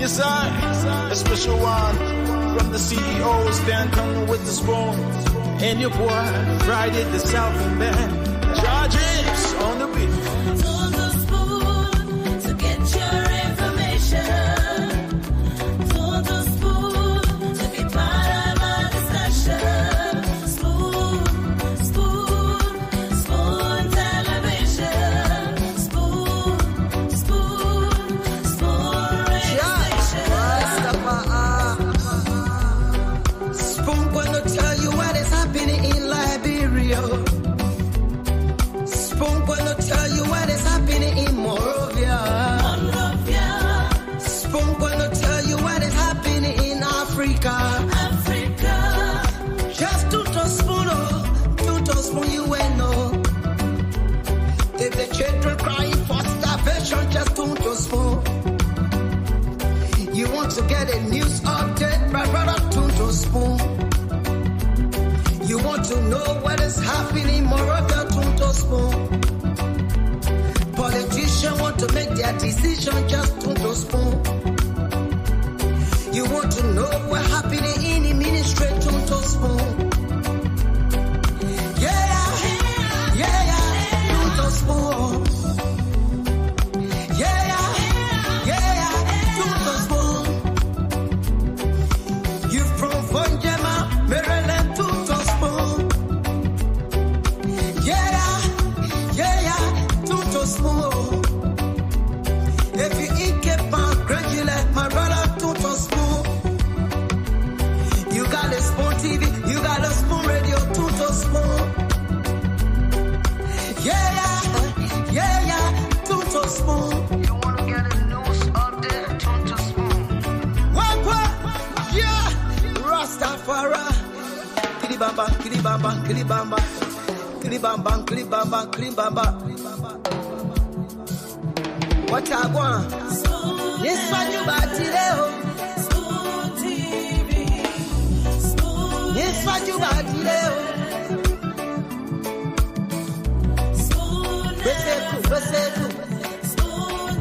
Yes, I, a special one from the CEO, stand coming with the spoon. And your boy, Friday the Southern Band, Charges on the beat. On the spoon to get your information. On the spoon to be part of our discussion. Spoon television. Spoon radio station. Spoon gonna tell you what is happening in Liberia. Spoon gonna tell you what is happening in Monrovia. Spoon gonna tell you what is happening in Africa. Just to spoon you will know. If the children crying for starvation, just to spoon. You want to get a news update, my brother, to spoon. You want to know what is happening in Monrovia, to spoon. Politicians want to make their decision, just to spoon. You want to know what happening in the ministry, to spoon. To spoon. To spoon. You from Vonjema, Maryland, to spoon. To spoon. If you eat kepa, gradually, my brother, to spoon. You got a spoon TV, you got a spoon radio, to spoon. To spoon. You wanna get a news update, to spoon. What? Yeah, Rastafari. Kilibamba, kilibamba, kilibamba, kilibamba, kilibamba, kilibamba. What I want? Yes, what you about today? Spoon TV. Yes, what you about today? Spoon TV. Spoon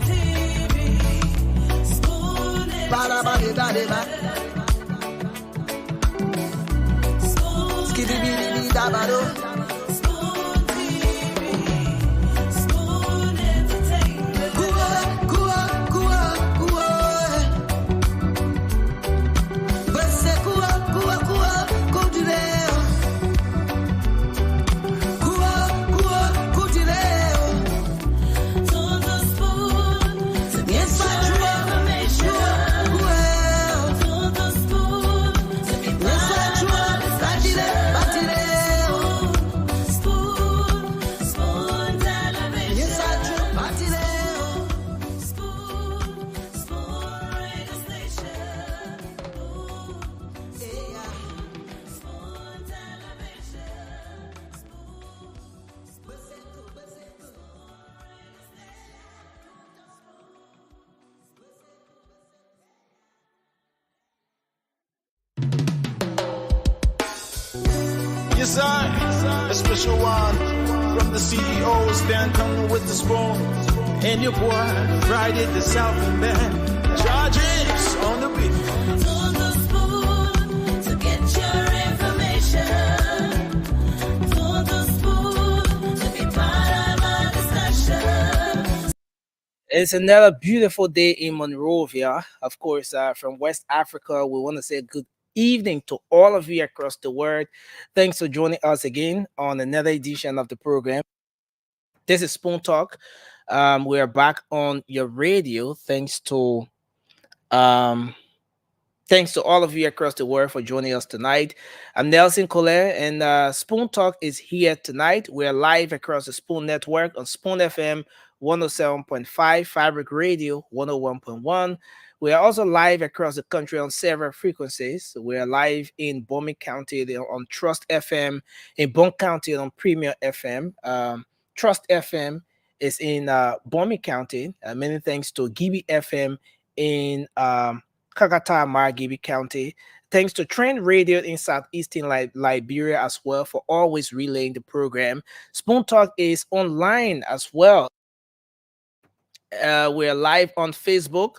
Spoon entertainment. On the spoon to get your information. On the spoon to be part of our discussion. Spoon television. Spoon radio station. Spoon television. Yes, I, a special one from the CEO, stand coming with the spoon. And your boy, Friday the Southern Band, Charges on the beat. On the spoon to get your information. On the spoon to be part of our discussion. It's another beautiful day in Monrovia. Of course, from West Africa, we want to say good evening to all of you across the world. Thanks for joining us again on another edition of the program. This is Spoon Talk. We are back on your radio. Thanks to all of you across the world for joining us tonight. I'm Nelson Collet, and Spoon Talk is here tonight. We're live across the Spoon Network on Spoon FM 107.5, Fabric Radio 101.1. We are also live across the country on several frequencies. We are live in Bombay County on Trust FM, in Bon County on Premier FM. Trust FM is in Bombay County. Many thanks to Gibi FM in Kakata, Margibi County. Thanks to Trend Radio in Southeastern Liberia as well for always relaying the program. Spoon Talk is online as well. We're live on Facebook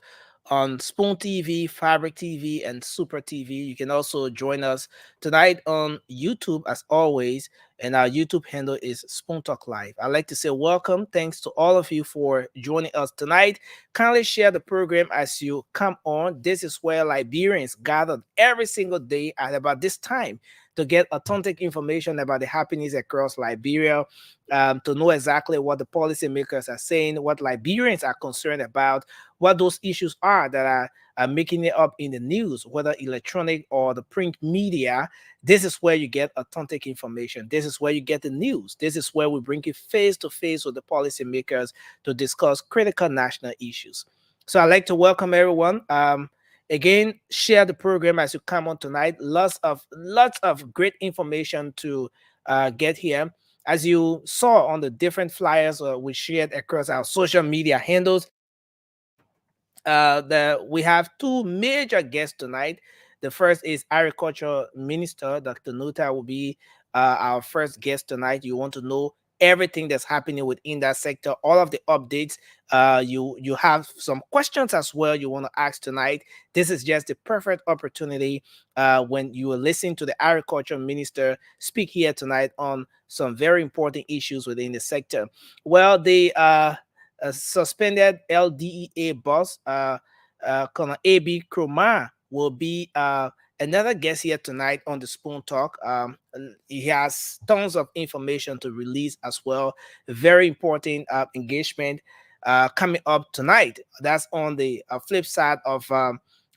on Spoon TV, Fabric TV, and Super TV. You can also join us tonight on YouTube as always, and our YouTube handle is Spoon Talk Live. I'd like to say welcome. Thanks to all of you for joining us tonight. Kindly share the program as you come on. This is where Liberians gathered every single day at about this time to get authentic information about the happenings across Liberia, to know exactly what the policymakers are saying, what Liberians are concerned about, what those issues are that are making it up in the news, whether electronic or the print media. This is where you get authentic information. This is where you get the news. This is where we bring you face to face with the policymakers to discuss critical national issues. So I'd like to welcome everyone. Again, share the program as you come on tonight. Lots of great information to get here. As you saw on the different flyers we shared across our social media handles, we have two major guests tonight. The first is Agriculture Minister Dr. Nuta will be our first guest tonight. You want to know everything that's happening within that sector, all of the updates. You have some questions as well you want to ask tonight. This is just the perfect opportunity when you will listen to the Agriculture Minister speak here tonight on some very important issues within the sector. Well, the suspended LDEA boss, Colonel A.B. Kromah, will be another guest here tonight on the Spoon Talk. And he has tons of information to release as well. Very important engagement coming up tonight. That's on the flip side of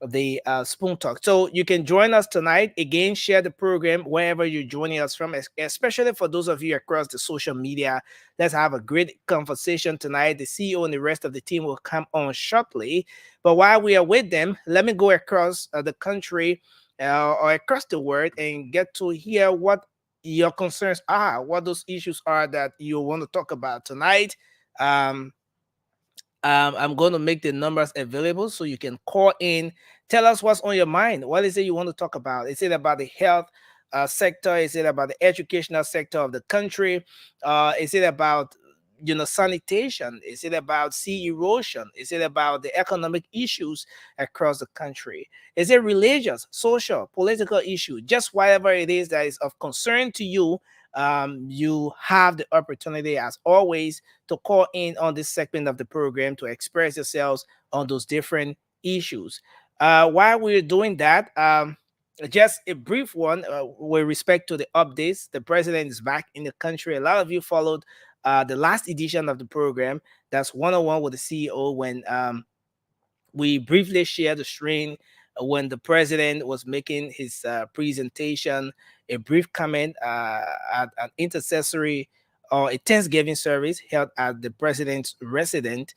the Spoon Talk. So you can join us tonight. Again, share the program wherever you're joining us from, especially for those of you across the social media. Let's have a great conversation tonight. The CEO and the rest of the team will come on shortly. But while we are with them, let me go across the country or across the world and get to hear what your concerns are, what those issues are that you want to talk about tonight. I'm going to make the numbers available so you can call in. Tell us what's on your mind. What is it you want to talk about? Is it about the health sector? Is it about the educational sector of the country? Is it about sanitation? Is it about sea erosion? Is it about the economic issues across the country? Is it religious, social, political issue? Just whatever it is that is of concern to you, you have the opportunity, as always, to call in on this segment of the program to express yourselves on those different issues. While we're doing that, just a brief one with respect to the updates. The president is back in the country. A lot of you followed the last edition of the program. That's 101 with the CEO, when we briefly shared the screen when the president was making his presentation, a brief comment at an intercessory or a Thanksgiving service held at the president's residence.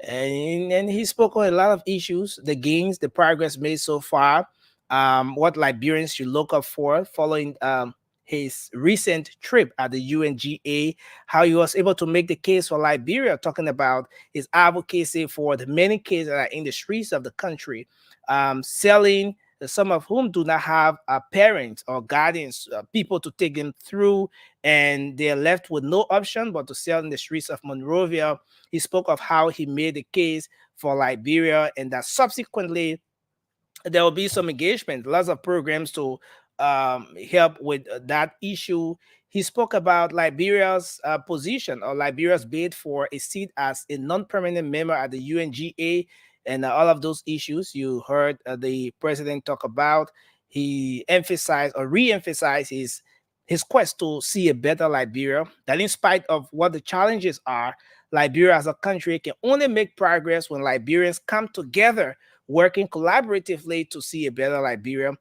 And he spoke on a lot of issues, the gains, the progress made so far, what Liberians should look up for following his recent trip at the UNGA, how he was able to make the case for Liberia, talking about his advocacy for the many kids that are in the streets of the country, selling, some of whom do not have parents or guardians, people to take them through, and they're left with no option but to sell in the streets of Monrovia. He spoke of how he made the case for Liberia, and that subsequently there will be some engagement, lots of programs to help with that issue. He spoke about Liberia's position, or Liberia's bid for a seat as a non-permanent member at the UNGA, and all of those issues you heard the president talk about. He emphasized or re-emphasized his quest to see a better Liberia, that in spite of what the challenges are, Liberia as a country can only make progress when Liberians come together, working collaboratively to see a better Liberia,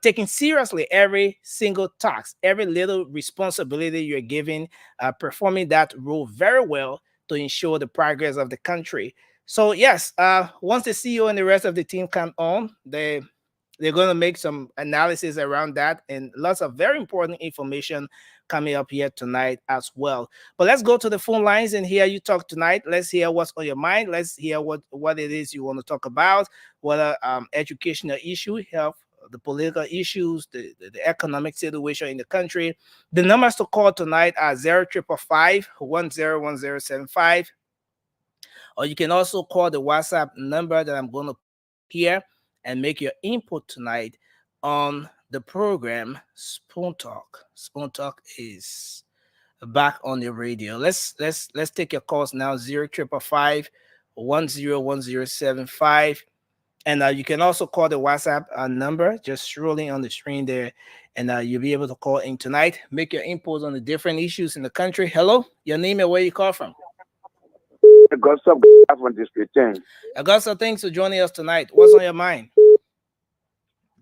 taking seriously every single task, every little responsibility you're given, performing that role very well to ensure the progress of the country. So yes, once the CEO and the rest of the team come on, they're going to make some analysis around that, and lots of very important information coming up here tonight as well. But let's go to the phone lines and hear you talk tonight. Let's hear what's on your mind. Let's hear what it is you want to talk about, whether educational issue, health, the political issues, the economic situation in the country. The numbers to call tonight are 0555 101075, or you can also call the WhatsApp number that I'm going to here and make your input tonight on the program Spoon Talk. Spoon Talk is back on the radio. Let's take your calls now. 0555 and you can also call the WhatsApp number just scrolling on the screen there, and you'll be able to call in tonight. Make your inputs on the different issues in the country. Hello, your name and where you call from. Got some from District 10. Augusta, thanks for joining us tonight. What's on your mind?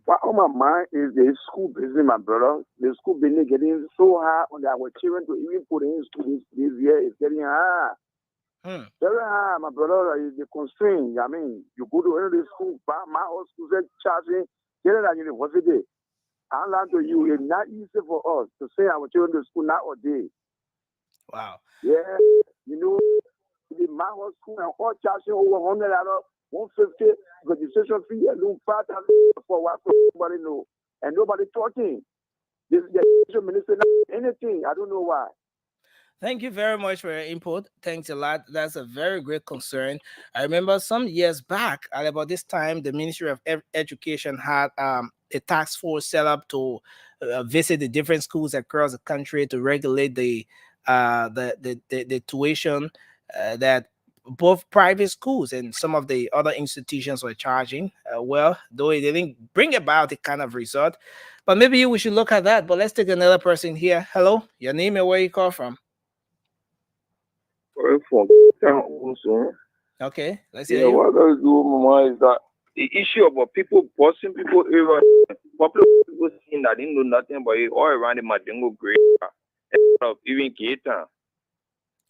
What on my mind is the school business, my brother. The school business getting so high on our children to even put in school this year is getting high. Very high, my brother. Is the constraint. I mean, you go to any school, my old school said charging, get it at university. I learned to you, it's not easy for us to send our children to school nowadays. Wow. Yeah, you know, the my old school and all charging over $100, 150 registration fee alone, 5,000 for what nobody know, and nobody talking. The education minister not anything. I don't know why. Thank you very much for your input. Thanks a lot. That's a very great concern. I remember some years back, at about this time, the Ministry of Education had a task force set up to visit the different schools across the country to regulate the tuition that both private schools and some of the other institutions were charging. Well, though it didn't bring about the kind of result, but maybe we should look at that. But let's take another person here. Hello, your name and where you call from. Okay, let's hear you. What I do, Mama, is that the issue about people bossing people over, popular people saying that they know nothing about it all around the Madingo Great, even Gator.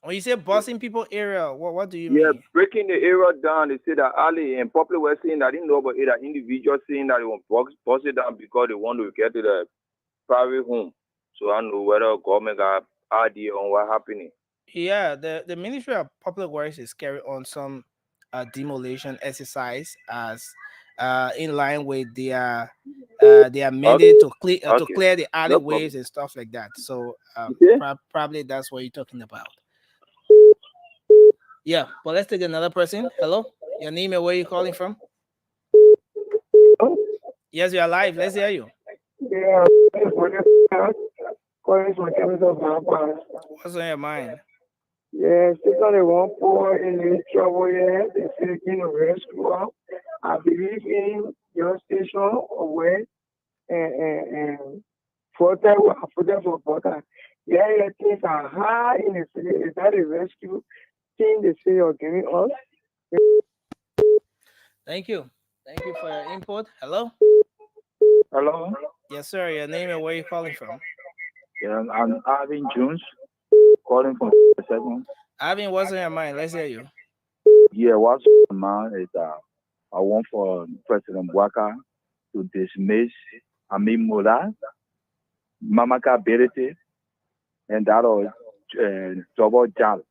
When you say bossing people area, what do you mean? Yeah, breaking the area down. They say that Ali and popular were saying that they know about it, that individuals saying that they want to boss it down because they want to get to the private home. So I don't know whether government got idea on what happening. Yeah, the Ministry of Public Works is carrying on some demolition exercise as in line with their mandate to clear the alleyways and stuff like that. So probably that's what you're talking about. Yeah, but let's take another person. Hello, your name and where you calling from? Yes, you're live. Let's hear you. Yeah, what's on your mind? Yeah, still on the one poor in the trouble here. They say in the rescue. I believe in your station away and for that for Porter. Yeah, things are high in the city. Is that a rescue thing they say you're giving us? Thank you. Thank you for your input. Hello? Hello? Yes, sir. Your name and where you calling from? Yeah, I'm Arvin Jones, calling from the segment. Arvin, what's on your mind? Let's hear you. Yeah, what's on my mind is I want for President Waka to dismiss Amin Mullah, Mamaka Berete, and that was Jobo Jal.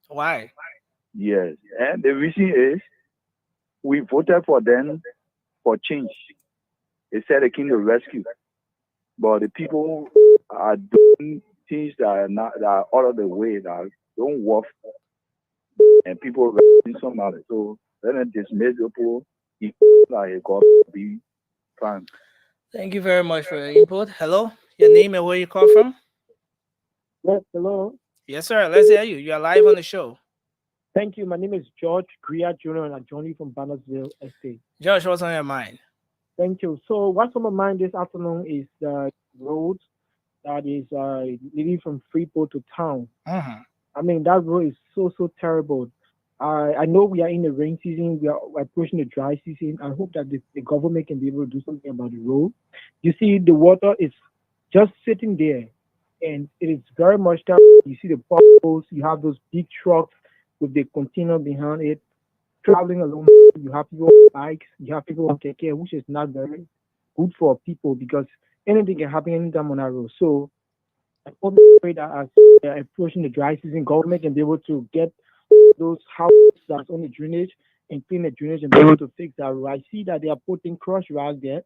Why? Yes, and the reason is we voted for them for change. They said they came to rescue, but the people are doing things that are not that are out of the way, that don't work, and people are rescuing somebody. So let them dismiss people. Like God be fine. Thank you very much for your input. Hello, your name and where you call from? Yes, hello. Yes, sir. Let's hear you. You are live on the show. Thank you. My name is George Grier Jr. and I'm joining from Bannersville Estate. George, what's on your mind? Thank you. So what's on my mind this afternoon is the road that is leading from Freeport to town. Uh-huh. I mean, that road is so terrible. I know we are in the rain season. We are approaching the dry season. I hope that the government can be able to do something about the road. You see, the water is just sitting there, and it is very much down. You see the potholes. You have those big trucks with the container behind it traveling along. You have people on bikes. You have people on keke, which is not very good for people because anything can happen anytime on that road. So I hope that as approaching the dry season, government can be able to get those houses that's on the drainage and clean the drainage and be able to fix that road. I see that they are putting crushed rock there,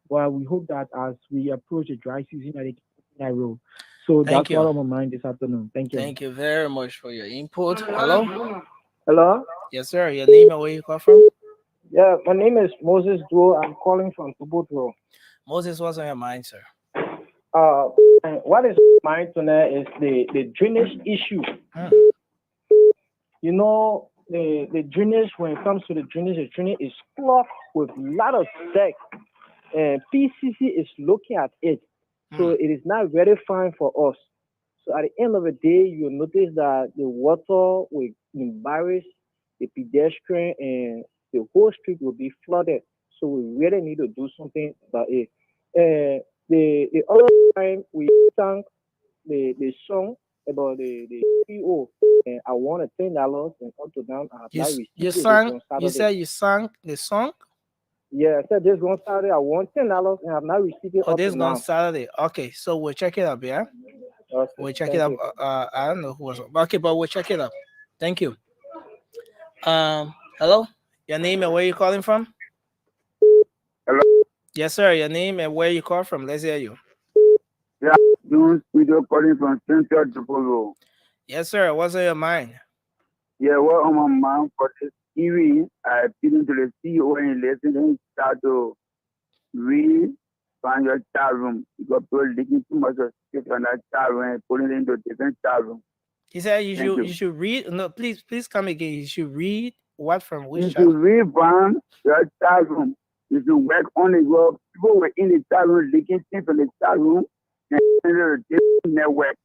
but we hope that as we approach the dry season, that they can clean that road. So that's what on my mind this afternoon. Thank you. Thank you very much for your input. Hello? Hello? Yes, sir. Your name and where you call from? Yeah, my name is Moses Duo. I'm calling from Tubutro. Moses, what's on your mind, sir? Uh, and what is mine tonight is the drainage issue. You know, the drainage, when it comes to the drainage is clogged with a lot of deck. And PCC is looking at it. So it is not very fine for us. So at the end of the day, you'll notice that the water will embarrass the pedestrian and the whole street will be flooded. So we really need to do something about it. The other time we sang the song about the CEO, and I won $10, and up to now I have not received You it this sang. one You Saturday. said you sang the song. Yeah, I said this one Saturday I won $10 and I have not received it Oh, up this to on now. Saturday. Okay, so we'll check it up. Yeah, Okay, we'll check thank it up. you. I don't know who was. Okay, but we'll check it up. Thank you. Hello. Your name and where you calling from? Hello. Yes, sir. Your name and where you call from. Let's hear you. Yeah, Jones video calling from Central Tupolo. Yes, sir. What's on your mind? Yeah, what on my mind for this TV, I appealing to the CEO and listen and start to read find your chat room. Because people leaking too much of shit on that chat room and putting it into different chat room. He said you Thank should you. you should read. No, please come again. You should read what from You which should chapter? read from your chat room. You should work on it. Well, people were in the chat room leaking things from the chat room and the different network.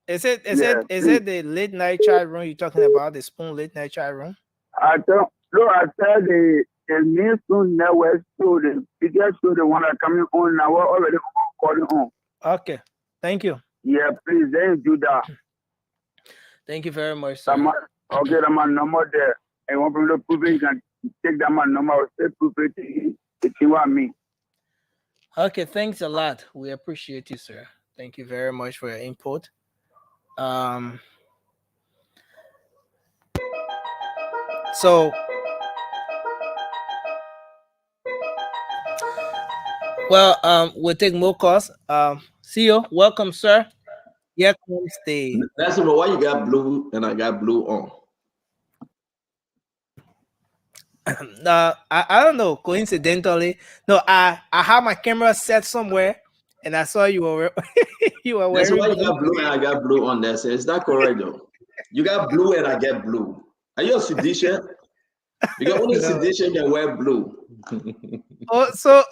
Is it Yeah, the late night chat room you're talking about? The Spoon late night chat room? I don't. No, I said the mainstream network show, the biggest show, the one that coming on now, we're already calling on. Okay, thank you. Yeah, please, then do that. Thank you very much, sir. Okay, that's my number there. And one people prove it, you can take that my number, or say prove it to you and me. Okay, thanks a lot. We appreciate you, sir. Thank you very much for your input. So we'll take more calls. CEO, welcome, sir. Here comes the That's why you got blue and I got blue on. I don't know, coincidentally. No, I have my camera set somewhere and I saw you were you were That's wearing why you blue. got blue and I got blue on there. So it's not correct though. You got blue and I get blue. Are you a seditious? Because only No. seditious can wear blue. Oh, so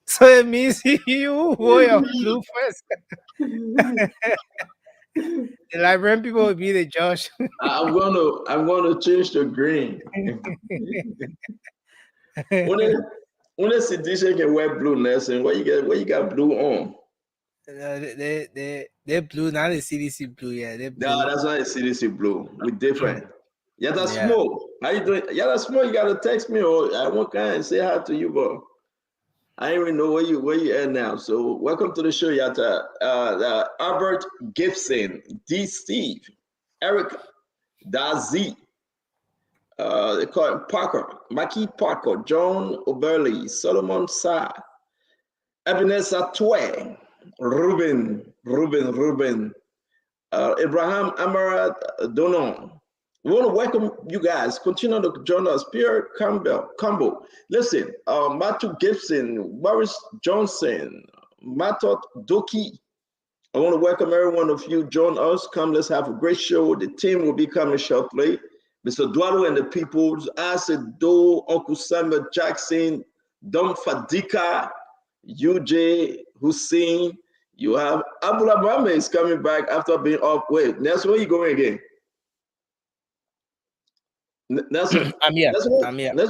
so it means you wore your blue first. The Liberian people will be the judge. I'm gonna change to green. Only seditious can wear blue, Nelson. Where you got blue on? They're blue, not the CDC blue. Yeah, they're blue. No, that's not a CDC blue. We're different. Yeah, that's Yeah. small. How you doing? Yeah, that's small. You gotta text me or I won't come and say hi to you, but I don't even know where you at now. So welcome to the show, Yata. Albert Gibson, D. Steve, Eric, Dazi, they call him Parker, Maki Parker, John Oberly, Solomon Sa, Ebenezer Twe, Ruben, Abraham Amarat Donon. We want to welcome you guys. Continue to join us. Pierre Campbell. Listen, Matthew Gibson, Boris Johnson, Matot Doki. I want to welcome every one of you. Join us. Come, let's have a great show. The team will be coming shortly. Mr. Dwado and the Peoples, Acid Do, Uncle Samuel Jackson, Dom Fadika, UJ Hussein. You have Abdullah Mohammed is coming back after being off. Wait, that's where you going again? I'm here. That's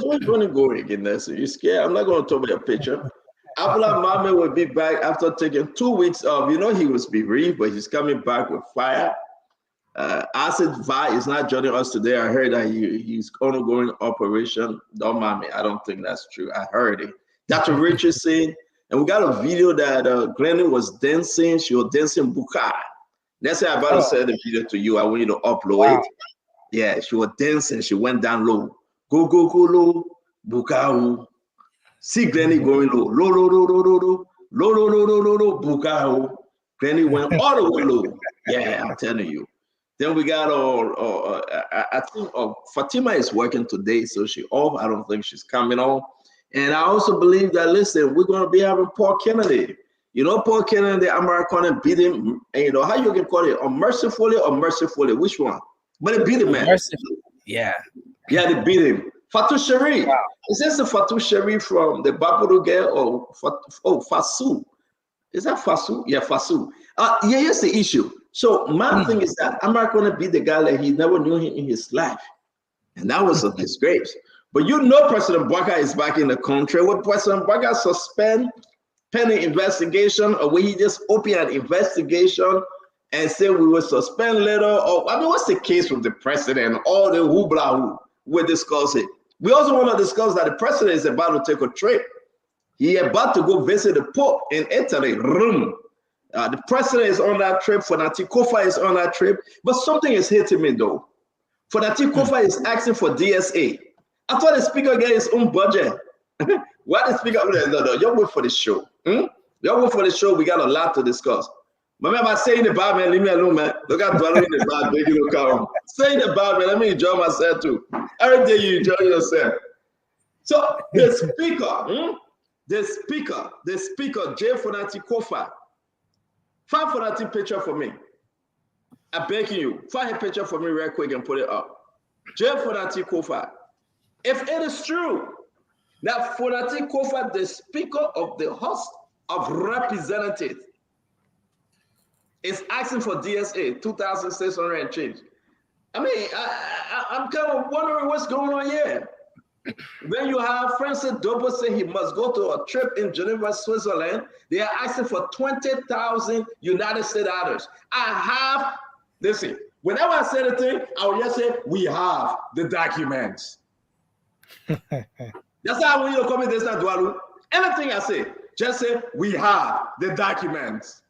where you're going to go again, Nelson. You scared? I'm not going to talk about your picture. Abdullah Mohammed will be back after taking 2 weeks off. You know he was bereaved, but he's coming back with fire. Acid Vi is not joining us today. I heard that he's undergoing operation. Don't mind me. I don't think that's true. I heard it. Dr. Richardson, and we got a video that Glennon was dancing. She was dancing buka. That's why I'm about to send the video to you. I want you to upload it. Yeah, she was dancing. She went down low. Go low, buka. See Glenny going low. Low, buka. Glenny went all the way low. Yeah, I'm telling you. Then we got I think Fatima is working today, so she off. I don't think she's coming on. And I also believe that, listen, we're going to be having Paul Kennedy. You know, Paul Kennedy, the American beat him, and you know, how you can call it, unmercifully or mercifully, which one? But they beat him, man. Mercifully. Yeah, they beat him. Fatou Sharif. Wow. Is this the Fatou Sharif from the Baburu girl or Fasu? Is that Fasu? Yeah, Fasu. Here's the issue. So my thing is that I'm not going to be the guy that he never knew him in his life. And that was a disgrace. But you know President Bouakai is back in the country. Will President Bouakai suspend pending investigation, or will he just open an investigation and say we will suspend later? Or I mean, what's the case with the president? All the hoopla we'll discuss it. We also want to discuss that the president is about to take a trip. He about to go visit the Pope in Italy. The president is on that trip. Fonati Kofa is on that trip. But something is hitting me though. Fonati Kofa is asking for DSA. I thought the speaker get his own budget. Why the speaker? No, y'all wait for the show. Y'all wait for the show. We got a lot to discuss. Remember, saying the bad man, leave me alone, man. Look at dwelling in the bad, baby, look out. Saying the bad man, let me enjoy myself too. Every day you enjoy yourself. So the speaker, J. Fonati Kofa, find Fonati picture for me. I'm begging you, find a picture for me real quick and put it up. J. Fonati Kofa. If it is true that Fonati Kofa, the Speaker of the House of Representatives, is asking for DSA 2,600 and change. I mean, I'm kind of wondering what's going on here. When you have Francis Dobo say he must go to a trip in Geneva, Switzerland, they are asking for 20,000 United States dollars. Listen, whenever I say the thing, I will just say, we have the documents. That's how when you come in this Dwalu. Anything I say, just say, we have the documents.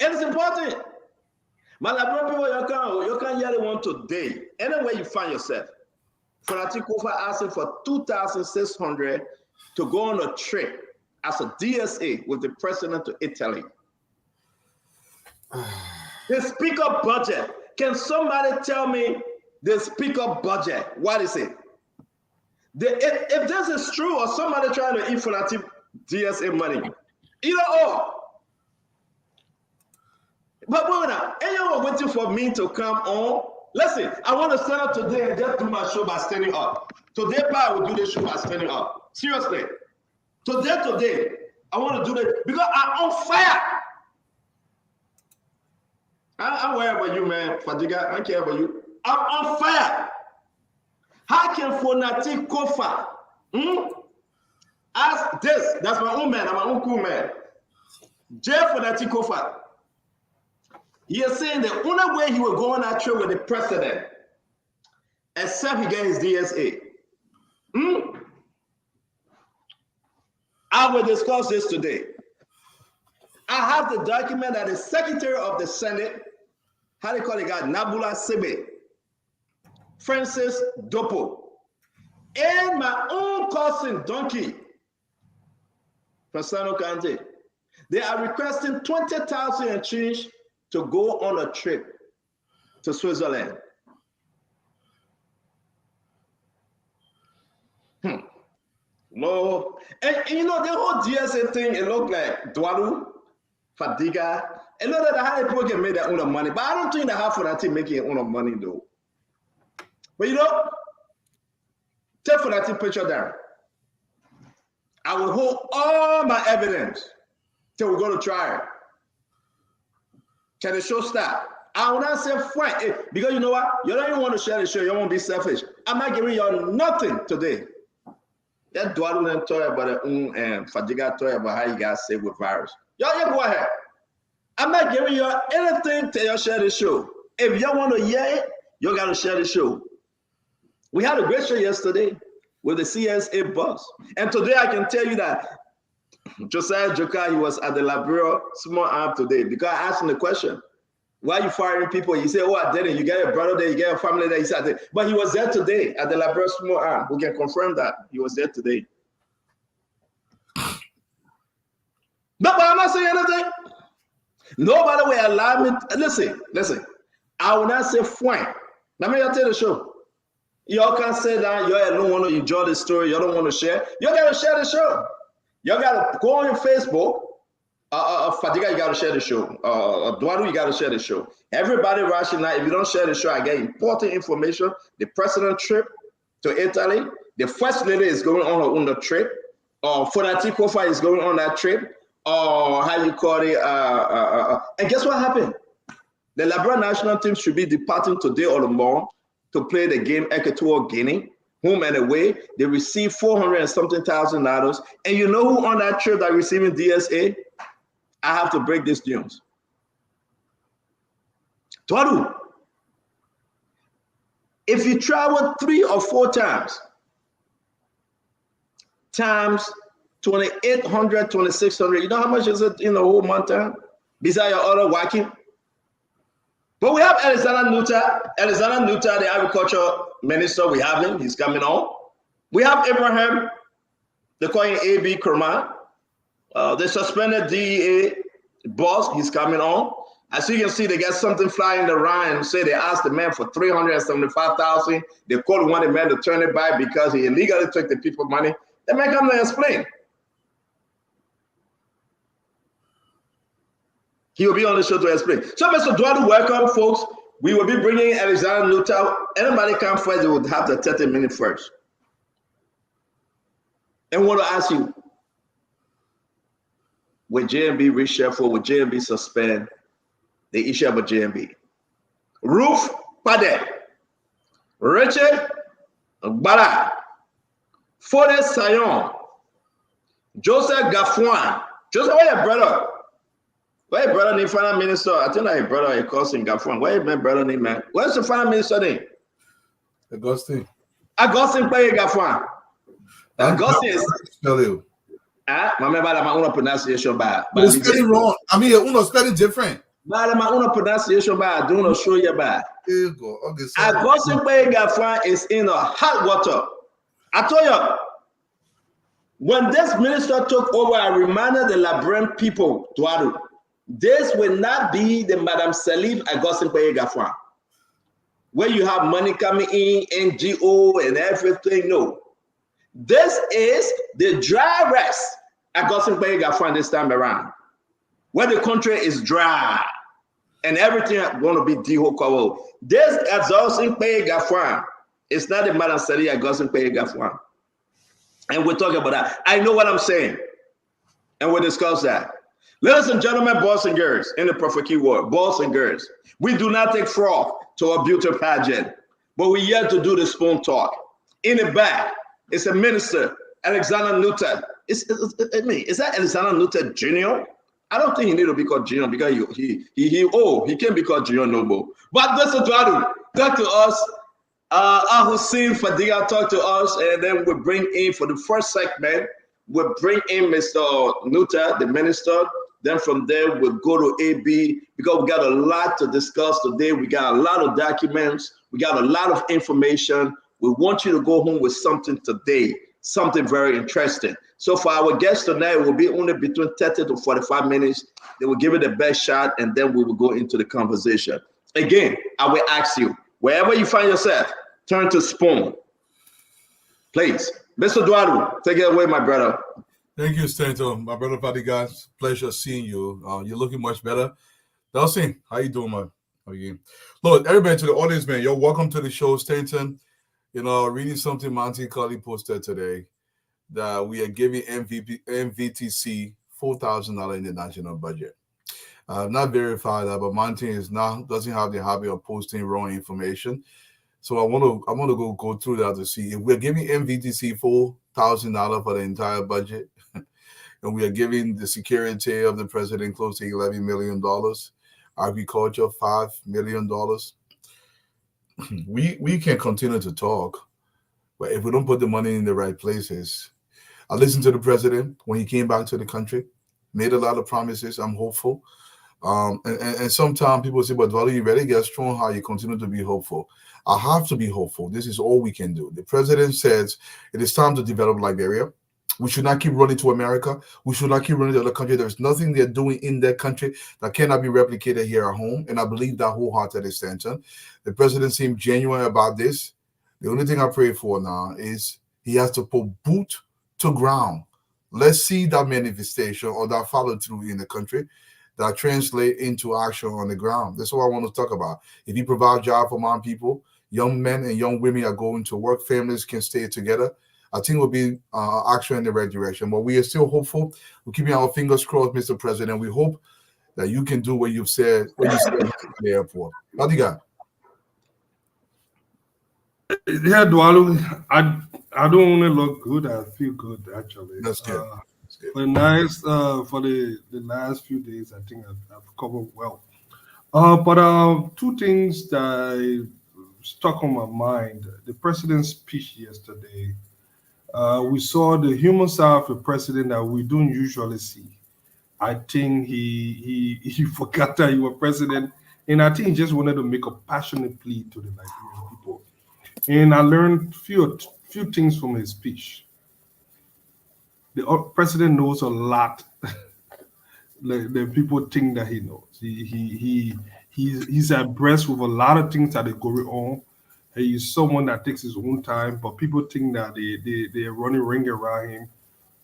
It is important. My people, you can hear the one today. Anywhere you find yourself. Fonati Kofa asking for 2,600 to go on a trip as a DSA with the president to Italy. The speaker budget. Can somebody tell me the speaker budget? What is it? If this is true or somebody trying to eat Fonati DSA money, either or. But anyone waiting for me to come on? Listen, I want to stand up today and just do my show by standing up. Today, I will do the show by standing up. Seriously. Today, I want to do that because I'm on fire. I'm worried about you, man. Fadiga, I don't care about you. I'm on fire. How can Fonati Kofa ask this? That's my own man. I'm my own cool man. J. Fonati Kofa. He is saying the only way he will go on that trip with the president, except he gets his DSA. I will discuss this today. I have the document that the Secretary of the Senate, how do you call it, guy, Nabula Sebe, Francis Dopo, and my own cousin, Donkey, Fasano Kante. They are requesting 20,000 and change to go on a trip to Switzerland. No, and you know, the whole DSA thing, it looked like Dwalu, Fadiga, and know that how people can make their own money, but I don't think that half of that team making their own money though. But you know, take for that picture down. I will hold all my evidence till we go to trial. Can the show stop? I will not say fine, because you know what? You don't even want to share the show. You won't be selfish. I'm not giving y'all nothing today. That Dwalu and toy about and Fadiga toy about how you guys save with virus. Y'all go ahead. I'm not giving y'all anything till y'all share the show. If y'all want to hear it, you got to share the show. We had a great show yesterday with the CSA boss. And today I can tell you that Josiah Joka, he was at the Liberia small arm today because I asked him the question, why are you firing people? He said, oh, I didn't. You got a brother there, you got a family there. He said, but he was there today at the Liberia small arm. We can confirm that. He was there today. No, but I'm not saying anything. Nobody will allow me. Listen. I will not say fine. Let me tell the show. Y'all can say that y'all don't want to enjoy the story, y'all don't want to share. You gotta share the show. Y'all gotta go on your Facebook. Fadiga, you gotta share the show. Duadu, you gotta share the show. Everybody rushing now. If you don't share the show, I get important information. The president trip to Italy. The first lady is going on the trip. Fonati Kofa is going on that trip. How you call it? And guess what happened? The Liberia national team should be departing today or tomorrow to play the game Equatorial Guinea, home and away. They received $400 and something thousand. And you know who on that trip that receiving DSA? I have to break this news. Duadu, if you travel 3 or 4 times 2,800, 2,600, you know how much is it in the whole month time? Besides your other working? But we have Alexander Nuta, the agriculture minister, we have him, he's coming on. We have Abraham, they call him A.B. Kerman. They suspended DEA boss, he's coming on. As you can see, they got something flying around and say they asked the man for $375,000. They called one of the men to turn it back because he illegally took the people money. The man come to explain. He will be on the show to explain. So, Mr. Duadu, welcome, folks. We will be bringing Alexander Nuta. Anybody come first, they would have the 30 minutes first. And I want to ask you, will JMB reshuffle, will JMB suspend the issue of a JMB? Ruth Pade, Richard Gbala, Fode Sayon, Joseph Gafuan. Joseph, where your brother? Where your brother name, finance minister? I think like brother, he calls him Gafuan. Where your brother name, man? Where's the finance minister name? Augustine. Augustine Paye Gafuan. Augustine is... Spell you. My own pronunciation bad. But it's spelling wrong. I mean, uno spelling different. My own pronunciation bad. Do not show you bad. There you go. Okay. Augustine Paye Gafuan is in a hot water. I told you, when this minister took over, I reminded the Liberian people, Duadu, this will not be the Madame Salif Augustine Paye Gafuan, where you have money coming in, NGO and everything. No. This is the dry rest Augustine Paye Gafuan this time around, where the country is dry and everything is going to be deho. This Augustine Paye Gafuan is not the Madame Salif Augustine Paye Gafuan. And we'll talk about that. I know what I'm saying. And we'll discuss that. Ladies and gentlemen, boys and girls, in the perfect keyword, boys and girls, we do not take fraud to a beauty pageant, but we're here to do the spoon talk. In the back, it's a minister, Alexander Nuta. Is that Alexander Nuta Jr.? I don't think he need to be called Jr. because he can't be called Jr. no more. But Mr. Duadu, talk to us. Hussein Fadiga talk to us, and then we'll bring in for the first segment. We'll bring in Mr. Nuta, the minister. Then from there, we'll go to AB because we got a lot to discuss today. We got a lot of documents. We got a lot of information. We want you to go home with something today, something very interesting. So for our guests tonight, it will be only between 30 to 45 minutes. They will give it the best shot, and then we will go into the conversation. Again, I will ask you, wherever you find yourself, turn to spoon. Please. Mr. Duadu, take it away, my brother. Thank you, Stanton. My brother Fadiga, pleasure seeing you. You're looking much better. Delsing, how you doing, man? How you? Look, everybody to the audience, man, you're welcome to the show, Stanton. You know, reading something Monty Cully posted today that we are giving MVTC $4,000 in the national budget. I've not verified that, but Monty doesn't have the habit of posting wrong information. So I want to go through that to see if we're giving MVTC $4,000 for the entire budget, and we are giving the security of the president close to $11 million, agriculture $5 million. We can continue to talk, but if we don't put the money in the right places, I listened to the president when he came back to the country, made a lot of promises. I'm hopeful. And sometimes people say, but Duadu, you really get strong how you continue to be hopeful. I have to be hopeful. This is all we can do. The president says it is time to develop Liberia. We should not keep running to America. We should not keep running to other countries. There's nothing they're doing in their country that cannot be replicated here at home. And I believe that wholeheartedly, Stanton. The president seemed genuine about this. The only thing I pray for now is he has to put boot to ground. Let's see that manifestation or that follow through in the country that translate into action on the ground. That's what I want to talk about. If you provide job for my people, young men and young women are going to work, families can stay together. I think it will be action in the right direction. But we are still hopeful. We're keeping our fingers crossed, Mr. President. We hope that you can do what you've said when you said at the airport. What do you got? Yeah, Dwalu, I don't want to look good. I feel good, actually. That's good. But nice for the last few days, I think I've covered well. But two things that stuck on my mind. The president's speech yesterday. We saw the human side of the president that we don't usually see. I think he forgot that he was president, and I think he just wanted to make a passionate plea to the Liberian people. And I learned few things from his speech. The president knows a lot. the people think that he knows. He's abreast with a lot of things that are going on. He's someone that takes his own time, but people think that they're running ring around him.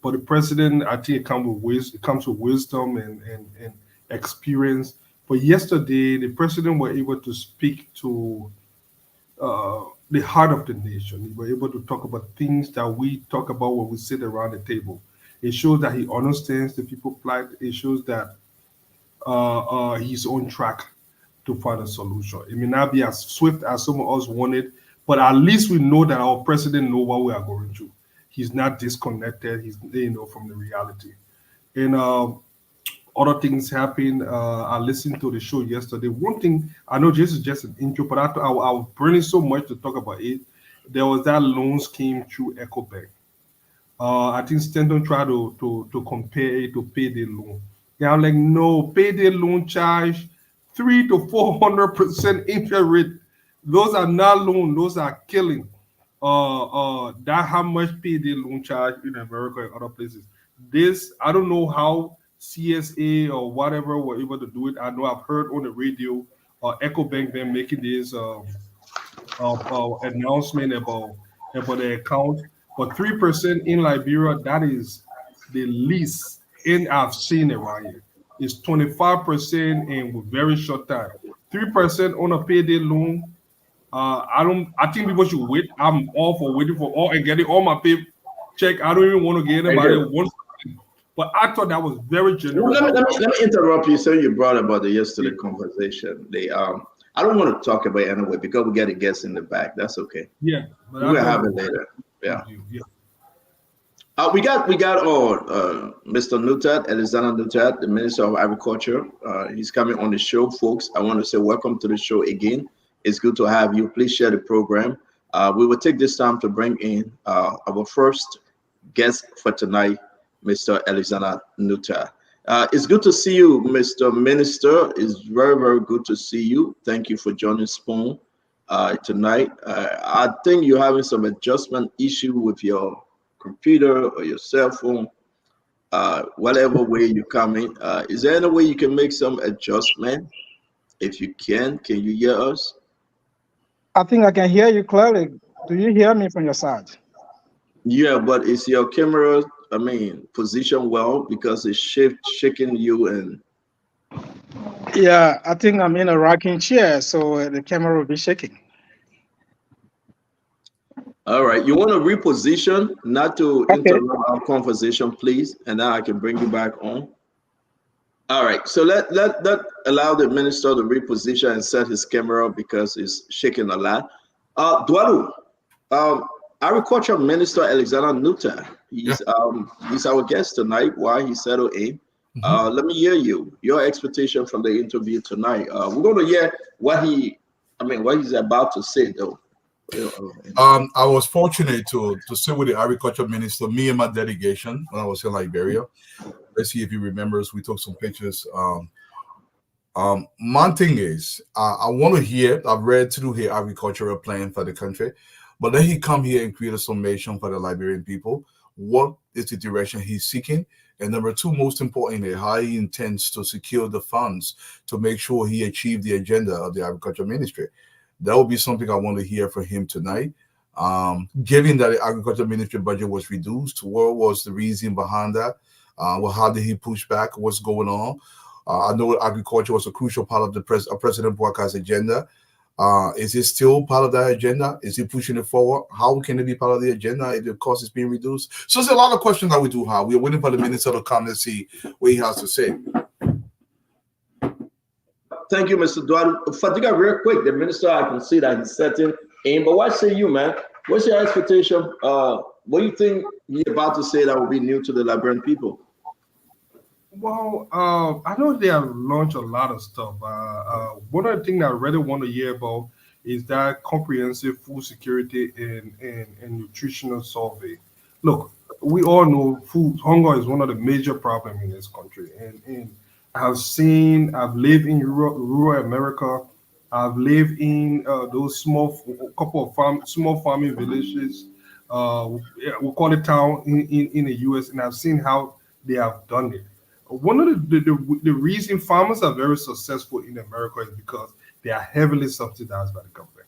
But the president, I think it comes with wisdom and experience. But yesterday, the president was able to speak to the heart of the nation. He was able to talk about things that we talk about when we sit around the table. It shows that he understands the people's plight. It shows that he's on track to find a solution. It may not be as swift as some of us wanted, but at least we know that our president knows what we are going through. He's not disconnected. He's from the reality. And other things happen. I listened to the show yesterday. One thing, I know this is just an intro, but I was bringing so much to talk about it. There was that loan scheme through EcoBank. I think Stanton tried to compare it to payday loan. Yeah, I'm like, no, payday loan charge 300% to 400% interest rate. Those are not loan, those are killing. That how much payday loan charge in America and other places. This, I don't know how CSA or whatever were able to do it. I know I've heard on the radio EcoBank them making this announcement about the account. But 3% in Liberia, that is the least in I've seen around here. It's 25% in a very short time. 3% on a payday loan. I think people should wait. I'm all for waiting for all and getting all my pay check. I don't even want to get anybody 1%. But I thought that was very generous. Let me interrupt you. So you brought about the yesterday conversation. I don't want to talk about it anyway because we get a guest in the back. That's okay. Yeah, but we'll have it later. Yeah. We got Mr. Nuttall, Alexander Nuttall, the Minister of Agriculture. He's coming on the show, folks. I want to say welcome to the show again. It's good to have you. Please share the program. We will take this time to bring in our first guest for tonight, Mr. Alexander Nuttall. It's good to see you, Mr. Minister. It's very, very good to see you. Thank you for joining Spoon tonight. I think you're having some adjustment issue with your computer or your cell phone, whatever way you come in. Is there any way you can make some adjustment? If you can you hear us? I think I can hear you clearly. Do you hear me from your side? Yeah, but is your camera, position well because it's shaking you and. Yeah, I think I'm in a rocking chair, so the camera will be shaking. All right, you want to reposition, not to interrupt our conversation, please, and then I can bring you back on. All right, so let allow the minister to reposition and set his camera because it's shaking a lot. Dwalu, Agriculture Minister Alexander Nuttall, he's our guest tonight while he settled in. Let me hear your expectation from the interview tonight. We're going to hear what he's about to say, though. I was fortunate to sit with the agriculture minister, me and my delegation, when I was in Liberia. Let's see if he remembers. We took some pictures. My thing is, I want to hear. I've read through his agricultural plan for the country, but then he come here and create a summation for the Liberian people. what is the direction he's seeking, and number two, most importantly, how he intends to secure the funds to make sure he achieved the agenda of the Agriculture Ministry. That will be something I want to hear from him tonight. Given that the Agriculture Ministry budget was reduced, what was the reason behind that? Well, how did he push back? What's going on? I know agriculture was a crucial part of the President Bouakar's agenda. Is it still part of that agenda? Is he pushing it forward? How can it be part of the agenda if the cost is being reduced? So there's a lot of questions that we do have. We're waiting for the minister to come and see what he has to say. Thank you, Mr. Duarte. Fadiga, real quick, the minister, I can see that he's setting in, but what say you, man? What's your expectation? What do you think he's about to say that will be new to the Liberian people? Well, I know they have launched a lot of stuff. One of the things I really want to hear about is that comprehensive food security and nutritional survey. Look, we all know hunger is one of the major problems in this country. And I've lived in rural America. I've lived in those small farming villages. We call it town in the U.S. and I've seen how they have done it. One of the reason farmers are very successful in America is because they are heavily subsidized by the government.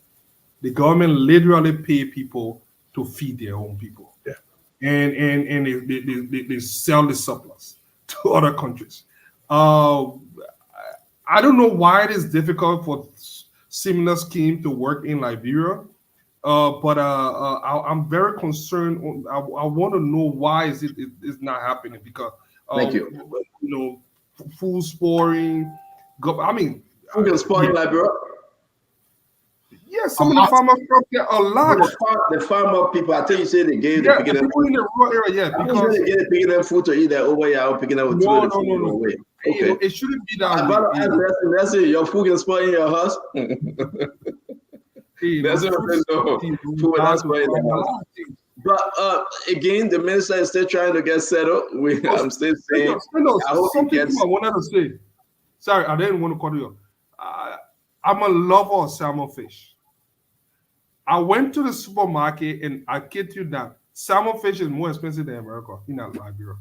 The government literally pay people to feed their own people. Yeah. And they sell the surplus to other countries. I don't know why it is difficult for similar scheme to work in Liberia, but I'm very concerned. I want to know why is it's not happening, because thank you. You know, food spoiling. I mean, food spoiling Liberia. Yeah, some of the farmers from there a lot. The farmer people, I tell you, say they gave the picking them food in the rural area. Yeah, because they gave picking them food to eat that over here, picking up with no. Away. Okay. You know, it shouldn't be that way. That's it. Your food can spoil in your house. That's what food that's spoiling. But again, the minister is still trying to get settled. I'm still saying. I hope he gets. I wanted to say. Sorry, I didn't want to call you. I'm a lover of salmon fish. I went to the supermarket and I kid you not, salmon fish is more expensive than America in Liberia.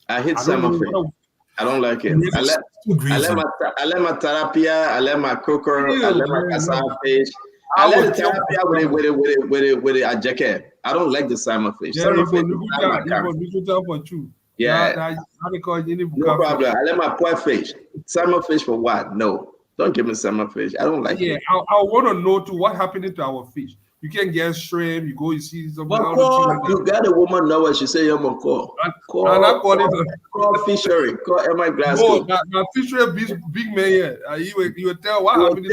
I hate salmon fish. I don't like it. I like my tilapia. I like my croaker. I like my cassava fish. I like the tilapia with the ajeke. I don't like the salmon fish. Yeah, salmon fish yeah. No problem. I like my poor fish. Salmon fish for what? No. Don't give me salmon fish. I don't like it. Yeah, I want to know to what happened to our fish. You can get shrimp. You see something. You got a woman know what she say. You're gonna call. Call fishery. Call Emma Glasgow. No, that fishery big man here. You will tell what happened.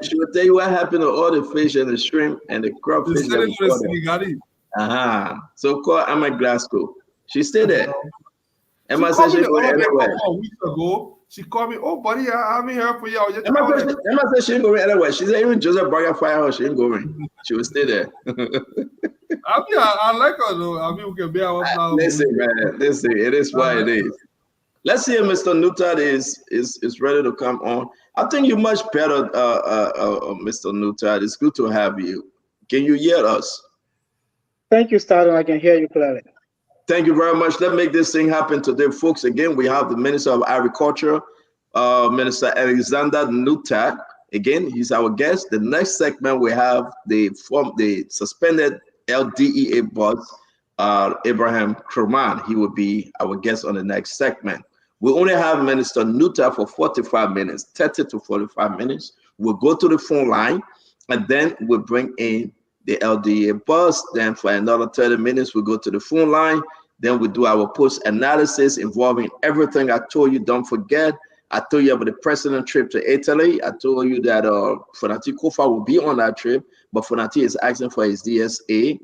She will tell you what happened to all the fish and the shrimp and the crawfish. So call Emma Glasgow. She stayed there. Emma said she go anywhere. A week ago. She called me, oh, buddy, I'm here for you. Emma said she ain't going anywhere. She said even Joseph Berger fire her, she ain't going. She will stay there. I like her though. I mean, we can be our flower. Listen, man. Listen, it is what it is. Let's see if Mr. Nuttall is ready to come on. I think you're much better, Mr. Nuttall. It's good to have you. Can you hear us? Thank you, Stardom. I can hear you clearly. Thank you very much. Let's make this thing happen today, folks. Again, we have the Minister of Agriculture, Minister Alexander Nuttall. Again, he's our guest. The next segment, we have the suspended LDEA boss, Abraham Kroman. He will be our guest on the next segment. We only have Minister Nuttall for 45 minutes, 30 to 45 minutes. We'll go to the phone line, and then we'll bring in the LDA boss. Then for another 30 minutes, we go to the phone line. Then we do our post analysis involving everything I told you. Don't forget, I told you about the president trip to Italy. I told you that Fonati Kofa will be on that trip, but Fonati is asking for his DSA.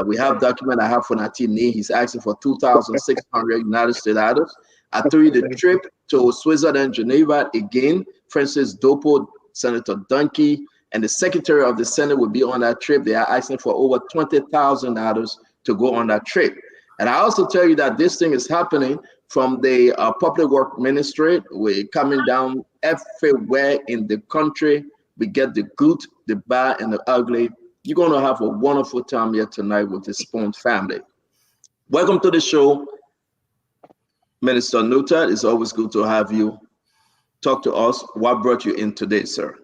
We have document I have Fonati need. He's asking for 2,600 United States dollars. I told you the trip to Switzerland, Geneva. Again, Francis Dopo, Senator Dunkey, and the Secretary of the Senate will be on that trip. They are asking for over $20,000 to go on that trip. And I also tell you that this thing is happening from the Public Work Ministry. We're coming down everywhere in the country. We get the good, the bad, and the ugly. You're going to have a wonderful time here tonight with the Spoon family. Welcome to the show, Minister Nuttall. It's always good to have you talk to us. What brought you in today, sir?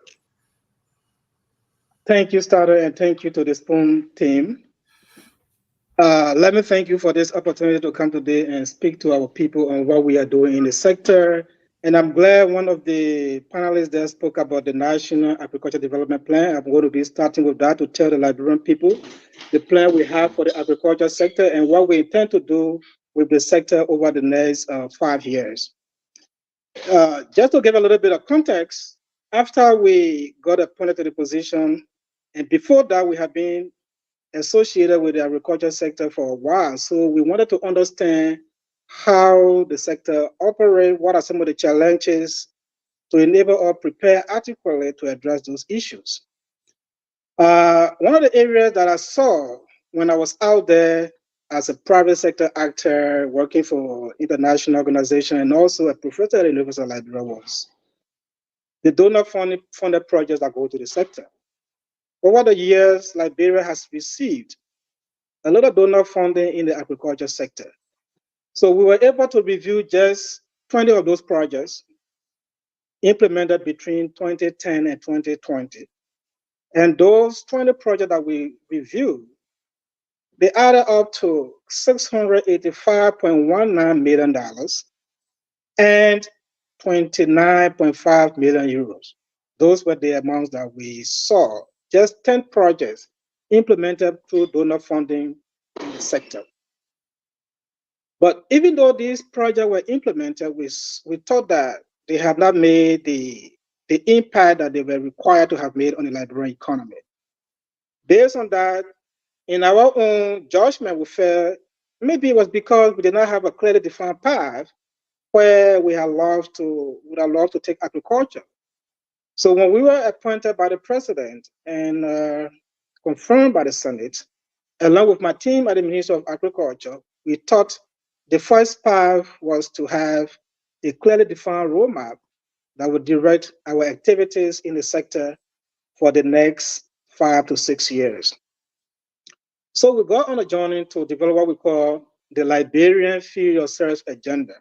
Thank you, Starter, and thank you to the Spoon team. Let me thank you for this opportunity to come today and speak to our people on what we are doing in the sector. And I'm glad one of the panelists there spoke about the National Agriculture Development Plan. I'm going to be starting with that to tell the Liberian people the plan we have for the agriculture sector and what we intend to do with the sector over the next 5 years. Just to give a little bit of context, after we got appointed to the position, and before that, we have been associated with the agriculture sector for a while. So we wanted to understand how the sector operates, what are some of the challenges to enable us prepare adequately to address those issues. One of the areas that I saw when I was out there as a private sector actor working for international organization and also a professor at the University of Liberia was the donor funded projects that go to the sector. Over the years, Liberia has received a lot of donor funding in the agriculture sector. So we were able to review just 20 of those projects implemented between 2010 and 2020. And those 20 projects that we reviewed, they added up to $685.19 million and 29.5 million euros. Those were the amounts that we saw, just 10 projects implemented through donor funding in the sector. But even though these projects were implemented, we thought that they have not made the impact that they were required to have made on the Liberian economy. Based on that, in our own judgment, we felt maybe it was because we did not have a clearly defined path where we would have loved to take agriculture. So when we were appointed by the president and confirmed by the Senate, along with my team at the Ministry of Agriculture, we thought the first path was to have a clearly defined roadmap that would direct our activities in the sector for the next 5 to 6 years. So we got on a journey to develop what we call the Liberian Feed Yourself Agenda,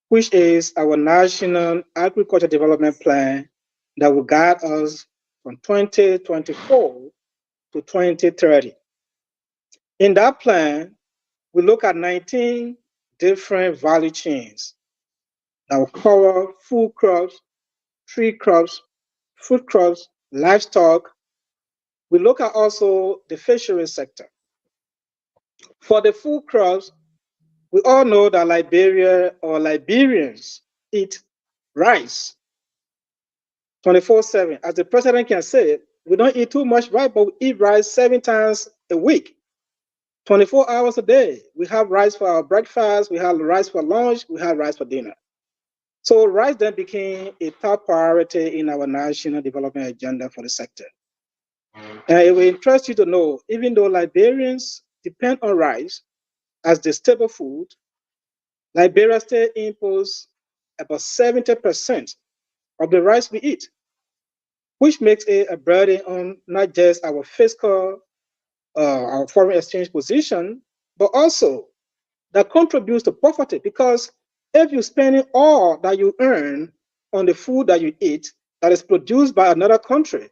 which is our National Agriculture Development Plan that will guide us from 2024 to 2030. In that plan, we look at 19 different value chains that will cover food crops, tree crops, fruit crops, livestock. We look at also the fishery sector. For the food crops, we all know that Liberia or Liberians eat rice 24/7. As the president can say, we don't eat too much rice, but we eat rice 7 times a week, 24 hours a day. We have rice for our breakfast, we have rice for lunch, we have rice for dinner. So rice then became a top priority in our national development agenda for the sector. And it will interest you to know, even though Liberians depend on rice as the staple food, Liberia still imports about 70% of the rice we eat, which makes it a burden on not just our fiscal, our foreign exchange position, but also that contributes to poverty, because if you're spending all that you earn on the food that you eat that is produced by another country,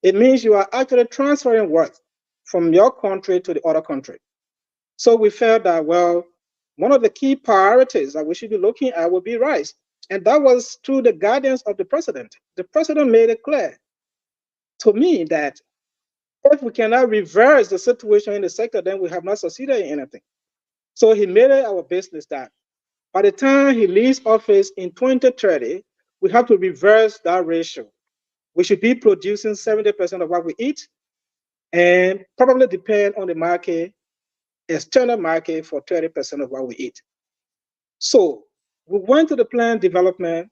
it means you are actually transferring wealth from your country to the other country. So we felt that, well, one of the key priorities that we should be looking at would be rice. And that was through the guidance of the president. The president made it clear to me that if we cannot reverse the situation in the sector, then we have not succeeded in anything. So he made it our business that by the time he leaves office in 2030, we have to reverse that ratio. We should be producing 70% of what we eat and probably depend on the market, external market, for 30% of what we eat. So we went to the plan development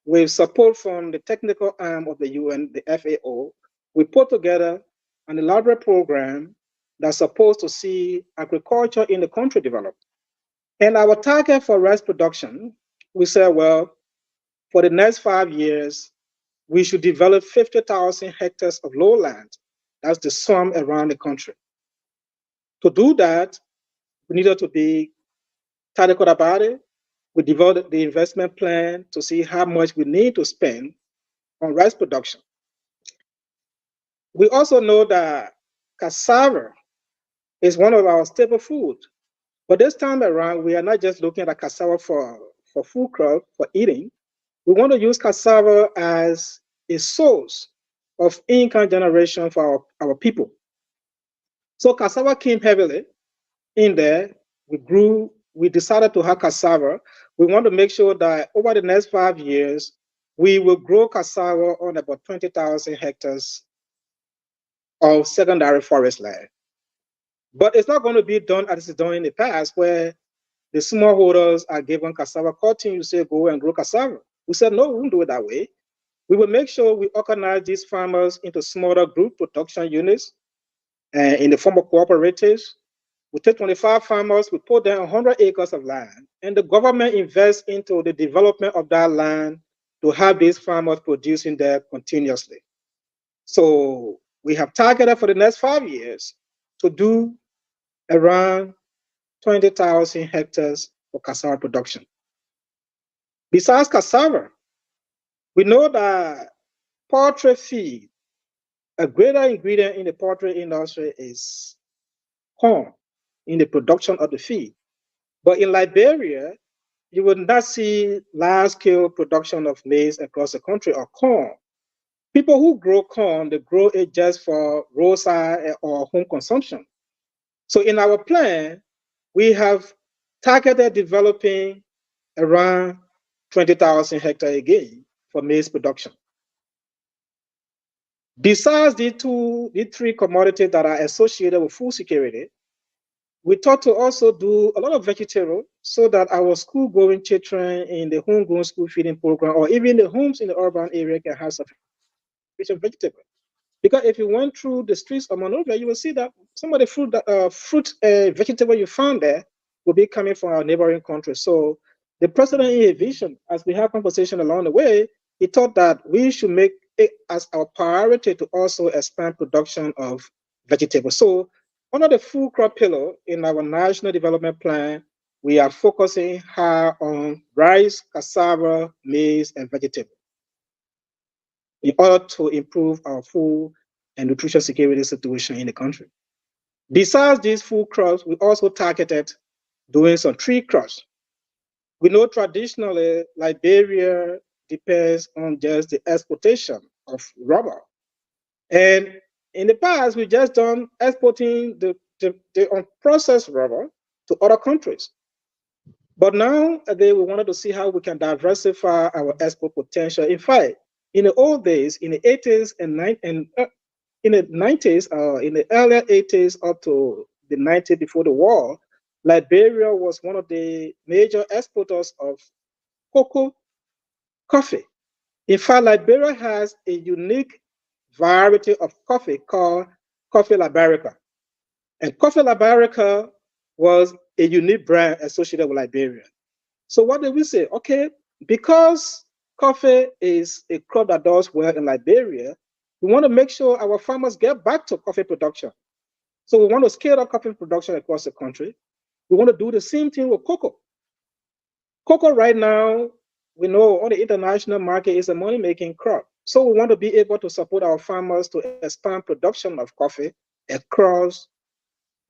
with support from the technical arm of the UN, the FAO. We put together an elaborate program that's supposed to see agriculture in the country develop. And our target for rice production, we said, well, for the next 5 years, we should develop 50,000 hectares of lowland. That's the sum around the country. To do that, we needed to be tactical about it. We developed the investment plan to see how much we need to spend on rice production. We also know that cassava is one of our staple foods. But this time around, we are not just looking at cassava for food crop, for eating. We want to use cassava as a source of income generation for our people. So cassava came heavily in there. We decided to have cassava. We want to make sure that over the next 5 years, we will grow cassava on about 20,000 hectares of secondary forest land. But it's not going to be done as it's done in the past, where the smallholders are given cassava cutting. You say, go and grow cassava. We said, no, we won't do it that way. We will make sure we organize these farmers into smaller group production units in the form of cooperatives. We take 25 farmers, we put them 100 acres of land, and the government invests into the development of that land to have these farmers producing there continuously. So we have targeted for the next 5 years to do around 20,000 hectares for cassava production. Besides cassava, we know that poultry feed, a greater ingredient in the poultry industry is corn in the production of the feed. But in Liberia, you will not see large-scale production of maize across the country or corn. People who grow corn, they grow it just for roadside or home consumption. So in our plan, we have targeted developing around 20,000 hectares again for maize production. Besides the three commodities that are associated with food security, we thought to also do a lot of vegetable so that our school-going children in the homegrown school feeding program or even the homes in the urban area can have sufficient vegetable. Because if you went through the streets of Monrovia, you will see that some of the vegetable you found there will be coming from our neighboring countries. So the president in a vision, as we have conversation along the way, he thought that we should make it as our priority to also expand production of vegetables. So under the food crop pillar in our national development plan, we are focusing hard on rice, cassava, maize, and vegetable in order to improve our food and nutrition security situation in the country. Besides these food crops, we also targeted doing some tree crops. We know traditionally Liberia depends on just the exportation of rubber. And in the past, we just done exporting the unprocessed rubber to other countries. But now, we wanted to see how we can diversify our export potential. In fact, in the old days, in the 80s and in the 90s, in the earlier 80s up to the 90s before the war, Liberia was one of the major exporters of cocoa, coffee. In fact, Liberia has a unique variety of coffee called Coffee Liberica. And Coffee Liberica was a unique brand associated with Liberia. So what did we say? Okay, because coffee is a crop that does well in Liberia, we want to make sure our farmers get back to coffee production. So we want to scale up coffee production across the country. We want to do the same thing with cocoa. Cocoa right now, we know on the international market is a money-making crop. So we want to be able to support our farmers to expand production of coffee across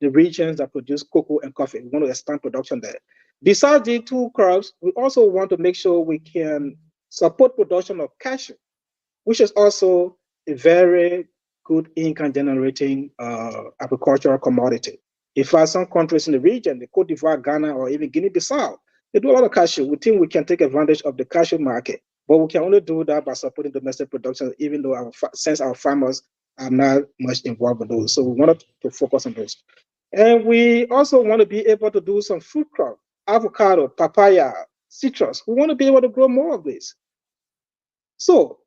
the regions that produce cocoa and coffee. We want to expand production there. Besides these two crops, we also want to make sure we can support production of cashew, which is also a very good income generating agricultural commodity. In fact, some countries in the region, the Cote d'Ivoire, Ghana, or even Guinea-Bissau, they do a lot of cashew. We think we can take advantage of the cashew market, but we can only do that by supporting domestic production, even though since our farmers are not much involved with those. So we wanted to focus on those. And we also want to be able to do some fruit crop, avocado, papaya, citrus. We want to be able to grow more of this. So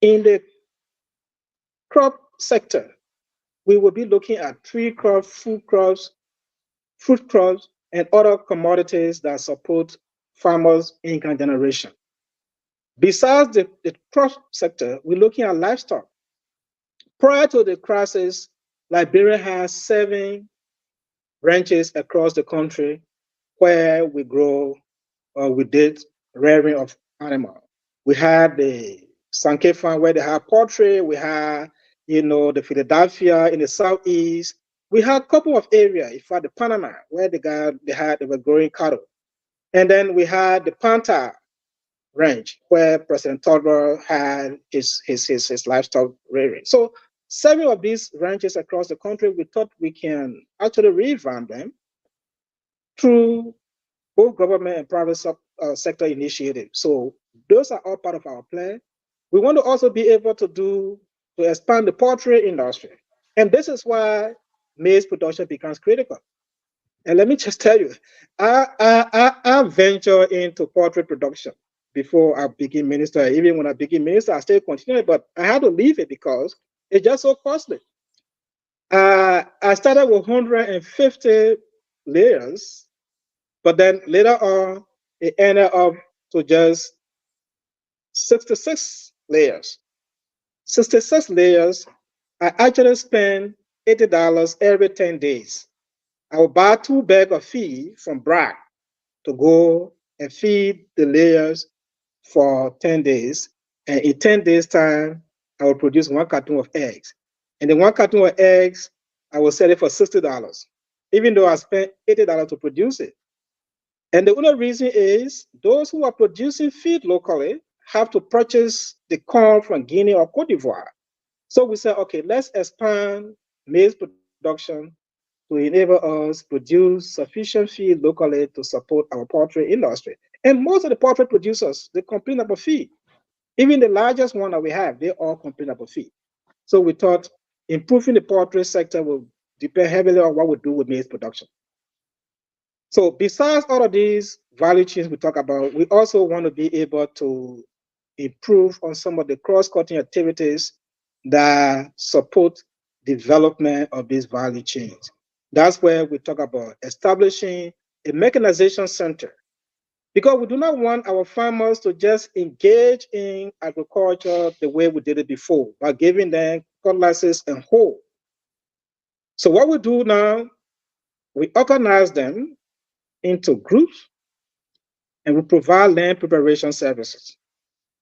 in the crop sector, we will be looking at tree crops, food crops, fruit crops, and other commodities that support farmers' income generation. Besides the crop sector, we're looking at livestock. Prior to the crisis, Liberia has 7 ranches across the country where we grow or we did rearing of animal. We had the Sankey farm where they have poultry. We had, the Philadelphia in the southeast. We had a couple of areas. In fact, the Panama where they were growing cattle, and then we had the Panther range where President Tolbert had his livestock rearing. So several of these ranches across the country, we thought we can actually revamp them through both government and private sector initiatives. So those are all part of our plan. We want to also be able to expand the poultry industry. And this is why maize production becomes critical. And let me just tell you, I venture into poultry production before I became minister. Even when I became minister, I still continued, but I had to leave it because it's just so costly. I started with 150 layers, but then later on, it ended up to just 66 layers. 66 layers, I actually spend $80 every 10 days. I will buy 2 bags of feed from Bragg to go and feed the layers for 10 days. And in 10 days' time, I will produce 1 carton of eggs. And the 1 carton of eggs, I will sell it for $60, even though I spent $80 to produce it. And the other reason is those who are producing feed locally have to purchase the corn from Guinea or Cote d'Ivoire. So we said, okay, let's expand maize production to enable us produce sufficient feed locally to support our poultry industry. And most of the poultry producers, they complain about feed. Even the largest one that we have, they all complain about feed. So we thought improving the poultry sector will depend heavily on what we do with maize production. So besides all of these value chains we talk about, we also want to be able to improve on some of the cross-cutting activities that support development of these value chains. That's where we talk about establishing a mechanization center, because we do not want our farmers to just engage in agriculture the way we did it before, by giving them cutlasses and hoe. So what we do now, we organize them into groups and we provide land preparation services.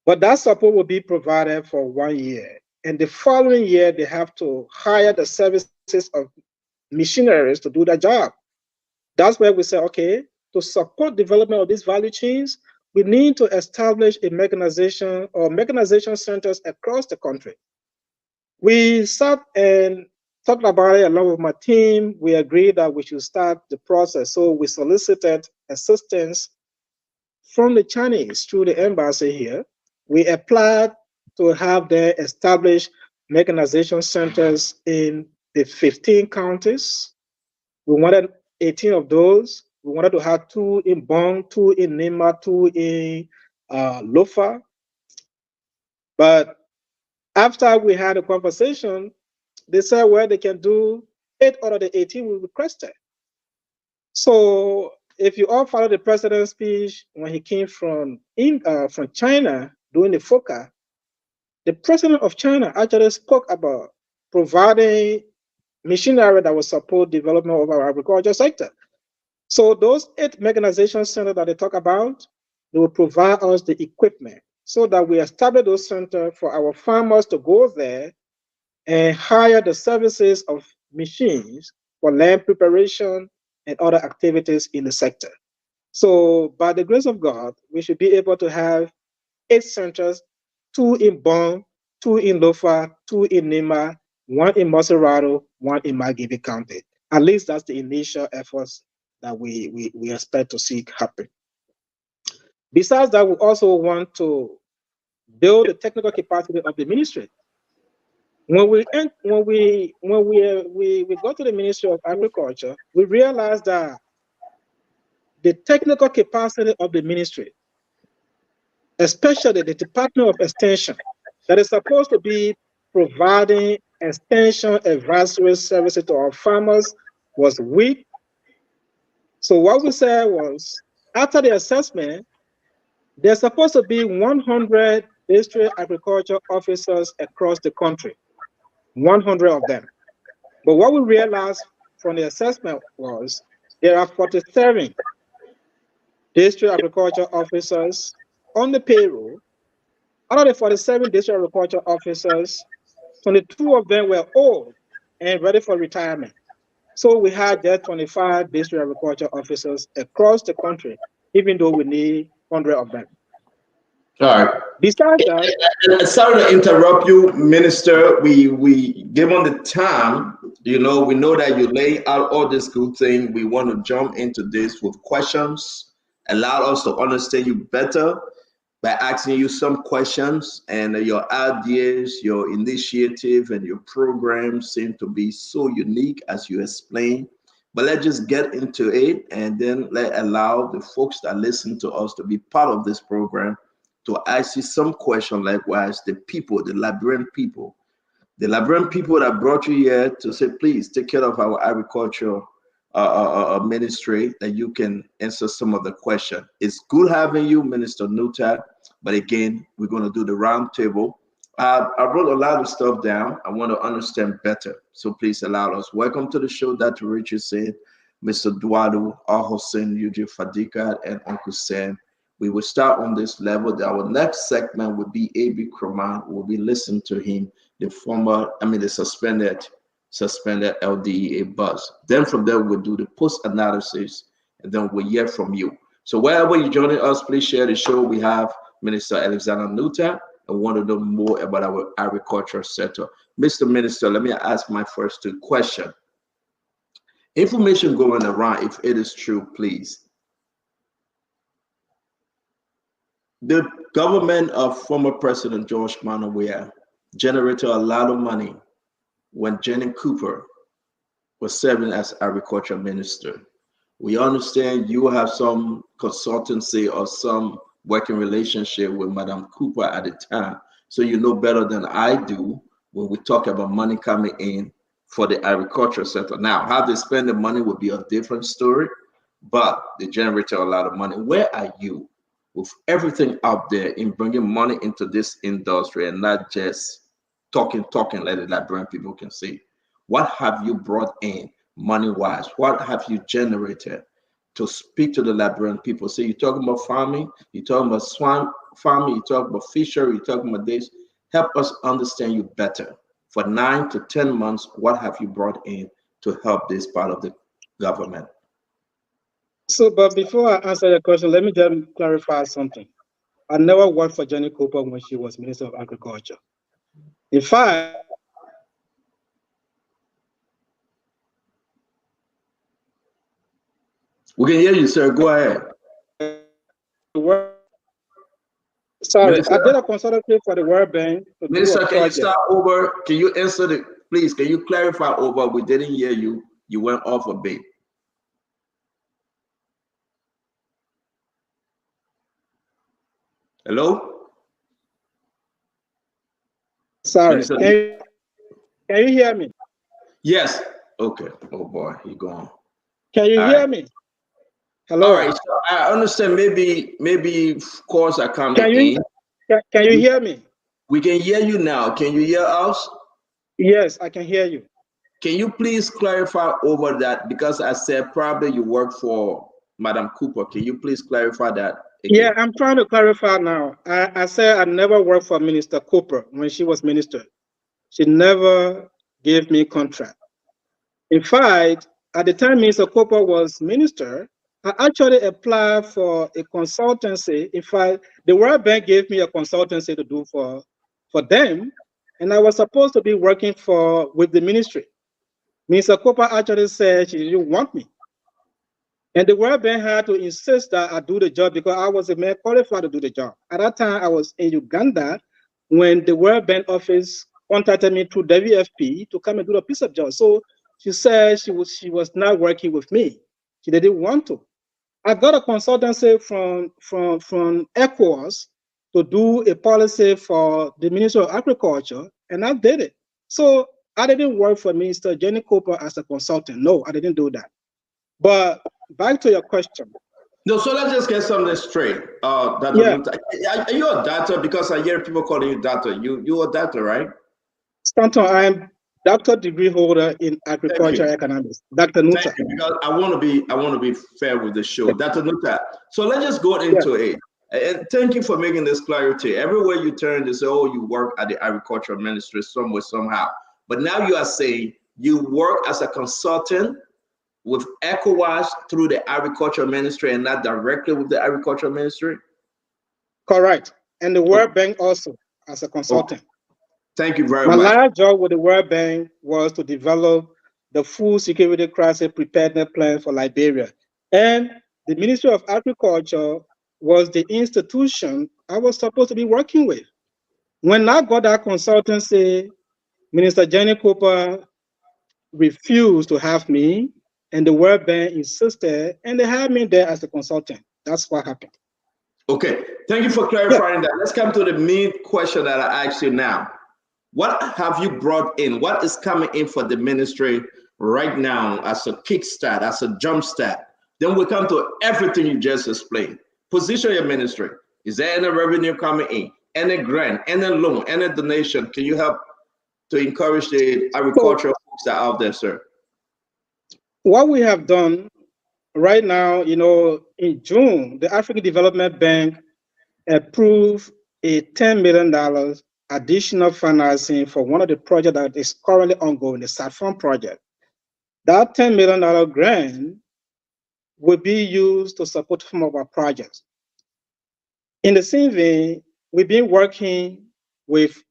But that support will be provided for 1 year. And the following year, they have to hire the services of missionaries to do their job. That's where we say, okay, to support development of these value chains, we need to establish a mechanization or mechanization centers across the country. We sat and talked about it along with my team. We agreed that we should start the process. So we solicited assistance from the Chinese through the embassy here. We applied to have them establish mechanization centers in the 15 counties. We wanted 18 of those. We wanted to have 2 in Bong, 2 in Nima, 2 in Lofa. But after we had a conversation, they said, well, they can do 8 out of the 18 we requested. So if you all follow the president's speech when he came from China doing the FOCA, the president of China actually spoke about providing machinery that will support development of our agriculture sector. So those 8 mechanization centers that they talk about, they will provide us the equipment so that we establish those centers for our farmers to go there and hire the services of machines for land preparation and other activities in the sector. So by the grace of God, we should be able to have 8 centers, 2 in Bong, 2 in Lofa, 2 in Nima, 1 in Maserado, 1 in Margibi County. At least that's the initial efforts that we expect to see happen. Besides that, we also want to build the technical capacity of the ministry. When we go to the Ministry of Agriculture, we realize that the technical capacity of the ministry, especially the Department of Extension, that is supposed to be providing extension advisory services to our farmers, was weak. So what we said was, after the assessment, there's supposed to be 100 district agriculture officers across the country, 100 of them. But what we realized from the assessment was there are 47 district agriculture officers on the payroll. Out of the 47 district agriculture officers, 22 of them were old and ready for retirement. So we had just 25 district agriculture officers across the country, even though we need 100 of them. All right. Besides that, sorry to interrupt you, Minister. We given the time, we know that you lay out all this good thing. We want to jump into this with questions, allow us to understand you better by asking you some questions, and your ideas, your initiative, and your program seem to be so unique as you explain. But let's just get into it, and then allow the folks that listen to us to be part of this program to ask you some question. Likewise, the people, the Liberian people that brought you here to say, please take care of our agriculture ministry, that you can answer some of the question. It's good having you, Minister Nuttah, but again, we're going to do the round table. I wrote a lot of stuff down. I want to understand better, so please allow us. Welcome to the show, Dr. Richard said, Mr. Duadu, Al-Hussein, Eugene Fadika, and Uncle Sam. We will start on this level. Our next segment would be A.B. Kroman. We'll be listening to him, the suspended LDEA bus. Then from there, we'll do the post-analysis, and then we'll hear from you. So wherever you're joining us, please share the show. We have Minister Alexander Nuttah, and want to know more about our agriculture sector. Mr. Minister, let me ask my first two questions. Information going around, if it is true, please. The government of former President George Manneh Weah generated a lot of money when Jenny Cooper was serving as agriculture minister. We understand you have some consultancy or some working relationship with Madam Cooper at the time, so you know better than I do when we talk about money coming in for the agriculture sector. Now, how they spend the money would be a different story, but they generated a lot of money. Where are you with everything out there in bringing money into this industry and not just talking like the Liberian people can see? What have you brought in money-wise? What have you generated to speak to the Liberian people? So you're talking about farming, you're talking about swine farming, you're talking about fishery, you're talking about this. Help us understand you better. For 9 to 10 months, what have you brought in to help this part of the government? So, but before I answer your question, let me just clarify something. I never worked for Jenny Cooper when she was Minister of Agriculture. In fact, we can hear you, sir. Go ahead. Sorry, Minister, I did a consultancy for the World Bank. Minister, can you start over? Can you answer the, please, can you clarify over? We didn't hear you. You went off a bit. Hello? Sorry, can you hear me? Yes. Okay. Oh boy, he gone. Can you hear me? Hello. All right. So I understand. Maybe calls are coming in. Can you hear me? We can hear you now. Can you hear us? Yes, I can hear you. Can you please clarify over that? Because I said probably you work for Madam Cooper. Can you please clarify that again? Yeah, I'm trying to clarify now. I said I never worked for Minister Cooper when she was minister. She never gave me contract. In fact, at the time Minister Cooper was minister, I actually applied for a consultancy. In fact, the World Bank gave me a consultancy to do for them, and I was supposed to be working with the ministry. Minister Cooper actually said she didn't want me. And the World Bank had to insist that I do the job because I was a man qualified to do the job. At that time, I was in Uganda when the World Bank office contacted me through WFP to come and do the piece of job. So she said she was not working with me. She didn't want to. I got a consultancy from ECOWAS to do a policy for the Ministry of Agriculture, and I did it. So I didn't work for Minister Jenny Cooper as a consultant. No, I didn't do that. But back to your question. No, so let's just get something straight. Are you a doctor? Because I hear people calling you doctor. You're a doctor, right? Stanton, I'm doctor degree holder in agriculture economics, Dr. Nuta. Thank you, because I want to be fair with the show, Dr. Nuta. So let's just go into it. And thank you for making this clarity. Everywhere you turn, they say, "Oh, you work at the agricultural ministry somewhere, somehow." But now you are saying you work as a consultant with ECOWAS through the agricultural ministry and not directly with the agricultural ministry? Correct. And the World Bank also as a consultant. Thank you very much. My last job with the World Bank was to develop the food security crisis preparedness plan for Liberia. And the Ministry of Agriculture was the institution I was supposed to be working with. When I got that consultancy, Minister Jenny Cooper refused to have me, and the World Bank insisted, and they had me there as a consultant. That's what happened. Okay, thank you for clarifying that. Let's come to the main question that I asked you now. What have you brought in? What is coming in for the ministry right now as a kickstart, as a jumpstart? Then we come to everything you just explained. Position your ministry. Is there any revenue coming in? Any grant, any loan, any donation? Can you help to encourage the agricultural folks that are out there, sir? What we have done right now, in June, the African Development Bank approved a $10 million additional financing for one of the projects that is currently ongoing, the Saffron project. That $10 million grant will be used to support some of our projects. In the same vein, we've been working with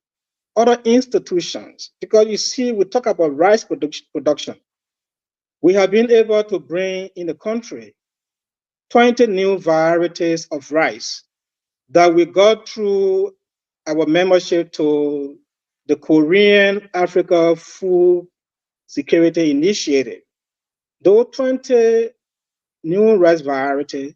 other institutions because you see, we talk about rice production. We have been able to bring in the country 20 new varieties of rice that we got through our membership to the Korean Africa Food Security Initiative. Those 20 new rice varieties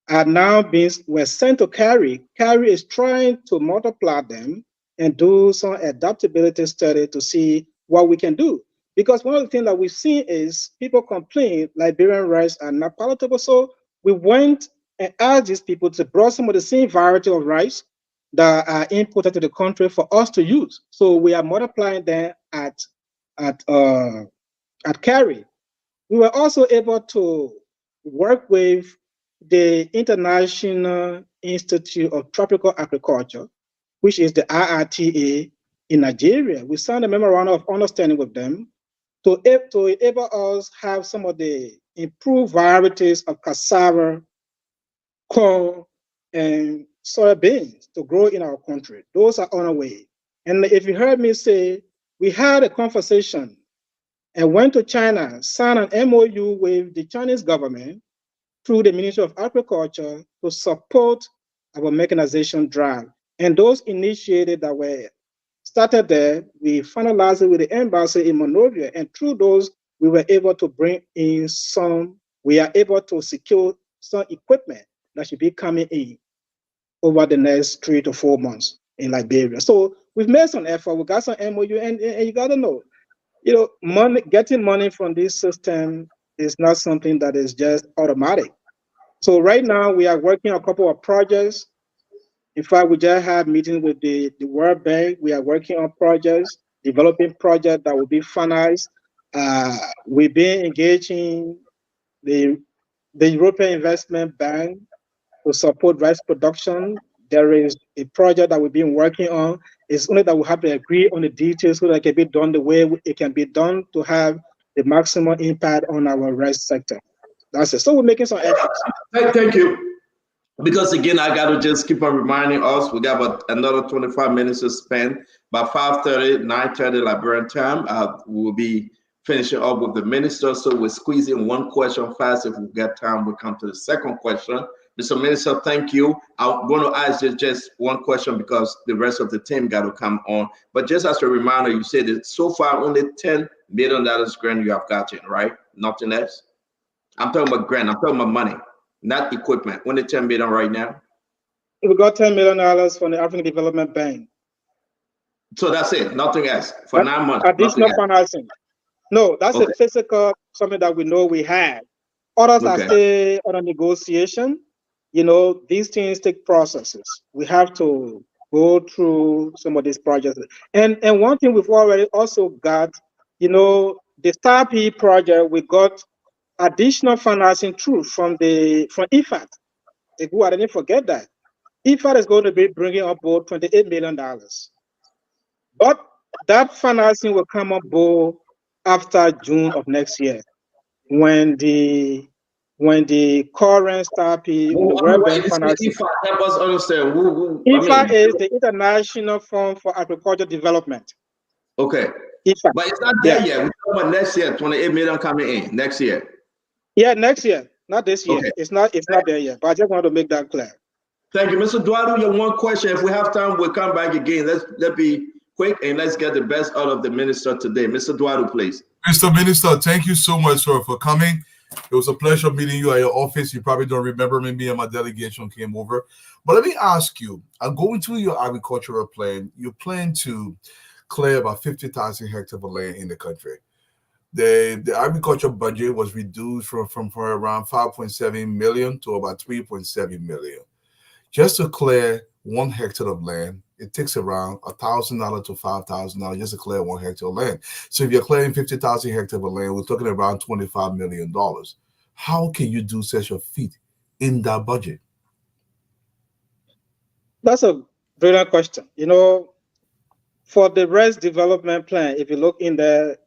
are now were sent to CARI. CARI is trying to multiply them and do some adaptability study to see what we can do. Because one of the things that we've seen is people complain Liberian rice are not palatable. So we went and asked these people to bring some of the same variety of rice that are imported to the country for us to use. So we are multiplying them at CARI. We were also able to work with the International Institute of Tropical Agriculture, which is the IRTA in Nigeria. We signed a memorandum of understanding with them to enable us have some of the improved varieties of cassava, corn, and soybeans to grow in our country. Those are on our way. And if you heard me say, we had a conversation and went to China, signed an MOU with the Chinese government through the Ministry of Agriculture to support our mechanization drive. And those initiated that were started there, we finalized it with the embassy in Monrovia, and through those, we were able to bring in we are able to secure some equipment that should be coming in over the next 3 to 4 months in Liberia. So we've made some effort, we got some MOU, and you gotta know, getting money from this system is not something that is just automatic. So right now we are working on a couple of projects. In fact, we just had meetings with the World Bank. We are working on projects, developing projects that will be finalized. We've been engaging the European Investment Bank to support rice production. There is a project that we've been working on. It's only that we have to agree on the details so that it can be done the way it can be done to have the maximum impact on our rice sector. That's it. So we're making some efforts. Thank you. Because again, I got to just keep on reminding us, we got about another 25 minutes to spend. By 5:30, 9:30 Liberian time, we will be finishing up with the minister. So we're squeezing one question fast. If we get time, we'll come to the second question. Mr. Minister, thank you. I'm going to ask you just one question because the rest of the team got to come on. But just as a reminder, you said that so far only $10 million grant you have gotten, right? Nothing else? I'm talking about grant. I'm talking about money, not equipment. Only $10 million right now? We got $10 million from the African Development Bank. So that's it, nothing else for 9 months. Additional financing. No, that's a physical, something that we know we had. Others are still on a negotiation. These things take processes. We have to go through some of these projects. And one thing we've already also got, the Star P project, we got additional financing through from IFAD. I didn't forget that. IFAD is going to be bringing on board $28 million. But that financing will come on board after June of next year, when the current Star P, the World Bank financing. IFA, help us understand. IFA is the International Fund for Agricultural Development. Okay. IFA. But it's not there yet. We're talking about next year, 28 million coming in next year. Yeah, next year, not this year. Okay. It's not there yet. But I just want to make that clear. Thank you, Mr. Duadu. Your one question. If we have time, we'll come back again. Let's be quick and let's get the best out of the minister today. Mr. Duadu, please. Mr. Minister, thank you so much, sir, for coming. It was a pleasure meeting you at your office. You probably don't remember me and my delegation came over. But let me ask you, I'm going through your agricultural plan. You plan to clear about 50,000 hectares of land in the country. The agriculture budget was reduced from around 5.7 million to about 3.7 million. Just to clear 1 hectare of land, it takes around $1,000 to $5,000 just to clear 1 hectare of land. So if you're clearing 50,000 hectares of land, we're talking around $25 million. How can you do such a feat in that budget? That's a brilliant question. For the REST development plan, if you look in there,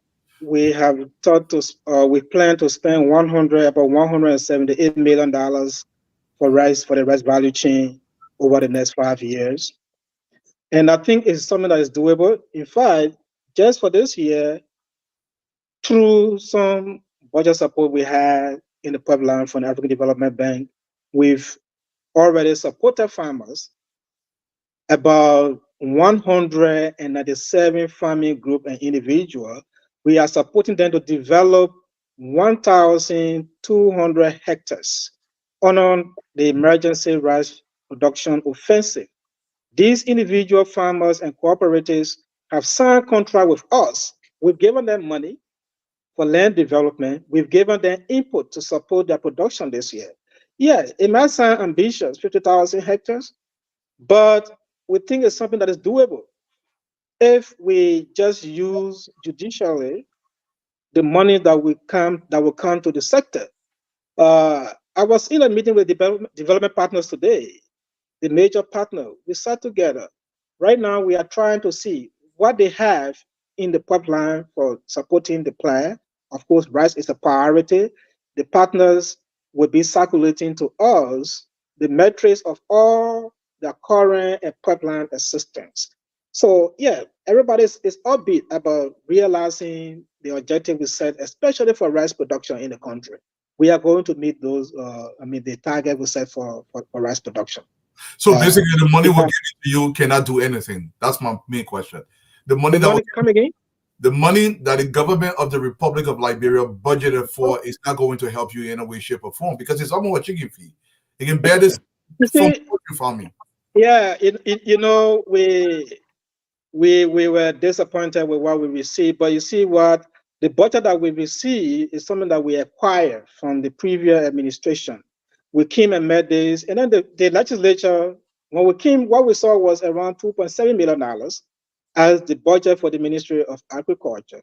we have we plan to spend about $178 million for the REST value chain over the next 5 years. And I think it's something that is doable. In fact, just for this year, through some budget support we had in the pipeline from the African Development Bank, we've already supported farmers, about 197 farming group and individual. We are supporting them to develop 1,200 hectares on the emergency rice production offensive. These individual farmers and cooperatives have signed contract with us. We've given them money for land development. We've given them input to support their production this year. Yeah, it might sound ambitious, 50,000 hectares, but we think it's something that is doable if we just use judicially the money that will come to the sector. I was in a meeting with development partners today, the major partner. We sat together. Right now, we are trying to see what they have in the pipeline for supporting the plan. Of course, rice is a priority. The partners will be circulating to us the metrics of all the current and pipeline assistance. So yeah, everybody is upbeat about realizing the objective we set, especially for rice production in the country. We are going to meet those, the target we set for rice production. So basically, the money we're giving to you cannot do anything. That's my main question. The money come again? The money that the government of the Republic of Liberia budgeted for is not going to help you in a way, shape, or form because it's almost a chicken feed. You can bear this farming. Yeah, we were disappointed with what we received, but you see what the budget that we received is something that we acquired from the previous administration. We came and met this, and then the legislature, when we came, what we saw was around $2.7 million as the budget for the Ministry of Agriculture.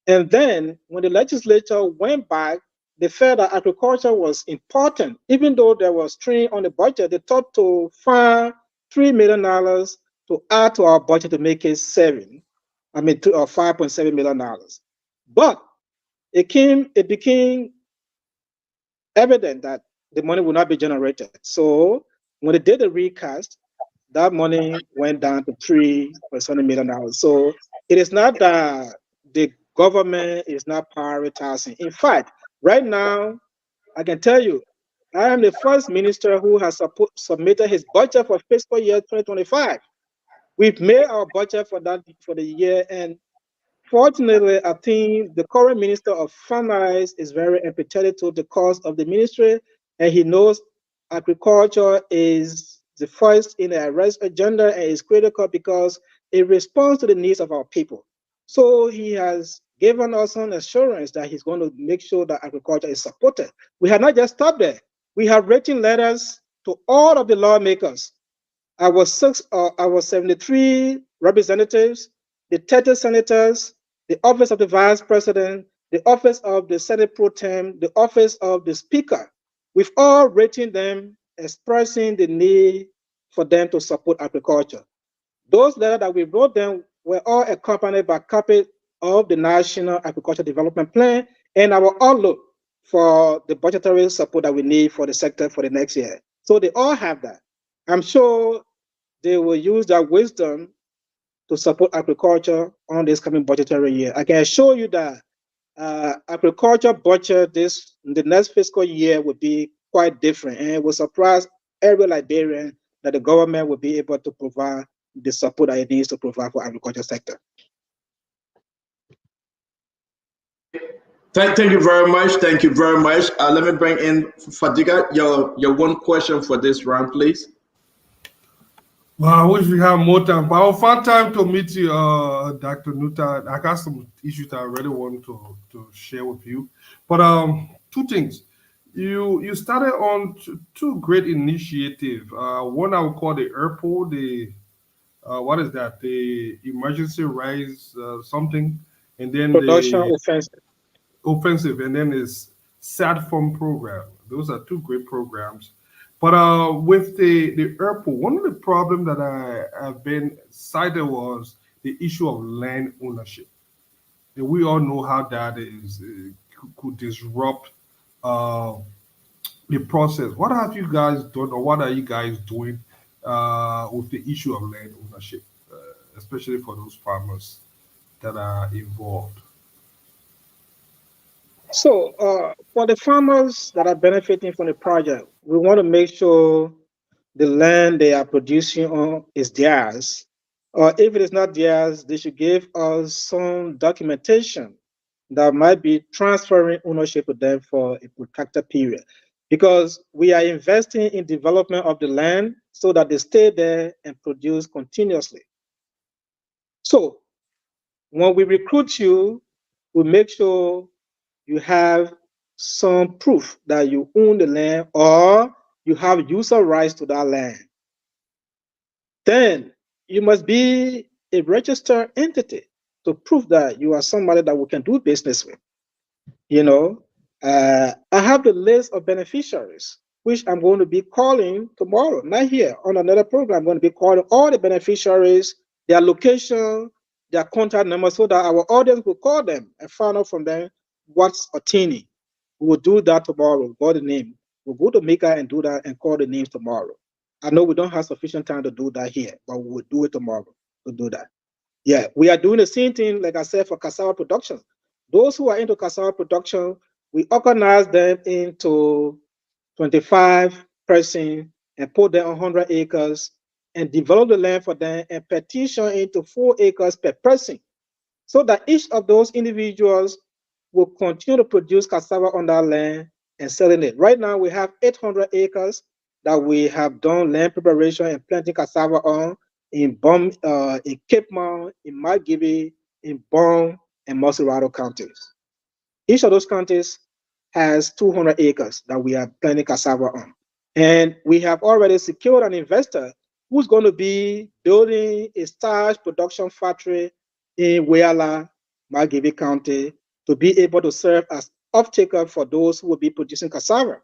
And then when the legislature went back, they felt that agriculture was important. Even though there was 3 on the budget, they thought to find $3 million to add to our budget to make it $5.7 million. But it became evident that the money would not be generated. So when they did the recast, that money went down to $3.7 million. So it is not that the government is not prioritizing. In fact, right now, I can tell you, I am the first minister who has submitted his budget for fiscal year 2025. We've made our budget for the year, and fortunately, I think the current Minister of Finance is very empathetic to the cause of the ministry, and he knows agriculture is the first in the arrest agenda and is critical because it responds to the needs of our people. So he has given us an assurance that he's going to make sure that agriculture is supported. We have not just stopped there. We have written letters to all of the lawmakers our 73 representatives, the 30 senators, the office of the vice president, the office of the Senate pro tem, the office of the speaker, we've all written them expressing the need for them to support agriculture. Those letters that we wrote them were all accompanied by copies of the National Agriculture Development Plan and our outlook for the budgetary support that we need for the sector for the next year. So they all have that. I'm sure they will use that wisdom to support agriculture on this coming budgetary year. I can assure you that agriculture budget the next fiscal year will be quite different, and it will surprise every Liberian that the government will be able to provide the support that it needs to provide for agriculture sector. Thank you very much. Thank you very much. Let me bring in Fadiga. Your one question for this round, please. Well, I wish we had more time, but I'll find time to meet you, Dr. Nuttah. I got some issues that I really want to share with you. But two things. You started on two great initiatives. One I would call the ERPO, what is that? The Emergency Rise something, and then Production Offensive, and then is SATFOM program. Those are two great programs. But with the ERPO, one of the problems that I have been cited was the issue of land ownership. And we all know how that is could disrupt the process. What have you guys done, or what are you guys doing with the issue of land ownership, especially for those farmers that are involved? So for the farmers that are benefiting from the project, we want to make sure the land they are producing on is theirs. Or if it is not theirs, they should give us some documentation that might be transferring ownership to them for a protracted period. Because we are investing in development of the land so that they stay there and produce continuously. So when we recruit you, we make sure you have some proof that you own the land or you have user rights to that land. Then you must be a registered entity to prove that you are somebody that we can do business with. You know, I have the list of beneficiaries, which I'm going to be calling tomorrow, not here, on another program. I'm going to be calling all the beneficiaries, their location, their contact number, so that our audience will call them and find out from them what's obtaining. We will do that tomorrow. Call the name. We'll go to Mika and do that and call the names tomorrow. I know we don't have sufficient time to do that here, but we will do it tomorrow to do that. Yeah, we are doing the same thing, like I said, for cassava production. Those who are into cassava production, we organize them into 25 persons and put them on 100 acres and develop the land for them and petition into 4 acres per person, so that each of those individuals will continue to produce cassava on that land and selling it. Right now, we have 800 acres that we have done land preparation and planting cassava on in Cape Mount, in Margibi, in Bong, and Moserado counties. Each of those counties has 200 acres that we are planting cassava on. And we have already secured an investor who's going to be building a starch production factory in Whyalla, Margibi County, to be able to serve as off-taker for those who will be producing cassava.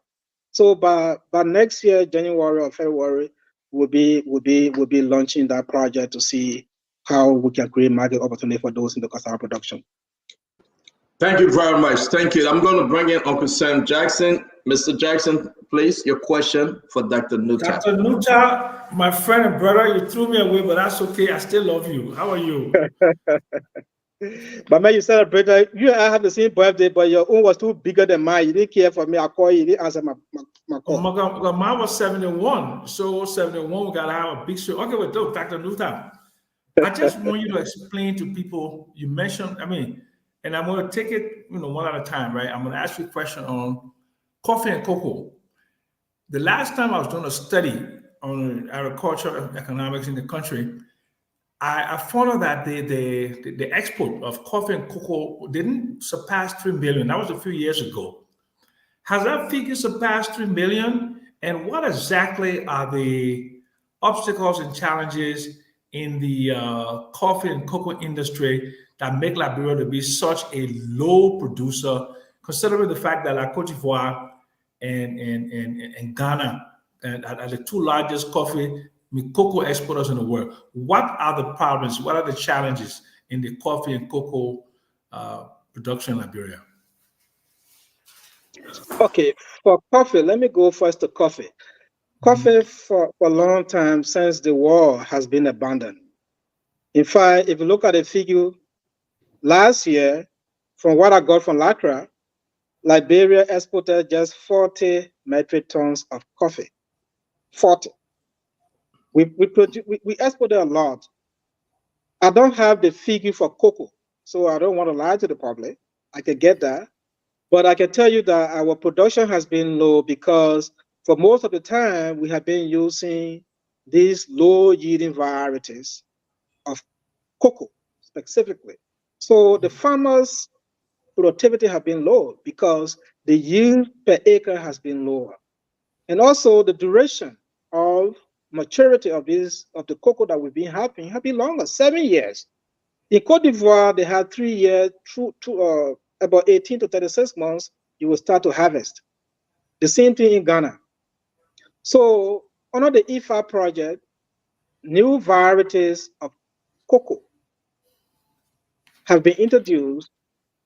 So by next year, January or February, we'll be launching that project to see how we can create market opportunity for those in the cassava production. Thank you very much. Thank you. I'm going to bring in Uncle Sam Jackson. Mr. Jackson, please, your question for Dr. Nuttah. Dr. Nuttah, my friend and brother, you threw me away, but that's okay. I still love you. How are you? But man, you celebrated. You and I have the same birthday, but your own was too bigger than mine. You didn't care for me. I called you. You didn't answer my call. Oh my God, mine was 71. So 71, we got to have a big show. Okay, well, look, Dr. Nuttah, I just want you to explain to people, you mentioned, and I'm going to take it, one at a time, right? I'm going to ask you a question on coffee and cocoa. The last time I was doing a study on agriculture and economics in the country, I found out that the export of coffee and cocoa didn't surpass 3 million. That was a few years ago. Has that figure surpassed 3 million? And what exactly are the obstacles and challenges in the coffee and cocoa industry that make Liberia to be such a low producer, considering the fact that Cote d'Ivoire and Ghana are the two largest coffee cocoa exporters in the world? What are the problems? What are the challenges in the coffee and cocoa production in Liberia? Okay, for coffee, let me go first to coffee. Coffee for a long time since the war has been abandoned. In fact, if you look at the figure last year, from what I got from LACRA, Liberia exported just 40 metric tons of coffee. 40. We exported a lot. I don't have the figure for cocoa, so I don't want to lie to the public. I can get that. But I can tell you that our production has been low because for most of the time, we have been using these low-yielding varieties of cocoa specifically. So the farmers' productivity have been low because the yield per acre has been lower. And also the duration of maturity of the cocoa that we've been having have been longer, 7 years. In Cote d'Ivoire, they had 3 years, about 18 to 36 months, you will start to harvest. The same thing in Ghana. So under the IFA project, new varieties of cocoa have been introduced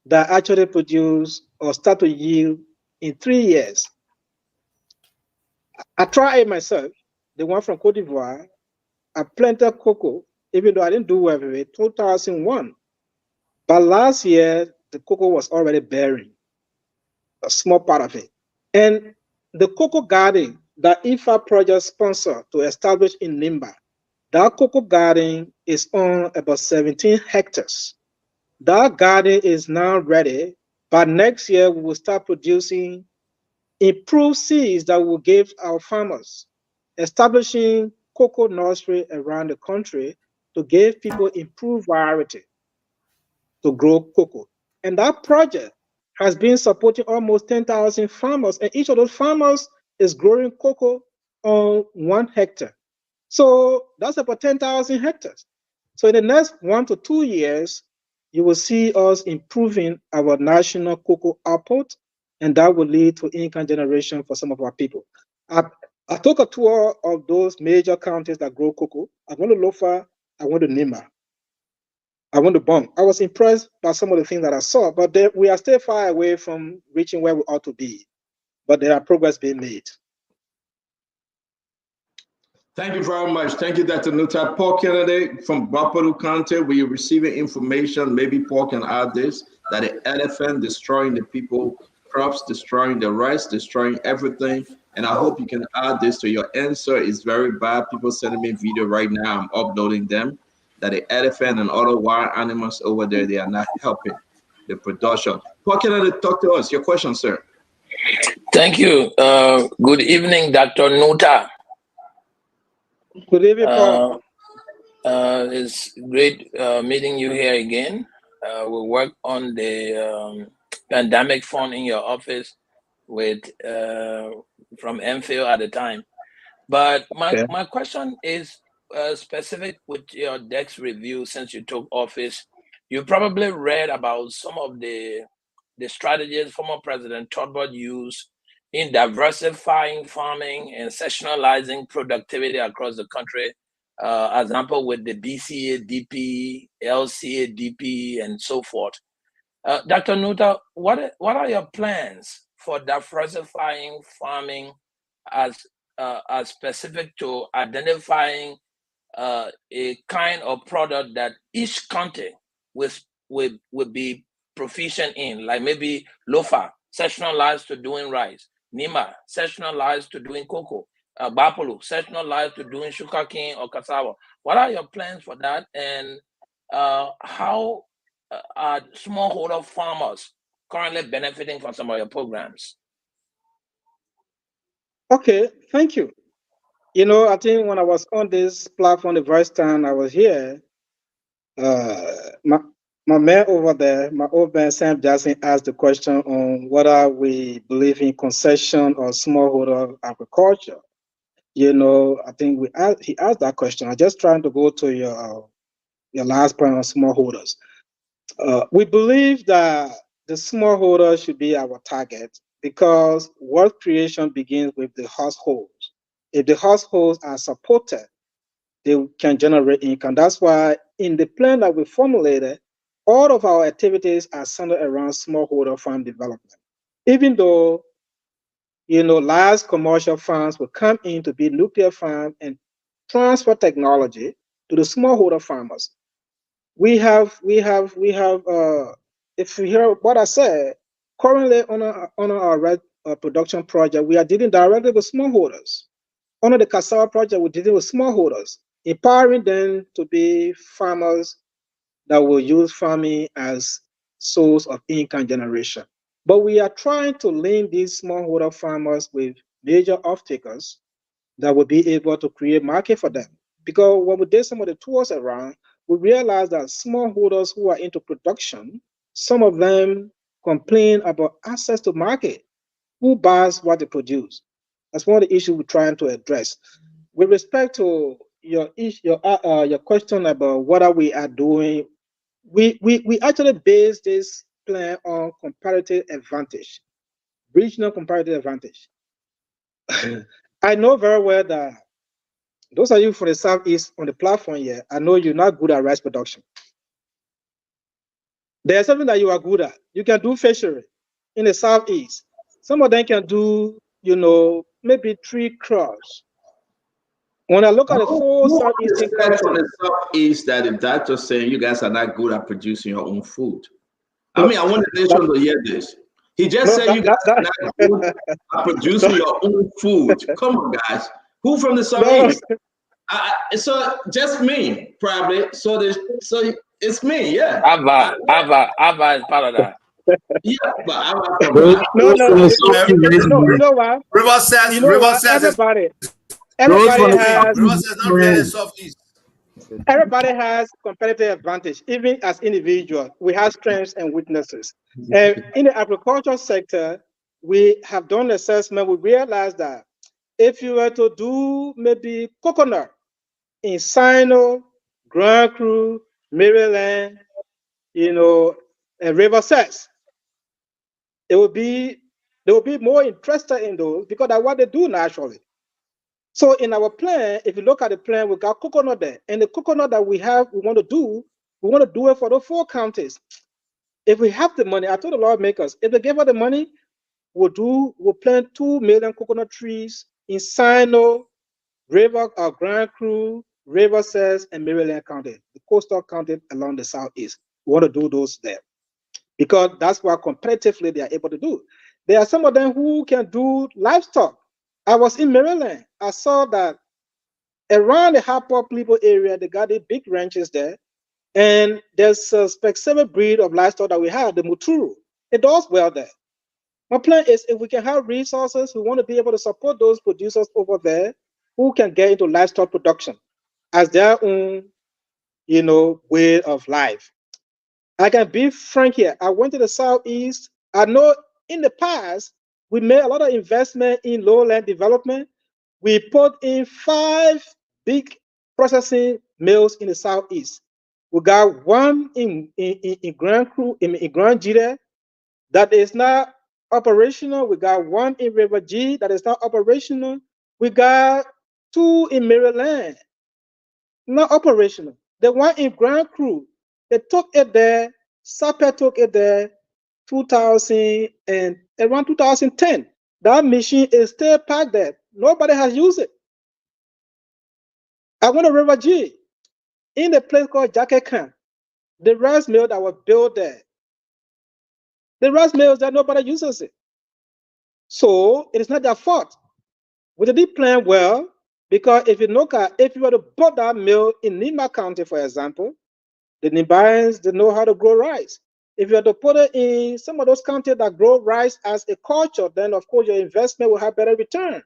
that actually produce or start to yield in 3 years. I tried it myself, the one from Cote d'Ivoire. I planted cocoa, even though I didn't do well with it, 2001. But last year, the cocoa was already bearing, a small part of it. And the cocoa garden that IFA project sponsored to establish in Nimba, that cocoa garden is on about 17 hectares. That garden is now ready, but next year we will start producing improved seeds that will give our farmers, establishing cocoa nursery around the country to give people improved variety to grow cocoa. And that project has been supporting almost 10,000 farmers, and each of those farmers is growing cocoa on 1 hectare. So that's about 10,000 hectares. So in the next 1 to 2 years, you will see us improving our national cocoa output, and that will lead to income generation for some of our people. I took a tour of those major counties that grow cocoa. I went to Lofa, I went to Nimba, I went to Bong. I was impressed by some of the things that I saw, but we are still far away from reaching where we ought to be. But there are progress being made. Thank you very much. Thank you, Dr. Nuta. Paul Kennedy from Bapadu County. We are receiving information, maybe Paul can add this, that the elephant destroying the people, crops destroying the rice, destroying everything. And I hope you can add this to your answer. It's very bad. People sending me video right now. I'm uploading them. That the elephant and other wild animals over there, they are not helping the production. Paul Kennedy, talk to us. Your question, sir. Thank you. Good evening, Dr. Nuta. Good evening, Paul. It's great meeting you here again. We work on the pandemic fund in your office with from MPhil at the time. But my question is specific with your DEX review since you took office. You probably read about some of the strategies former President Tolbert used in diversifying farming and sectionalizing productivity across the country. Example with the BCA-DP, LCA-DP, and so forth. Dr. Nuta, what are your plans for diversifying farming as specific to identifying a kind of product that each county would be proficient in, like maybe Lofa, sectionalized to doing rice, Nima, sectionalized to doing cocoa, Bapulu, sectionalized to doing sugarcane or cassava. What are your plans for that, and how are smallholder farmers currently benefiting from some of your programs? Okay, thank you. You know, I think when I was on this platform the first time I was here, my man over there, my old man Sam Jackson, asked the question on whether we believe in concession or smallholder agriculture. I think he asked that question. I'm just trying to go to your last point on smallholders. We believe that the smallholder should be our target because wealth creation begins with the households. If the households are supported, they can generate income. That's why in the plan that we formulated, all of our activities are centered around smallholder farm development. Even though, large commercial farms will come in to build nuclear farm and transfer technology to the smallholder farmers. We have, if you hear what I said, currently on our red production project, we are dealing directly with smallholders. On the cassava project, we're dealing with smallholders, empowering them to be farmers that will use farming as source of income generation. But we are trying to link these smallholder farmers with major off-takers that will be able to create market for them. Because when we did some of the tours around, we realized that smallholders who are into production, some of them complain about access to market. Who buys what they produce? That's one of the issues we're trying to address. With respect to your question about what we are doing, we actually base this plan on comparative advantage, regional comparative advantage. I know very well that those of you from the Southeast on the platform here, I know you're not good at rice production. There's something that you are good at. You can do fishery in the Southeast. Some of them can do, maybe 3 crops. When I look at the whole Southeastern country, from the Southeast that the doctor's saying you guys are not good at producing your own food. I mean, I want the nation to hear this. He just said you guys are not good at producing your own food. Come on, guys. Who from the Southeast? So just me, probably. So it's me, yeah. Ava is part of that. Yeah, but no, you know what? River says, everybody has competitive advantage, even as individuals. We have strengths and weaknesses. And in the agricultural sector, we have done assessment. We realized that if you were to do maybe coconut in Sino, Grand Cru, Maryland, and River Sets, they will be more interested in those because that's what they do naturally. So in our plan, if you look at the plan, we got coconut there. And the coconut that we want to do it for the 4 counties. If we have the money, I told the lawmakers, if they give us the money, we'll plant 2 million coconut trees in Sino, River, Grand Cru, River Sets, and Maryland County, the coastal county along the Southeast. We want to do those there because that's what competitively they are able to do. There are some of them who can do livestock. I was in Maryland. I saw that around the Harper-Plibo area, they got the big ranches there. And there's a specific breed of livestock that we have, the Muturu. It does well there. My plan is if we can have resources, we want to be able to support those producers over there who can get into livestock production as their own, way of life. I can be frank here. I went to the Southeast. I know in the past, we made a lot of investment in lowland development. We put in 5 big processing mills in the Southeast. We got one in Grand Cru, in Grand G that is not operational. We got one in River G that is not operational. We got 2 in Maryland, not operational. The one in Grand Cru, they took it there, SAPA took it there, around 2010. That machine is still packed there. Nobody has used it. I went to River G in a place called Jacket Camp. The rice mill that was built there. The rice mills that nobody uses it. So it is not their fault. We did plan well because if you were to put that mill in Nima County, for example, the Nimbarians, they know how to grow rice. If you were to put it in some of those counties that grow rice as a culture, then of course your investment will have better return.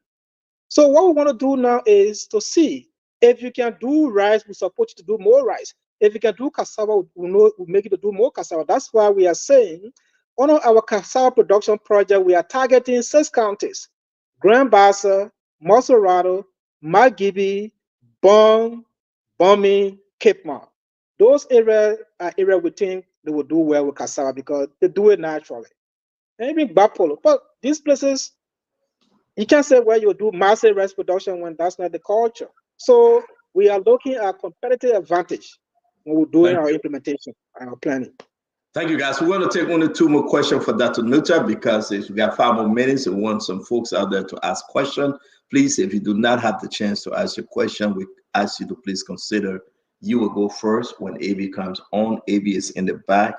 So what we want to do now is to see if you can do rice, we support you to do more rice. If you can do cassava, we'll make you to do more cassava. That's why we are saying on our cassava production project, we are targeting 6 counties: Grand Bassa, Moserado, Margibi, Bon, Bombing, Cape Mount. Those areas are areas we think they will do well with cassava because they do it naturally. And even Bapolo. But these places, you can't say where you do massive rice production when that's not the culture. So we are looking at competitive advantage when we're doing our implementation and our planning. Thank you, guys. We're going to take one or two more questions for Dr. Nuta because we got 5 more minutes and we want some folks out there to ask questions. Please, if you do not have the chance to ask your question, we ask you to please consider you will go first when AB comes on. AB is in the back.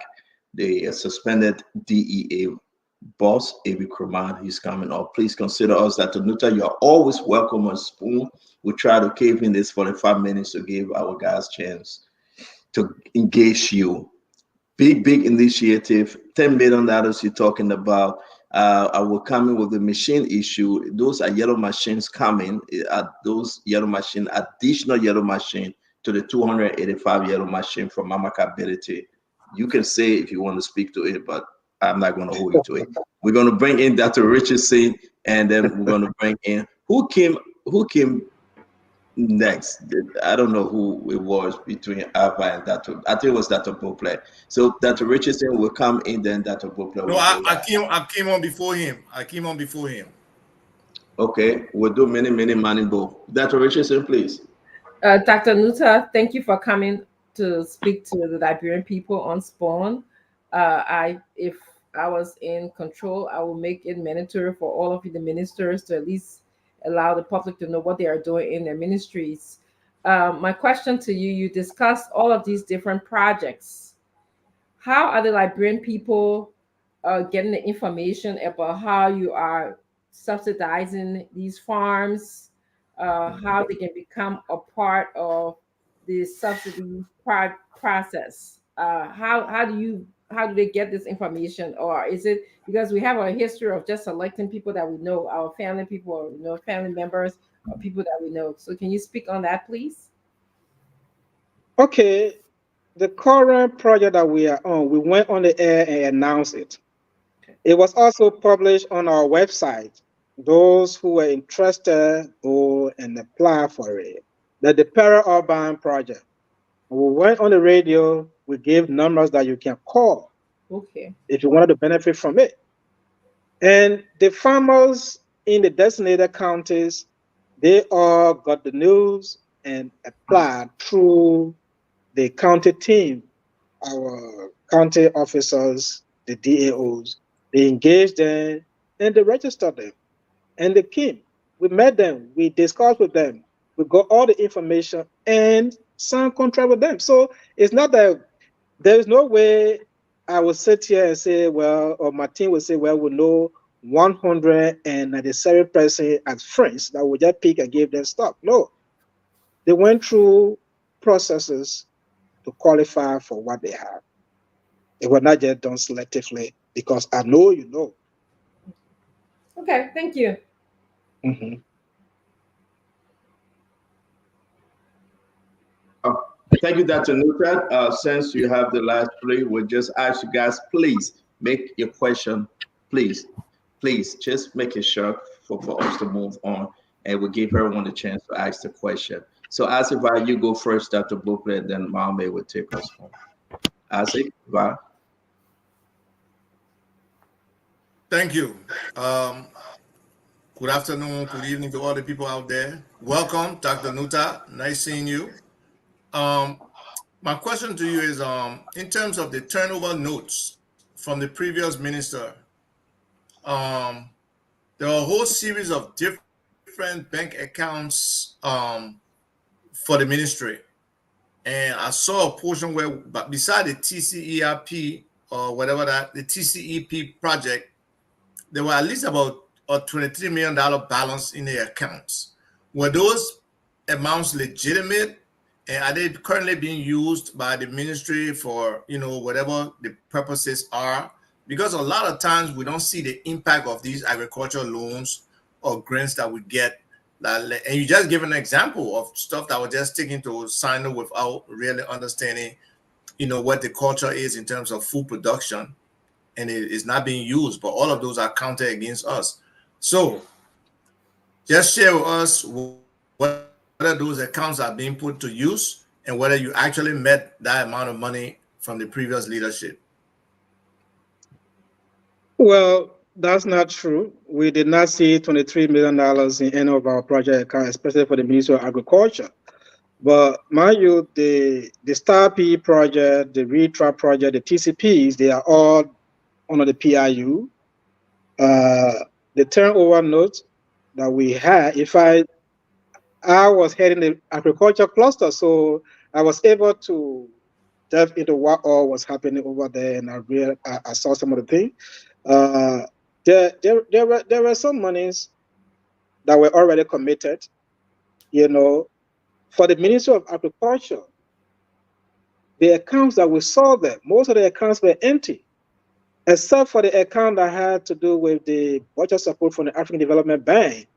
The suspended DEA boss, AB Kraman, he's coming up. Please consider us, Dr. Nuta. You are always welcome on Spoon. We try to cave in this 45 minutes to give our guys a chance to engage you. Big initiative, $10 million you're talking about. I will come in with the machine issue. Those are yellow machines coming. Those yellow machine, additional yellow machine to the 285 yellow machine from Amakability. You can say if you want to speak to it, but I'm not going to hold you to it. We're going to bring in Dr. Richardson, and then we're going to bring in who came next. I don't know who it was between Alpha and Dr. I think it was Dr. Bople. So Dr. Richardson will come in, then Dr. Bople. No, I came on before him. Okay, we'll do many money go. Dr. Richardson, please. Dr. Nuta, thank you for coming to speak to the Liberian people on Spawn. If I was in control, I will make it mandatory for all of the ministers to at least allow the public to know what they are doing in their ministries. My question to you, you discussed all of these different projects. How are the Liberian people getting the information about how you are subsidizing these farms, how they can become a part of the subsidy process? How do they get this information? Or is it because we have a history of just selecting people that we know, our family people, or family members, or people that we know? So can you speak on that, please? Okay, the current project that we are on, we went on the air and announced it. It was also published on our website. Those who were interested go and apply for it. The Para-Urban Project. We went on the radio. We gave numbers that you can call. Okay. If you wanted to benefit from it. And the farmers in the designated counties, they all got the news and applied through the county team, our county officers, the DAOs. They engaged them and they registered them. And they came. We met them. We discussed with them. We got all the information and signed contract with them. So it's not that there is no way I will sit here and say, well, or my team will say, well, we know 197 persons as friends that we just pick and give them stuff. No. They went through processes to qualify for what they have. It was not just done selectively because I know you know. Okay, thank you. Mm-hmm. Thank you, Dr. Nuta. Since you have the last 3, we'll just ask you guys, please make your question. Please, just make it short for us to move on, and we'll give everyone a chance to ask the question. So, Asif, you go first, Dr. Bople, and then Mohamed will take us home. Asif, bye. Thank you. Good afternoon, good evening to all the people out there. Welcome, Dr. Nuta. Nice seeing you. My question to you is, in terms of the turnover notes from the previous minister, there are a whole series of different bank accounts for the ministry. And I saw a portion where, but beside the TCERP or whatever the TCEP project, there were at least about a $23 million balance in the accounts. Were those amounts legitimate? And are they currently being used by the ministry for, whatever the purposes are? Because a lot of times we don't see the impact of these agricultural loans or grants that we get. And you just give an example of stuff that we're just taking to sign up without really understanding, what the culture is in terms of food production. And it is not being used, but all of those are counted against us. So just share with us whether those accounts are being put to use and whether you actually met that amount of money from the previous leadership. Well, that's not true. We did not see $23 million in any of our project accounts, especially for the Ministry of Agriculture. But mind you, the Star P project, the ReTrap project, the TCPs, they are all under the PIU. The turnover note that we had, I was heading the agriculture cluster, so I was able to delve into what all was happening over there, and I saw some of the things. There were some monies that were already committed, for the Ministry of Agriculture. The accounts that we saw there, most of the accounts were empty, except for the account that had to do with the budget support from the African Development Bank.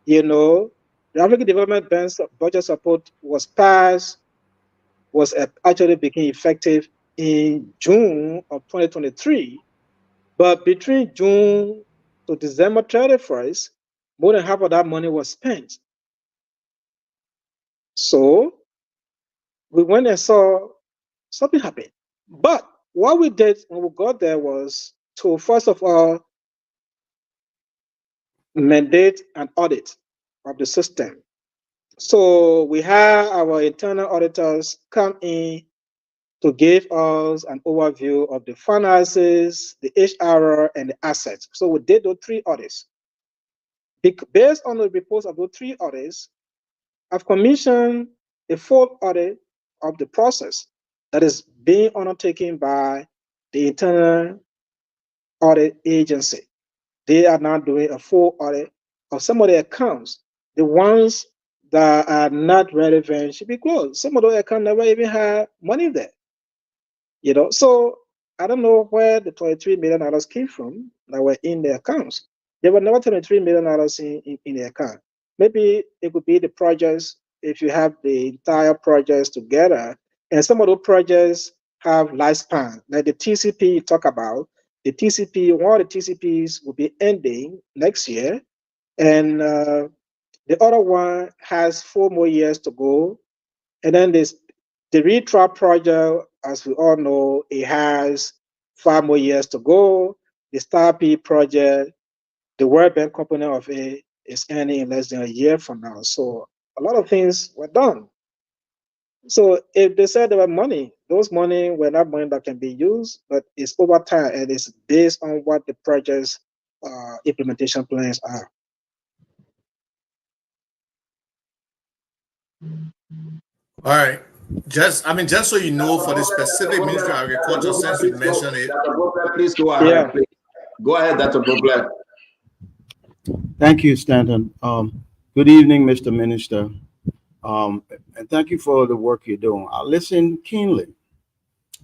The African Development Bank's budget support was passed, was actually became effective in June of 2023. But between June to December 31st, more than half of that money was spent. So we went and saw something happen. But what we did when we got there was to, first of all, mandate an audit of the system. So we had our internal auditors come in to give us an overview of the finances, the HR, and the assets. So we did those 3 audits. Based on the reports of those 3 audits, I've commissioned a full audit of the process that is being undertaken by the internal audit agency. They are now doing a full audit of some of the accounts. The ones that are not relevant should be closed. Some of those accounts never even had money there. So I don't know where the $23 million came from that were in the accounts. There were never $23 million in the account. Maybe it could be the projects, if you have the entire projects together, and some of those projects have lifespan, like the TCP you talk about. The TCP, one of the TCPs will be ending next year, and the other one has 4 more years to go. And then the ReTrap project, as we all know, it has 5 more years to go. The Star P project, the World Bank component of it is ending in less than a year from now. So a lot of things were done. So if they said there were money, those money were not money that can be used, but it's over time and it's based on what the project's implementation plans are. All right. Just so you know, for the specific Ministry of Agriculture, since you mentioned it. Please go ahead. Yeah. Please. Go ahead, Dr. Goblet. Thank you, Stanton. Good evening, Mr. Minister. And thank you for the work you're doing. I listened keenly.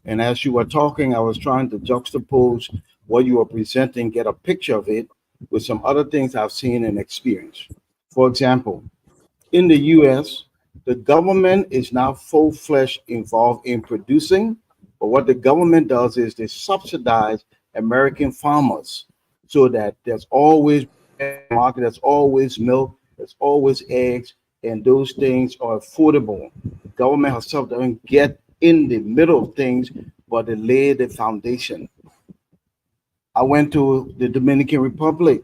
And as you were talking, I was trying to juxtapose what you were presenting, get a picture of it with some other things I've seen and experienced. For example, in the US, the government is now full-fledged involved in producing, but what the government does is they subsidize American farmers so that there's always a market, there's always milk, there's always eggs, and those things are affordable. The government herself doesn't get in the middle of things, but they lay the foundation. I went to the Dominican Republic.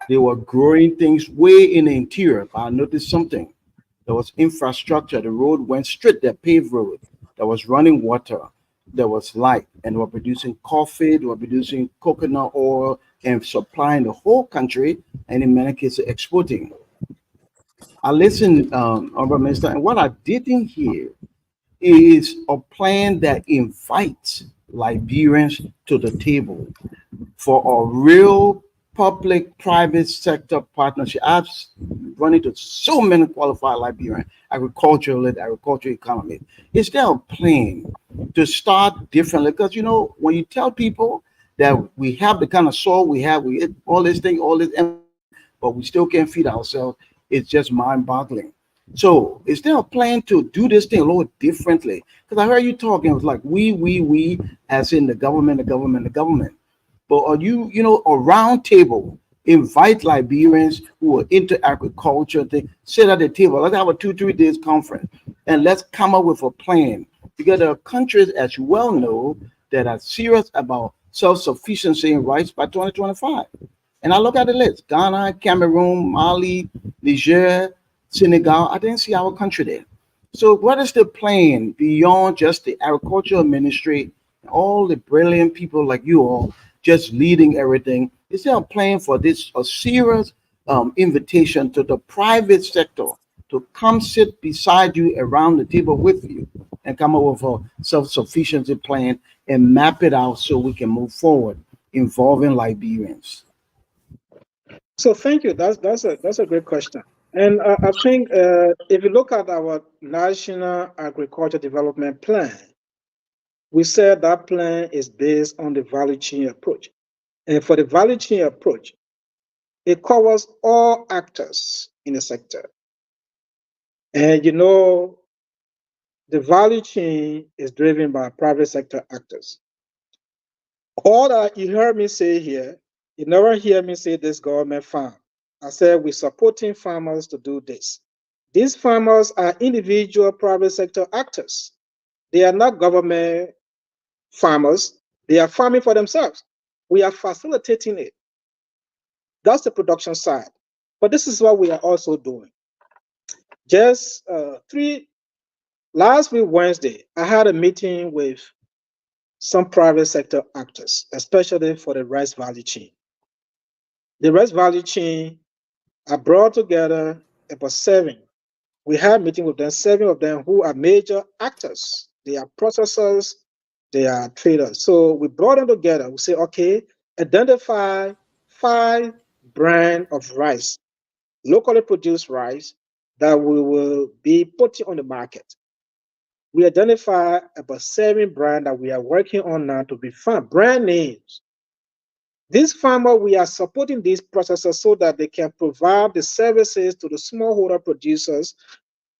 They were growing things way in the interior. I noticed something. There was infrastructure. The road went straight, the paved road. There was running water. There was light. And they were producing coffee. They were producing coconut oil and supplying the whole country, and in many cases exporting. I listened, Honorable Minister, and what I didn't hear is a plan that invites Liberians to the table for a real public-private sector partnership. I've run into so many qualified Liberian agricultural economists. Is there a plan to start differently? Because, when you tell people that we have the kind of soil we have, we eat all this, but we still can't feed ourselves, it's just mind-boggling. So is there a plan to do this thing a little differently? Because I heard you talking, it was like we, as in the government. But are you, a round table invite Liberians who are into agriculture, sit at the table. Let's have a 2-3 days conference and let's come up with a plan. Because there are countries, as you well know, that are serious about self-sufficiency in rice by 2025. And I look at the list: Ghana, Cameroon, Mali, Niger, Senegal. I didn't see our country there. So what is the plan beyond just the agricultural ministry, all the brilliant people like you all just leading everything? Is there a plan for this, a serious invitation to the private sector to come sit beside you around the table with you and come up with a self-sufficiency plan and map it out so we can move forward involving Liberians? So thank you. That's a great question. And I think if you look at our National Agriculture Development Plan, we said that plan is based on the value chain approach. And for the value chain approach, it covers all actors in the sector. And you know, the value chain is driven by private sector actors. All that you heard me say here, you never hear me say this government farm. I said we're supporting farmers to do this. These farmers are individual private sector actors. They are not government farmers. They are farming for themselves. We are facilitating it. That's the production side. But this is what we are also doing. Just last week, Wednesday, I had a meeting with some private sector actors, especially for the rice value chain. The rice value chain, I brought together about 7. We had a meeting with them, 7 of them who are major actors. They are processors, they are traders. So we brought them together. We say, okay, identify 5 brands of rice, locally produced rice, that we will be putting on the market. We identify about 7 brands that we are working on now to be found, brand names. This farmer, we are supporting these processors so that they can provide the services to the smallholder producers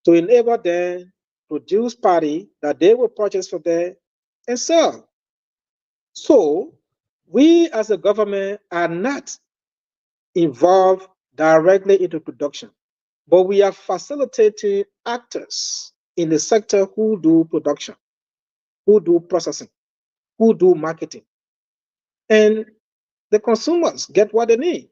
to enable them produce paddy that they will purchase for them and sell. So we as a government are not involved directly into production, but we are facilitating actors in the sector who do production, who do processing, who do marketing. And the consumers get what they need.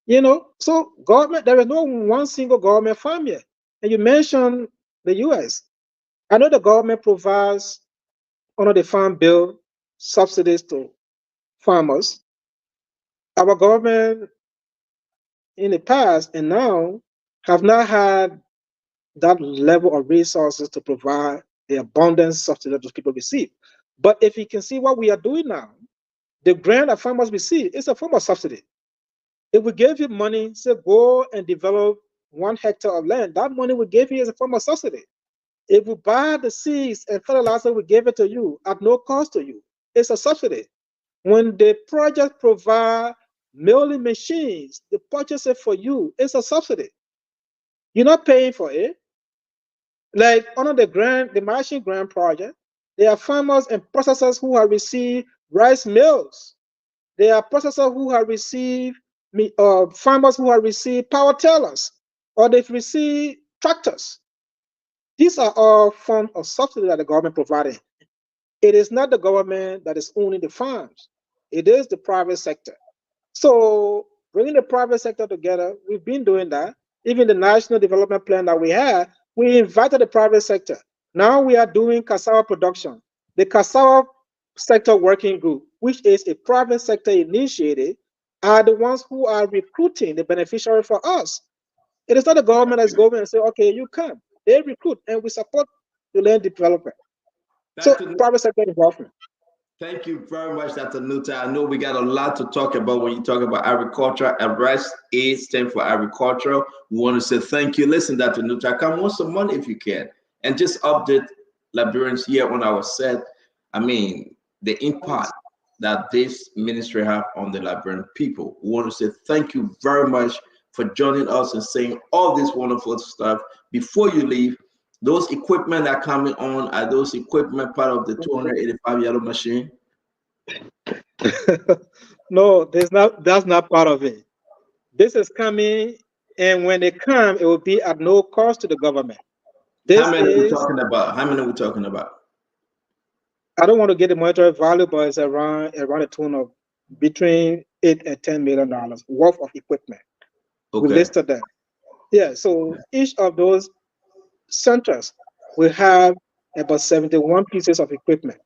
You know, so government, there is no one single government farm here. And you mentioned the US. I know the government provides under the Farm Bill subsidies to farmers. Our government in the past and now have not had that level of resources to provide the abundant subsidy that those people receive. But if you can see what we are doing now, the grant that farmers receive is a form of subsidy. If we gave you money, say go and develop 1 hectare of land, that money we gave you is a form of subsidy. If we buy the seeds and fertilizer, we gave it to you at no cost to you. It's a subsidy. When the project provide milling machines, they purchase it for you, it's a subsidy. You're not paying for it. Like under the Marching Grant Project, there are farmers and processors who have received rice mills. There are processors who have received, farmers who have received power tillers, or they've received tractors. These are all forms of subsidy that the government provided. It is not the government that is owning the farms. It is the private sector. So bringing the private sector together, we've been doing that. Even the National Development Plan that we had, we invited the private sector. Now we are doing cassava production. The cassava sector working group, which is a private sector initiative, are the ones who are recruiting the beneficiary for us. It is not the government that's going and say, okay, you come. They recruit and we support the land development. So private sector involvement. Thank you very much, Dr. Nuttah. I know we got a lot to talk about when you talk about agriculture. And rice aid stands for agriculture. We want to say thank you. Listen, Dr. Nuttah, come on some money if you can. And just update Liberians here on our set. I mean, the impact that this ministry have on the Liberian people. We want to say thank you very much for joining us and saying all this wonderful stuff. Before you leave, those equipment that are coming on, are those equipment part of the 285 yellow machine? No, that's not part of it. This is coming, and when they come, it will be at no cost to the government. This How many are we is, talking about? How many are we talking about? I don't want to get the monetary value, but it's around a tune of between $8 and $10 million worth of equipment. We Okay. listed that. Yeah, so each of those centers will have about 71 pieces of equipment.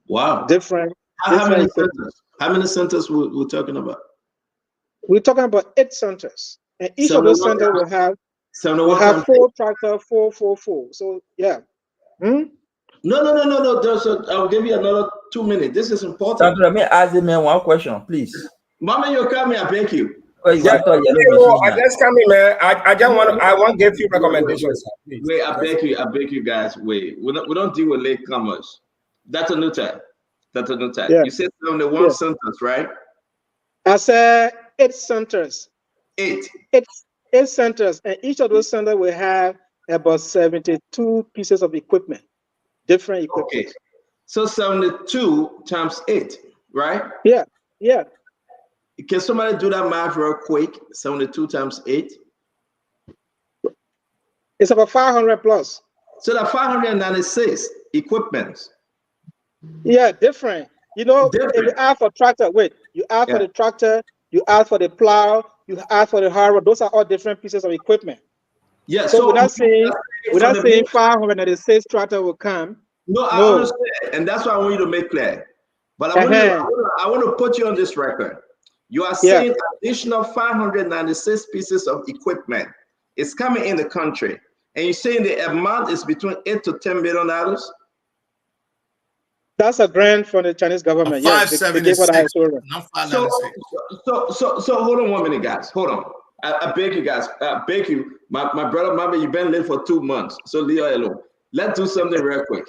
Wow. Different. How many equipment. centers? How many centers we're talking about? We're talking about 8 centers, and each of those 71 centers will have 71 times 4 tractor 444. So yeah. No. I'll give you another 2 minutes. This is important. Doctor, let me ask the man one question, please. Mama, you coming? I beg you. Oh, Yeah, I just come in, man. I just want to. I want to give you recommendations. Please. Wait, I beg you guys. Wait, we don't deal with latecomers. That's a new type. Yeah. You said 71 Yeah. centers, right? I said 8 centers. 8 centers, and each of those centers will have about 72 pieces of equipment, different equipment. Okay. So 72 times 8, right? Yeah. Can somebody do that math real quick? 72 times 8? It's about 500 plus. So that 596 equipment. Yeah, different. You know, if you ask for tractor, you ask for the tractor, you ask for the plow, you ask for the harrow. Those are all different pieces of equipment. Yeah. So we're not saying 596 tractor will come. No, I understand, and that's why I want you to make clear. But I want to put you on this record. You are saying additional 596 pieces of equipment is coming in the country, and you're saying the amount is between $8 to $10 million. That's a grant from the Chinese government. Yeah, they gave what I was told. So hold on 1 minute, guys. Hold on. I beg you guys. I beg you. My brother, Mama, you've been late for 2 months. So leave her alone. Let's do something real quick.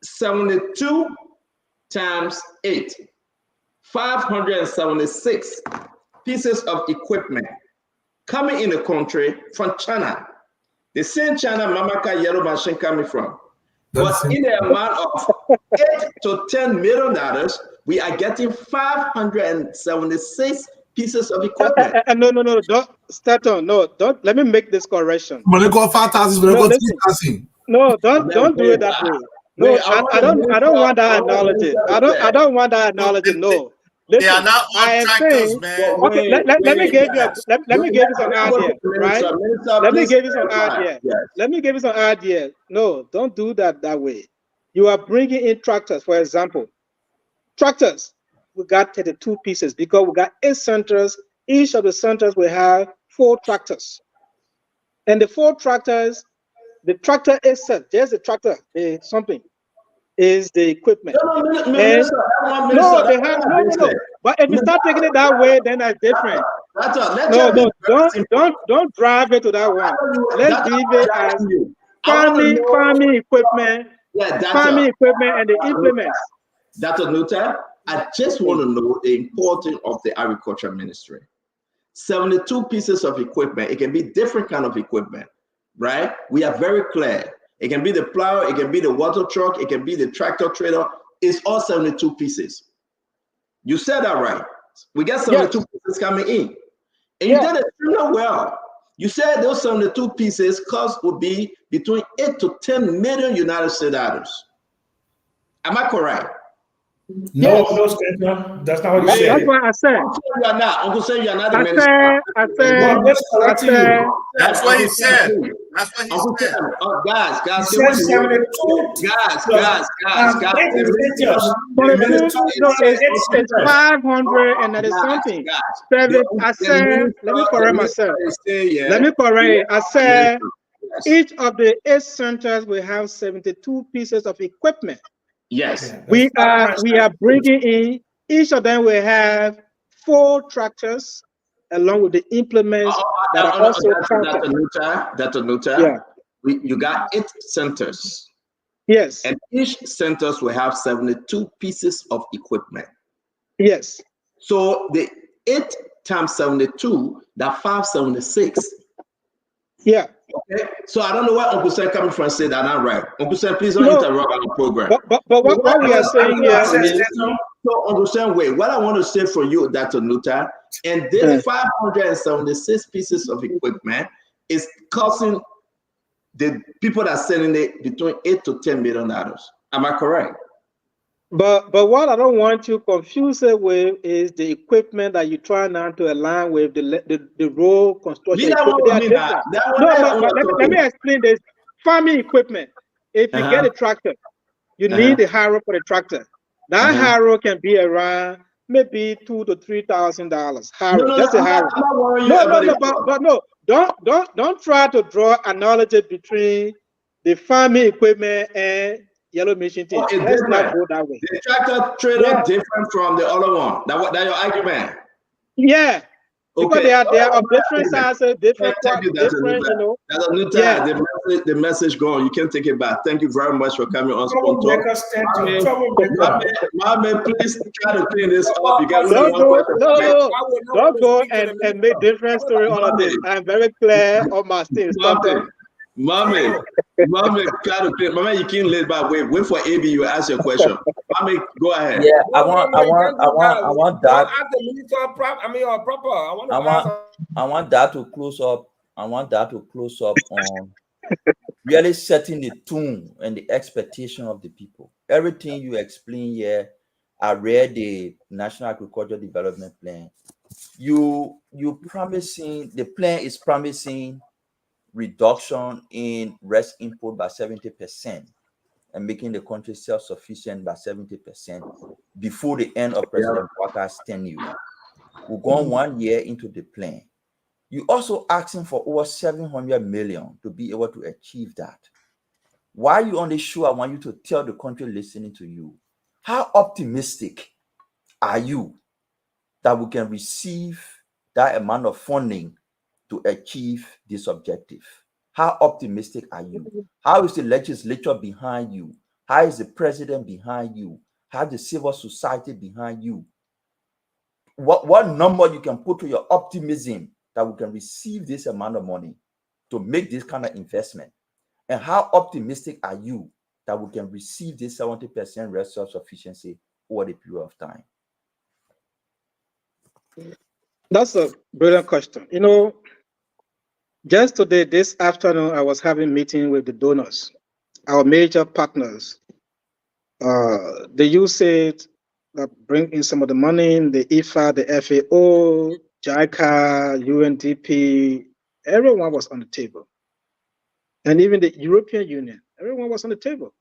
72 times 8. 576 pieces of equipment coming in the country from China. The same China Mamaka yellow machine coming from. But in the amount of $8 to $10 million, we are getting 576 pieces of equipment. No, don't start on. No, don't. Let me make this correction. When they call 5,000, when they call 3,000. No, don't do it that way. No, I don't want that analogy. I don't want that analogy. No. Listen, they are not all tractors, man. Okay, let me give you some idea, right? Let me give you some idea. No, don't do that way. You are bringing in tractors, for example. Tractors, we got 32 pieces because we got 8 centers. Each of the centers will have 4 tractors. And the 4 tractors, the tractor itself, there's the tractor, something. Is the equipment. No. But if you start taking it that way, then that's different. Don't drive it to that one. Let's leave it as farming equipment, and the implements. Dr. Nuta, I just want to know the importance of the agriculture ministry. 72 pieces of equipment. It can be different kind of equipment, right? We are very clear. It can be the plow, it can be the water truck, it can be the tractor trailer. It's all 72 pieces. You said that right. We got 72 pieces coming in. And you did it really well. You said those 72 pieces cost would be between 8 to 10 million United States dollars. Am I correct? No, that's not what you said. That's what I said. Uncle Sam, you are not the minister. That's what he said. That's what he said. Oh, guys. It's 500 and that is something. I said, let me correct myself. I said, each of the 8 centers will have 72 pieces of equipment. Yes. We are bringing in, each of them will have 4 tractors along with the implements that are also Dr. Nuta, you got 8 centers. Yes. And each centers will have 72 pieces of equipment. Yes. So the 8 times 72, that's 576. Yeah. Okay. So I don't know where Uncle Sam coming from say that I'm right. Uncle Sam, please don't interrupt our program. But what we are saying here is... So Uncle Sam, wait. What I want to say for you, Dr. Nuta, And this 576 pieces of equipment is costing the people that are selling it between $8 to $10 million. Am I correct? But what I don't want you confused with is the equipment that you try now to align with the road construction equipment. They are different. No, but let me explain this. Farming equipment. If you get a tractor, you need the harrow for the tractor. That harrow can be around maybe $2,000 to $3,000. Harrow, just a harrow. But no, don't try to draw analogy between the farming equipment and yellow machine thing. Let's not go that way. The tractor trailer different from the other one. That's your argument. Yeah. Because Okay. they are of different sizes, different, Thank you, different, you know. That's a new time. The message gone. You can take it back. Thank you very much for coming on Spoon Talk. Mama, please try to clean this up. You got don't go and make different story out of this. I'm very clear on my things. Mommy, try to clean. Mama, you can't let back. Wait for AB. You ask your question. Mommy, go ahead. Yeah, I want that. Ask the minister proper. I want that to close up. I want that to close up on really setting the tone and the expectation of the people. Everything you explain here, I read the National Agricultural Development Plan. You promising, the plan is promising reduction in rice import by 70% and making the country self-sufficient by 70% before the end of President Walker's tenure. We're going 1 year into the plan. You also asking for over 700 million to be able to achieve that. While you're on the show, I want you to tell the country listening to you, how optimistic are you that we can receive that amount of funding to achieve this objective? How optimistic are you? How is the legislature behind you? How is the president behind you? How is the civil society behind you? What number you can put to your optimism that we can receive this amount of money to make this kind of investment? And how optimistic are you that we can receive this 70% rice self-sufficiency over the period of time? That's a brilliant question. You know, just today, this afternoon, I was having a meeting with the donors, our major partners. The USAID that bring in some of the money, the IFA, the FAO, JICA, UNDP, everyone was on the table. And even the European Union, everyone was on the table.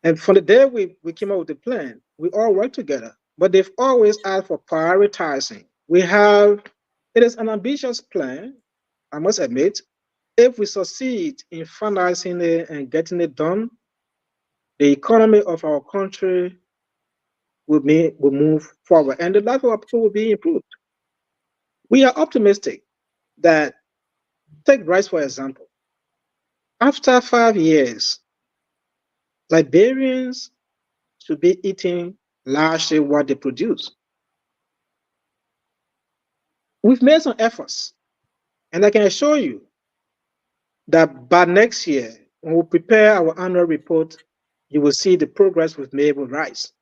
And from the day we came up with the plan, we all worked together, but they've always asked for prioritizing. It is an ambitious plan, I must admit. If we succeed in finalizing it and getting it done, the economy of our country will move forward and the life of our people will be improved. We are optimistic that, take rice for example, after 5 years, Liberians should be eating largely what they produce. We've made some efforts, and I can assure you that by next year, when we prepare our annual report, you will see the progress we've made with rice.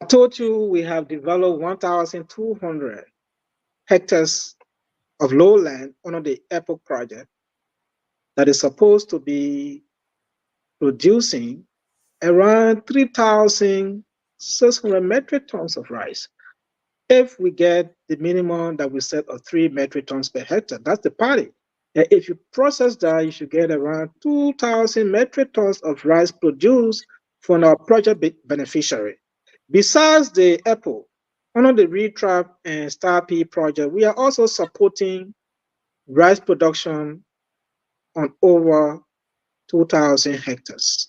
I told you we have developed 1,200 hectares of lowland under the EPOC project that is supposed to be producing around 3,600 metric tons of rice. If we get the minimum that we set of 3 metric tons per hectare, that's the party. And if you process that, you should get around 2,000 metric tons of rice produced from our project beneficiary. Besides the EPO, under the RETRAP and STAR-P project, we are also supporting rice production on over 2,000 hectares.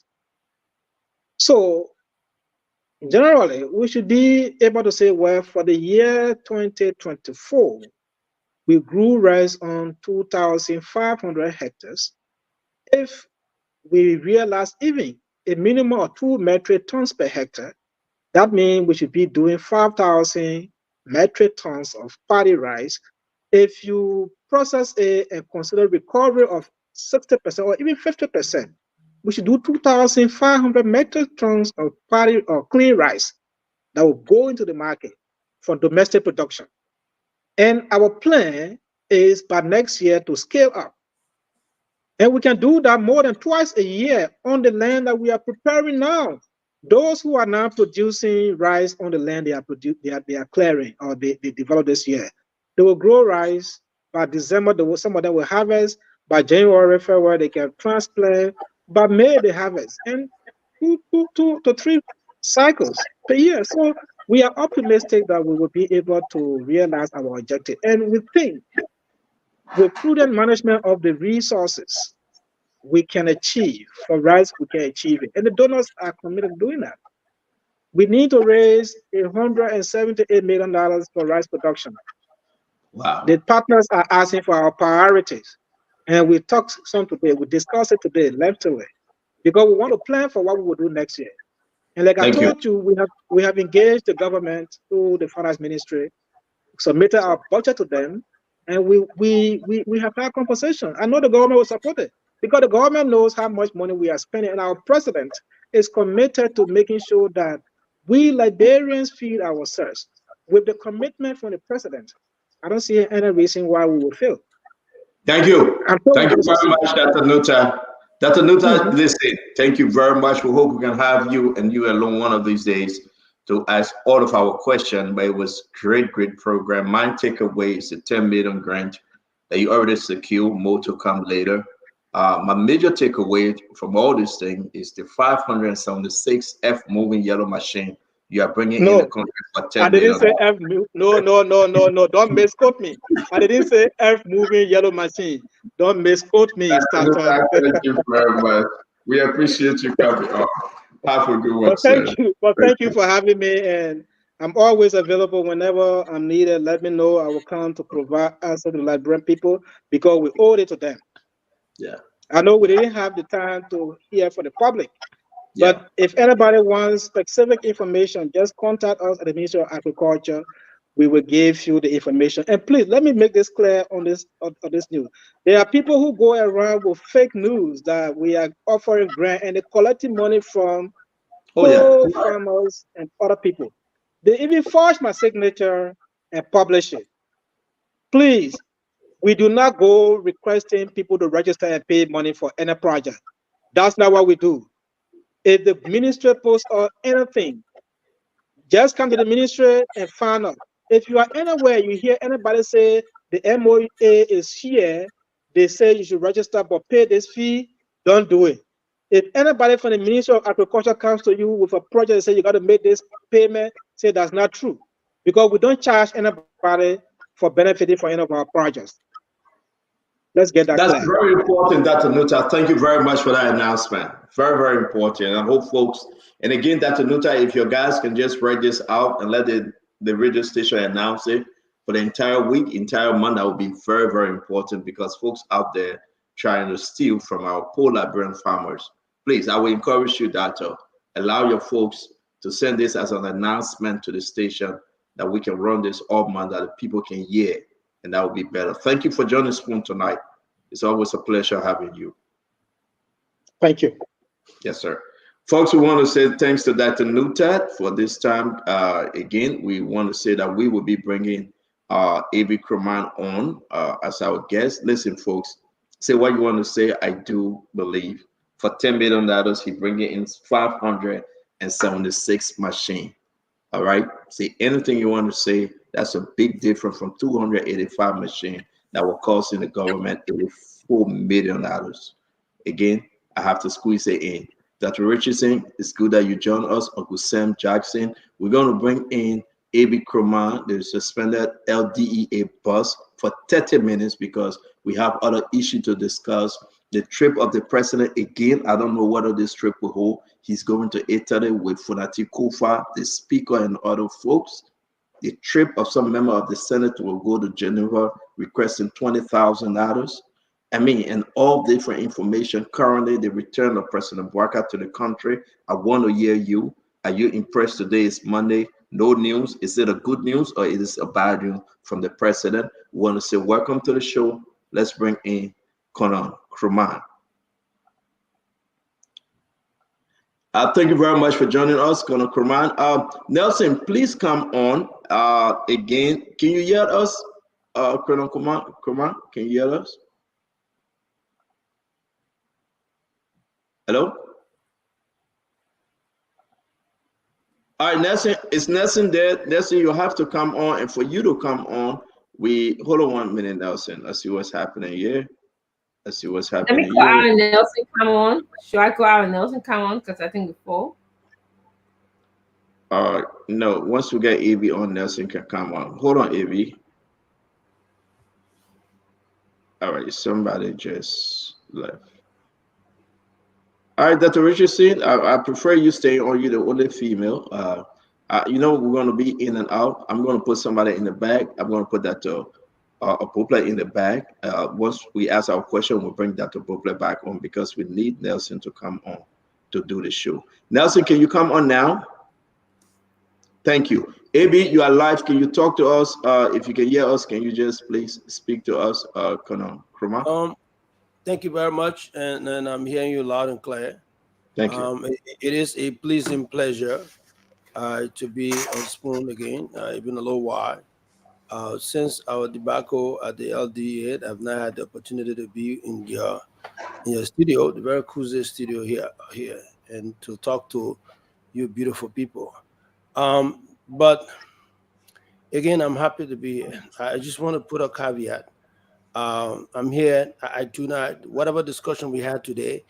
So generally, we should be able to say, well, for the year 2024, we grew rice on 2,500 hectares. If we realize even a minimum of 2 metric tons per hectare, that means we should be doing 5,000 metric tons of paddy rice. If you process and consider recovery of 60% or even 50%, we should do 2,500 metric tons of paddy or clean rice that will go into the market. for domestic production. And our plan is by next year to scale up. And we can do that more than twice a year on the land that we are preparing now. Those who are now producing rice on the land they are clearing or they developed this year, they will grow rice. By December, some of them will harvest. By January, February, they can transplant. By May, they harvest. And 2 to 3 cycles per year. So we are optimistic that we will be able to realize our objective. And we think with prudent management of the resources, we can achieve. For rice, we can achieve it. And the donors are committed to doing that. We need to raise $178 million for rice production. Wow. The partners are asking for our priorities. And we talked some today. We discussed it today, left away, because we want to plan for what we will do next year. And like I told you, we have engaged the government through the finance ministry, submitted our budget to them, and we have had conversation. I know the government will support it because the government knows how much money we are spending, and our president is committed to making sure that we Liberians feed ourselves. With the commitment from the president, I don't see any reason why we will fail. Thank you. Thank you very much, Dr. Nuttah. Dr. Nuttah, listen, thank you very much. We hope we can have you and you alone one of these days to ask all of our questions. But it was great program. My takeaway is the 10 million grant that you already secured, more to come later. My major takeaway from all this thing is the 576 F moving yellow machine you are bringing in the country for 10 I didn't million. say F. No. Don't misquote me. I didn't say F moving yellow machine. Don't misquote me. Thank you very much. We appreciate you coming on. Have a good one, thank you for having me. And I'm always available whenever I'm needed. Let me know. I will come to provide answer to the Liberian people because we owe it to them. Yeah. I know we didn't have the time to hear for the public. But if anybody wants specific information, just contact us at the Ministry of Agriculture. We will give you the information. And please, let me make this clear on this news. There are people who go around with fake news that we are offering grant and they're collecting money from farmers and other people. They even forge my signature and publish it. Please, we do not go requesting people to register and pay money for any project. That's not what we do. If the ministry posts or anything, just come to the ministry and find out. If you are anywhere, you hear anybody say the MOA is here, they say you should register but pay this fee, don't do it. If anybody from the Ministry of Agriculture comes to you with a project and say you got to make this payment, say that's not true. Because we don't charge anybody for benefiting from any of our projects. Let's get that That's clear. very important, Dr. Nuttah. Thank you very much for that announcement. Very, very important. I hope folks, and again, Dr. Nuttah, if your guys can just write this out and let the radio station announce it for the entire week, entire month, that would be very, very important because folks out there trying to steal from our poor Liberian farmers. Please, I will encourage you, Doctor, allow your folks to send this as an announcement to the station that we can run this all month, that the people can hear, and that would be better. Thank you for joining Spoon tonight. It's always a pleasure having you. Thank you. Yes, sir. Folks, we want to say thanks to Dr. Nuttah for this time. Again, we want to say that we will be bringing A.B. Kroman on as our guest. Listen, folks, say what you want to say. I do believe for $10 million, he bringing in 576 machine. All right. Say anything you want to say. That's a big difference from 285 machine that will cost in the government $84 million. Again, I have to squeeze it in. Dr. Richardson, it's good that you joined us. Uncle Sam Jackson. We're going to bring in A.B. Kroman, the suspended LDEA boss, for 30 minutes because we have other issues to discuss. The trip of the president, again, I don't know whether this trip will hold. He's going to Italy with Funati Kufa, the speaker, and other folks. The trip of some member of the Senate will go to Geneva requesting $20,000. I mean, and all different information. Currently, the return of President Bouaka to the country. I want to hear you. Are you impressed? Today is Monday. No news. Is it a good news or is it a bad news from the president? We want to say welcome to the show. Let's bring in Conor Kroman. Thank you very much for joining us, Conor Kroman. Nelson, please come on. again, can you hear us? Colonel Kumar, can you hear us? Hello? All right, Nelson, is Nelson there? Nelson, you have to come on, and for you to come on, hold on 1 minute, Nelson. Let's see what's happening here. Let's see what's Let happening me go out here. and Nelson come on. Should I go out and Nelson come on? Because I think before. No, once we get AV on, Nelson can come on. Hold on, AV. All right, somebody just left. All right, Dr. Richardson, I prefer you stay on. You're the only female. You know, we're going to be in and out. I'm going to put somebody in the back. I'm going to put that to Poplar in the back. Once we ask our question, we'll bring Dr. Poplar back on because we need Nelson to come on to do the show. Nelson, can you come on now? Thank you. AB, you are live. Can you talk to us? If you can hear us, can you just please speak to us, Colonel Krumah? Thank you very much, and I'm hearing you loud and clear. Thank you. It is a pleasing pleasure to be on Spoon again. It's been a little while. Since our debacle at the LDA, I've not had the opportunity to be in your studio, the very cool studio here, and to talk to you beautiful people. But again, I'm happy to be here. I just want to put a caveat. I'm here. I do not, whatever discussion we had today,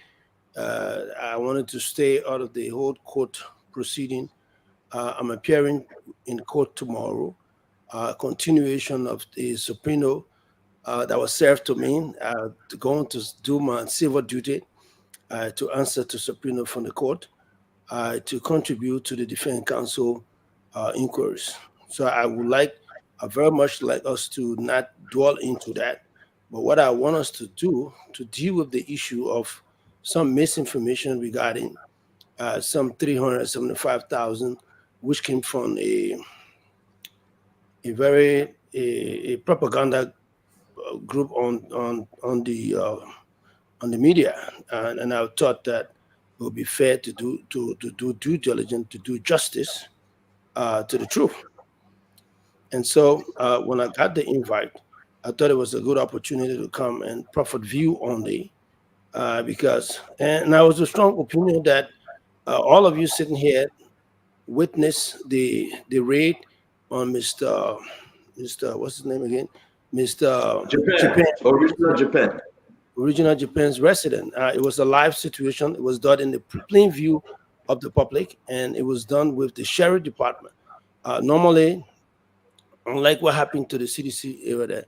I wanted to stay out of the whole court proceeding. I'm appearing in court tomorrow, continuation of the subpoena that was served to me, going to do my civil duty to answer to subpoena from the court, to contribute to the defense counsel inquiries. So I would very much like us to not dwell into that. But what I want us to do to deal with the issue of some misinformation regarding some 375,000, which came from a propaganda group on the media, and I thought that it would be fair to do due diligence, to do justice to the truth. And so when I got the invite, I thought it was a good opportunity to come and profit view only, because I was a strong opinion that all of you sitting here witnessed the raid on Mr. What's his name again? Mr. Japan. Original Japan's resident. It was a live situation. It was done in the plain view of the public, and it was done with the sheriff department. Normally, unlike what happened to the CDC area there,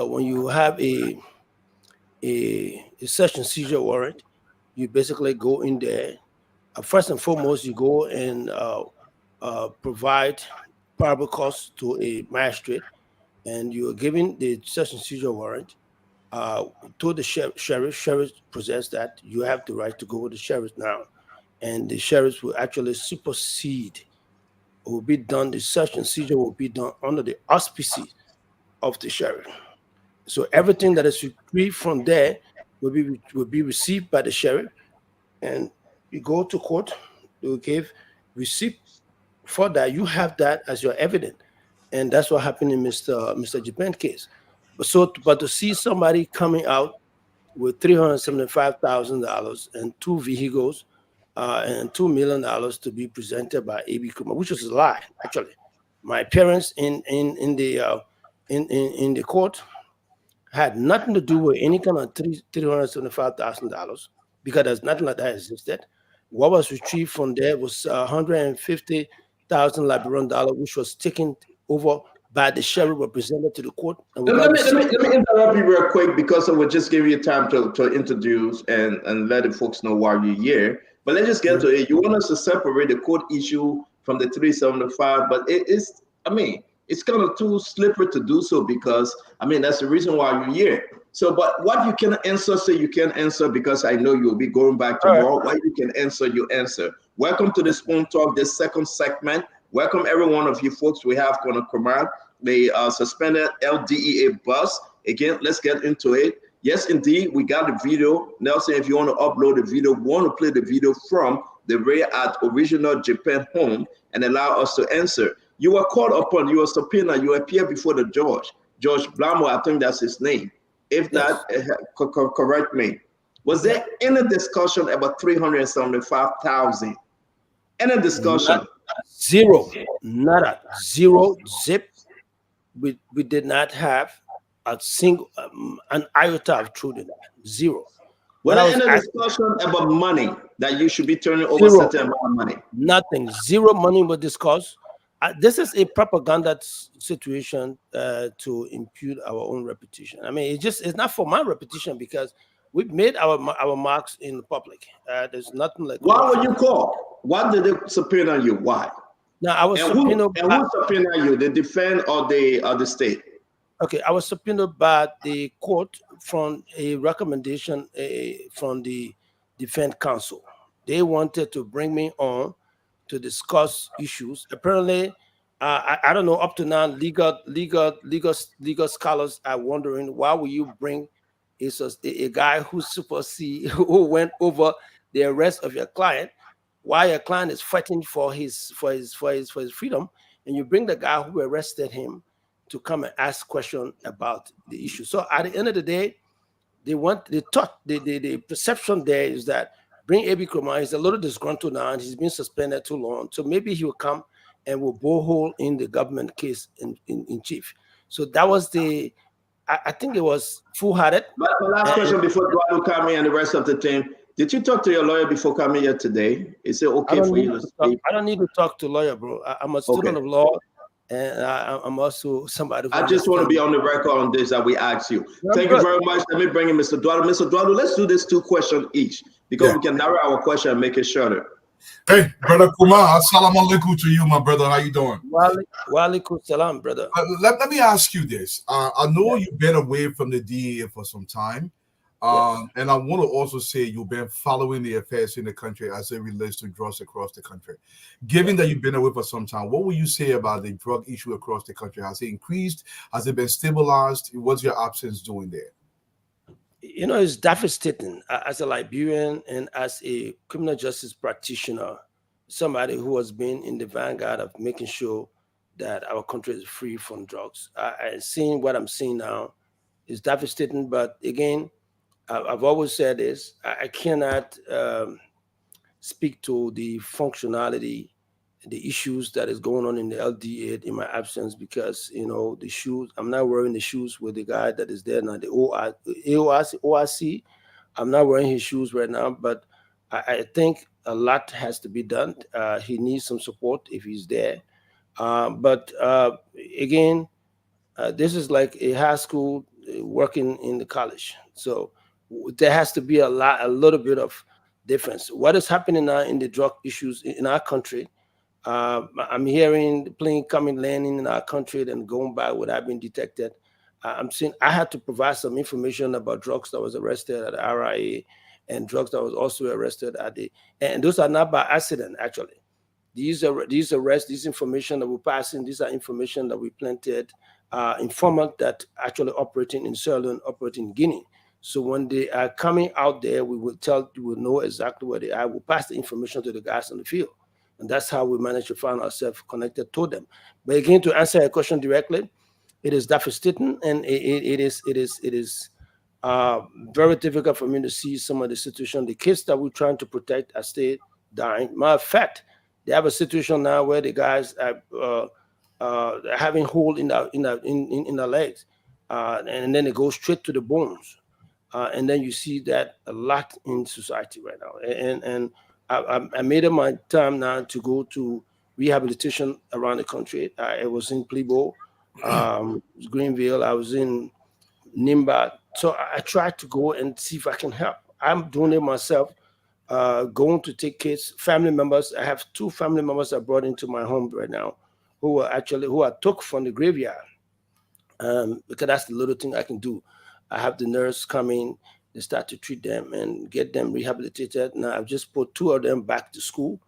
when you have a search and seizure warrant, you basically go in there. First and foremost, you go and provide probable cause to a magistrate, and you are given the search and seizure warrant to the sheriff. Sheriff possess that. You have the right to go with the sheriff now, and the sheriff will actually supersede. It will be done. The search and seizure will be done under the auspices of the sheriff. So everything that is retrieved from there will be received by the sheriff, and you go to court. They will give receipt for that. You have that as your evidence, and that's what happened in Mr. Japan case. But to see somebody coming out with $375,000 and 2 vehicles and $2 million to be presented by A.B. Krumah, which was a lie. Actually, my appearance in the court had nothing to do with any kind of $375,000, because there's nothing like that existed. What was retrieved from there was $150,000 Liberian dollar, which was taken over by the sheriff represented to the court. And let me interrupt you real quick, because I would just give you time to introduce and let the folks know why you're here. But let's just get to it. You want us to separate the court issue from the 375, but it's kind of too slippery to do so, because that's the reason why you're here. So, but what you can answer, say you can answer, because I know you'll be going back tomorrow. What you can answer, you answer. Welcome to the Spoon Talk, this second segment. Welcome every one of you folks. We have Colonel Krumah, the suspended LDEA boss. Again, let's get into it. Yes, indeed, we got the video. Nelson, if you want to upload the video, we want to play the video from the raid at Original Japan home and allow us to answer. You were called upon, you were subpoenaed, you appeared before the judge. Judge Blamo, I think that's his name. If not, correct me. Was there any discussion about 375,000? Any discussion? Zero. Nada. Zero. Zip. We did not have a single, an iota of truth in that. Zero. Was there any discussion about money that you should be turning over Zero. certain amount of money? Nothing. Zero money was discussed. This is a propaganda situation to impute our own reputation. I mean, it's not for my reputation because we've made our marks in the public. There's nothing like. Why were you called? Why did they subpoena you? Why? Now I was subpoenaed. And who subpoenaed you? The defense or the state? Okay, I was subpoenaed by the court from a recommendation from the defense counsel. They wanted to bring me on to discuss issues. Apparently, I don't know, up to now, legal scholars are wondering why will you bring a guy who's supposed to who went over the arrest of your client, why your client is fighting for his freedom, and you bring the guy who arrested him to come and ask questions about the issue. So at the end of the day, the perception there is that bring A.B. Kromah. He's a little disgruntled now, and he's been suspended too long. So maybe he will come and will bore hole in the government case in chief. So that was I think it was foolhardy. But the last question before Eduardo come in and the rest of the team. Did you talk to your lawyer before coming here today? Is it okay for you to speak? I don't need to talk to lawyer, bro. I'm a student of law, and I'm also somebody. I just want to be on the record on this that we asked you. Thank you very much. Let me bring in Mr. Eduardo. Mr. Eduardo, let's do this 2 questions each because we can narrow our question and make it shorter. Hey, brother Kumar, assalamu alaikum to you, my brother. How you doing? Wa alaikum salam, brother. Let me ask you this. I know you've been away from the DEA for some time. And I want to also say you've been following the affairs in the country as it relates to drugs across the country. Given that you've been away for some time, what will you say about the drug issue across the country? Has it increased? Has it been stabilized? What's your absence doing there? You know, it's devastating as a Liberian and as a criminal justice practitioner, somebody who has been in the vanguard of making sure that our country is free from drugs. Seeing what I'm seeing now is devastating, but again, I've always said this, I cannot speak to the functionality, the issues that is going on in the LDA in my absence because, you know, the shoes, I'm not wearing the shoes with the guy that is there now, the ORC. I'm not wearing his shoes right now, but I think a lot has to be done. He needs some support if he's there. But again, this is like a high school working in the college. So there has to be a little bit of difference. What is happening now in the drug issues in our country? I'm hearing the plane coming, landing in our country, and going by without being detected. I'm seeing I had to provide some information about drugs that was arrested at the RIA and drugs that was also arrested at and those are not by accident, actually. These arrests, this information that we're passing, these are information that we planted, informant that actually operating in Sierra Leone, operating in Guinea. So when they are coming out there, we will know exactly where they are. We'll pass the information to the guys on the field. And that's how we manage to find ourselves connected to them. But again, to answer your question directly, it is devastating, and it is very difficult for me to see some of the situation. The kids that we're trying to protect are still dying. Matter of fact, they have a situation now where the guys are having hole in their legs, and then it goes straight to the bones. And then you see that a lot in society right now. And I made it my time now to go to rehabilitation around the country. I was in Plebo, Greenville. I was in Nimba. So I tried to go and see if I can help. I'm doing it myself, going to take kids, family members. I have 2 family members I brought into my home right now who I took from the graveyard, because that's the little thing I can do. I have the nurse come in, they start to treat them and get them rehabilitated. Now I've just put 2 of them back to school,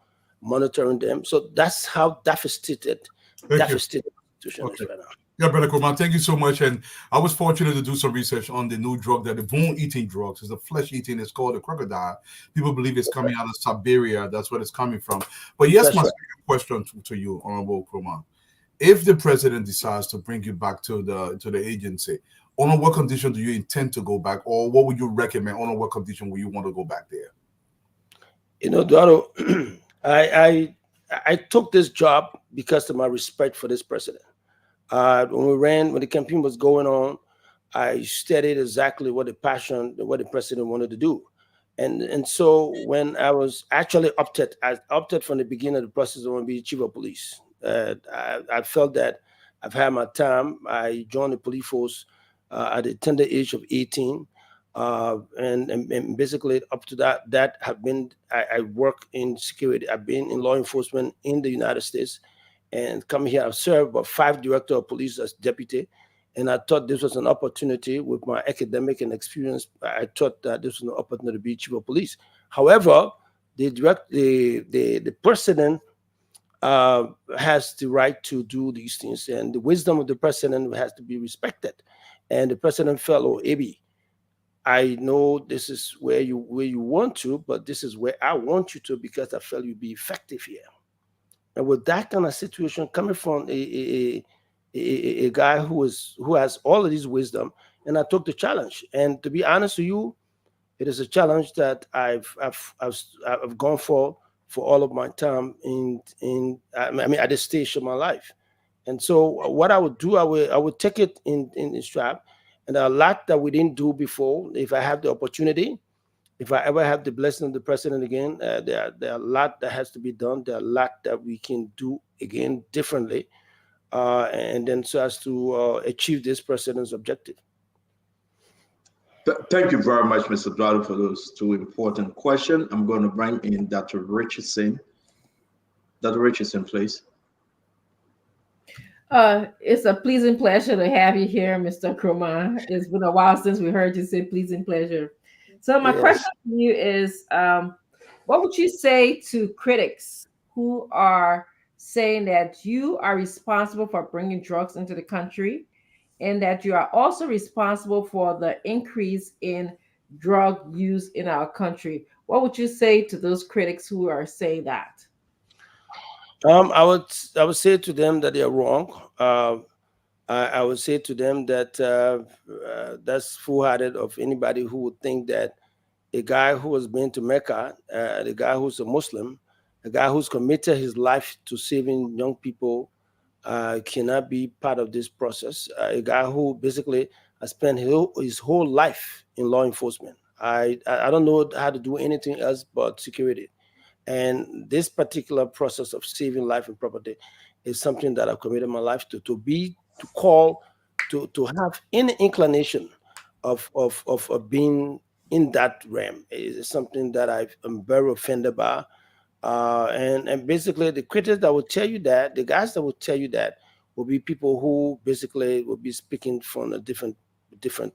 monitoring them. So that's how devastated the situation is right now. Yeah, Brother Kumar, thank you so much. And I was fortunate to do some research on the new drug, that the bone-eating drugs. It's a flesh-eating. It's called the crocodile. People believe it's coming out of Siberia. That's where it's coming from. But yes, my second question to you, Honorable Kumar. if the president decides to bring you back to the agency, on what condition do you intend to go back, or what would you recommend? On what condition would you want to go back there? You know, Eduardo, I took this job because of my respect for this president. When the campaign was going on, I studied exactly what the president wanted to do. And so when I was actually I opted from the beginning of the process to want to be chief of police. I felt that I've had my time. I joined the police force at the tender age of 18. And basically up to that have been, I work in security. I've been in law enforcement in the United States, and come here, I've served about 5 director of police as deputy. And I thought this was an opportunity with my academic and experience. I thought that this was an opportunity to be chief of police. However, the president has the right to do these things, and the wisdom of the president has to be respected. And the president felt, oh, Abi, I know this is where you want to, but this is where I want you to, because I felt you'd be effective here. And with that kind of situation coming from a guy who has all of this wisdom, and I took the challenge. And to be honest with you, it is a challenge that I've gone for all of my time at this stage of my life. And so what I would do, I would take it in strap. And there are a lot that we didn't do before. If I have the opportunity, if I ever have the blessing of the president again, there are a lot that has to be done. There are a lot that we can do again differently, and then so as to achieve this president's objective. Thank you very much, Mr. Eduardo, for those 2 important questions. I'm going to bring in Dr. Richardson. Dr. Richardson, please. It's a pleasing pleasure to have you here, Mr. Nkrumah. It's been a while since we heard you say pleasing pleasure. So my question to you is, what would you say to critics who are saying that you are responsible for bringing drugs into the country, and that you are also responsible for the increase in drug use in our country? What would you say to those critics who are saying that? I would say to them that they are wrong. I would say to them that that's foolhardy of anybody who would think that a guy who has been to Mecca, the guy who's a Muslim, a guy who's committed his life to saving young people cannot be part of this process. A guy who basically has spent his whole life in law enforcement. I don't know how to do anything else but security. And this particular process of saving life and property is something that I've committed my life to have any inclination of being in that realm. Is something that I'm very offended by. And basically the critics that will tell you that, the guys that will tell you that, will be people who basically will be speaking from a different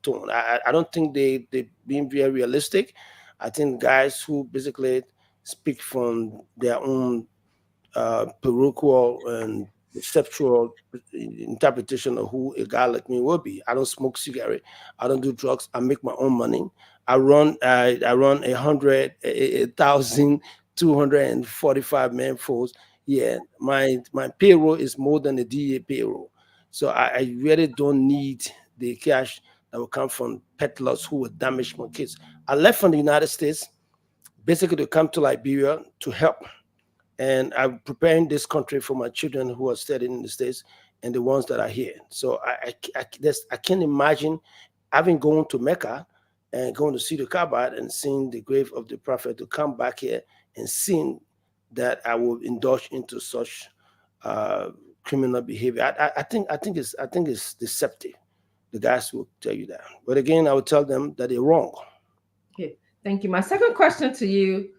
tone. I don't think they being very realistic. I think guys who basically speak from their own parochial and conceptual interpretation of who a guy like me will be. I don't smoke cigarette. I don't do drugs. I make my own money. I run 1,245 man force. Yeah, my payroll is more than the DA payroll. So I really don't need the cash that will come from peddlers who will damage my kids. I left from the United States basically to come to Liberia to help. And I'm preparing this country for my children who are studying in the States and the ones that are here. So I can't imagine having gone to Mecca and going to see the Kaaba and seeing the grave of the Prophet, to come back here and seeing that I will indulge into such criminal behavior. I think it's deceptive. The guys will tell you that. But again, I will tell them that they're wrong. Okay, thank you. My second question to you,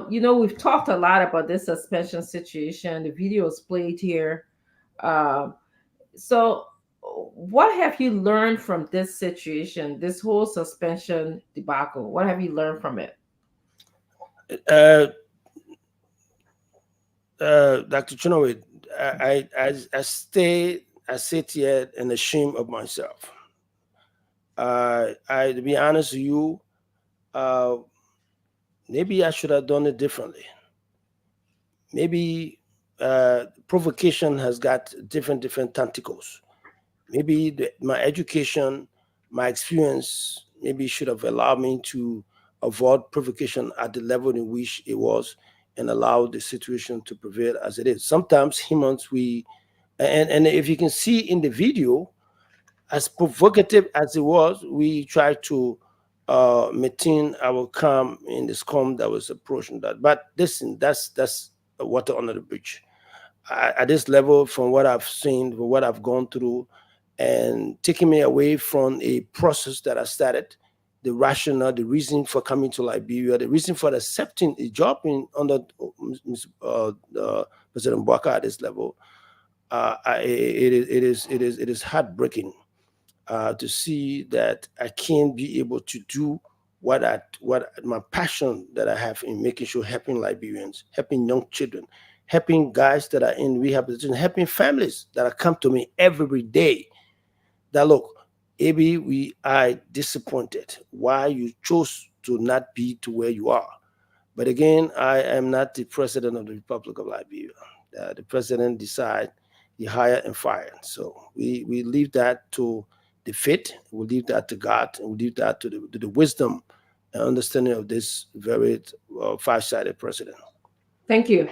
we've talked a lot about this suspension situation. The video is played here. So what have you learned from this situation, this whole suspension debacle? What have you learned from it? Dr. Chinoway, I sit here and ashamed of myself. To be honest with you, maybe I should have done it differently. Maybe provocation has got different tentacles. Maybe my education, my experience, maybe should have allowed me to avoid provocation at the level in which it was, and allow the situation to prevail as it is. Sometimes humans, and if you can see in the video, as provocative as it was, we try to maintain our calm in the storm that was approaching that. But listen, that's water under the bridge. At this level, from what I've seen, from what I've gone through, and taking me away from a process that I started, the rationale, the reason for coming to Liberia, the reason for accepting a job under President Bouakai at this level, it is heartbreaking to see that I can't be able to do what my passion that I have in making sure, helping Liberians, helping young children, helping guys that are in rehabilitation, helping families that are come to me every day. That look, Abi, we are disappointed why you chose to not be to where you are. But again, I am not the president of the Republic of Liberia. The president decide, he hire and fire. So we leave that to the fate. We leave that to God, and we leave that to the wisdom and understanding of this very five-sided president. Thank you.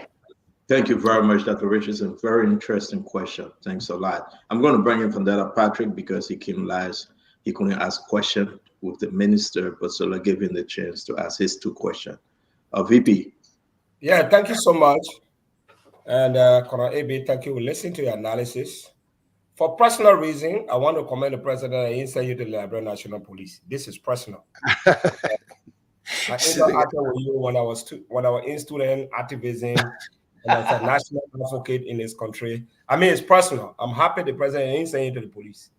Thank you very much, Dr. Richardson. Very interesting question. Thanks a lot. I'm going to bring in Vandana Patrick because he came last. He couldn't ask a question with the minister, but so I gave him the chance to ask his two questions. VP. Yeah, thank you so much. And Colonel Abi, thank you. We'll listen to your analysis. For personal reason, I want to commend the president and send you to the Liberia National Police. This is personal. I interacted with you when I was in student activism. And as a national advocate in this country, I mean, it's personal. I'm happy the president ain't saying to the police.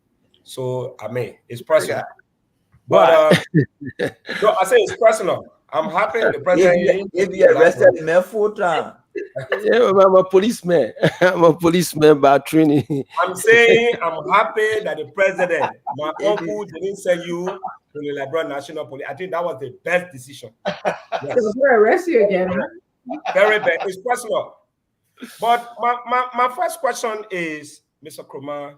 So, I mean, it's personal. But no, I say it's personal. I'm happy the president. If you arrested me full time. Yeah, I'm a policeman. I'm a policeman by training. I'm saying I'm happy that the president, my uncle, didn't send you to the Liberia National Police. I think that was the best decision. Yes. They're going to arrest you again, huh? Very bad. It's personal. But my first question is, Mr. Krumah,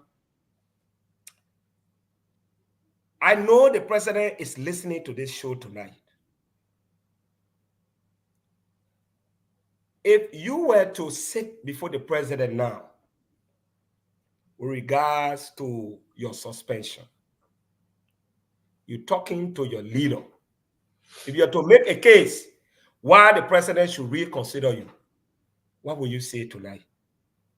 I know the president is listening to this show tonight. If you were to sit before the president now, with regards to your suspension, you're talking to your leader. If you are to make a case why the president should reconsider you, what will you say tonight?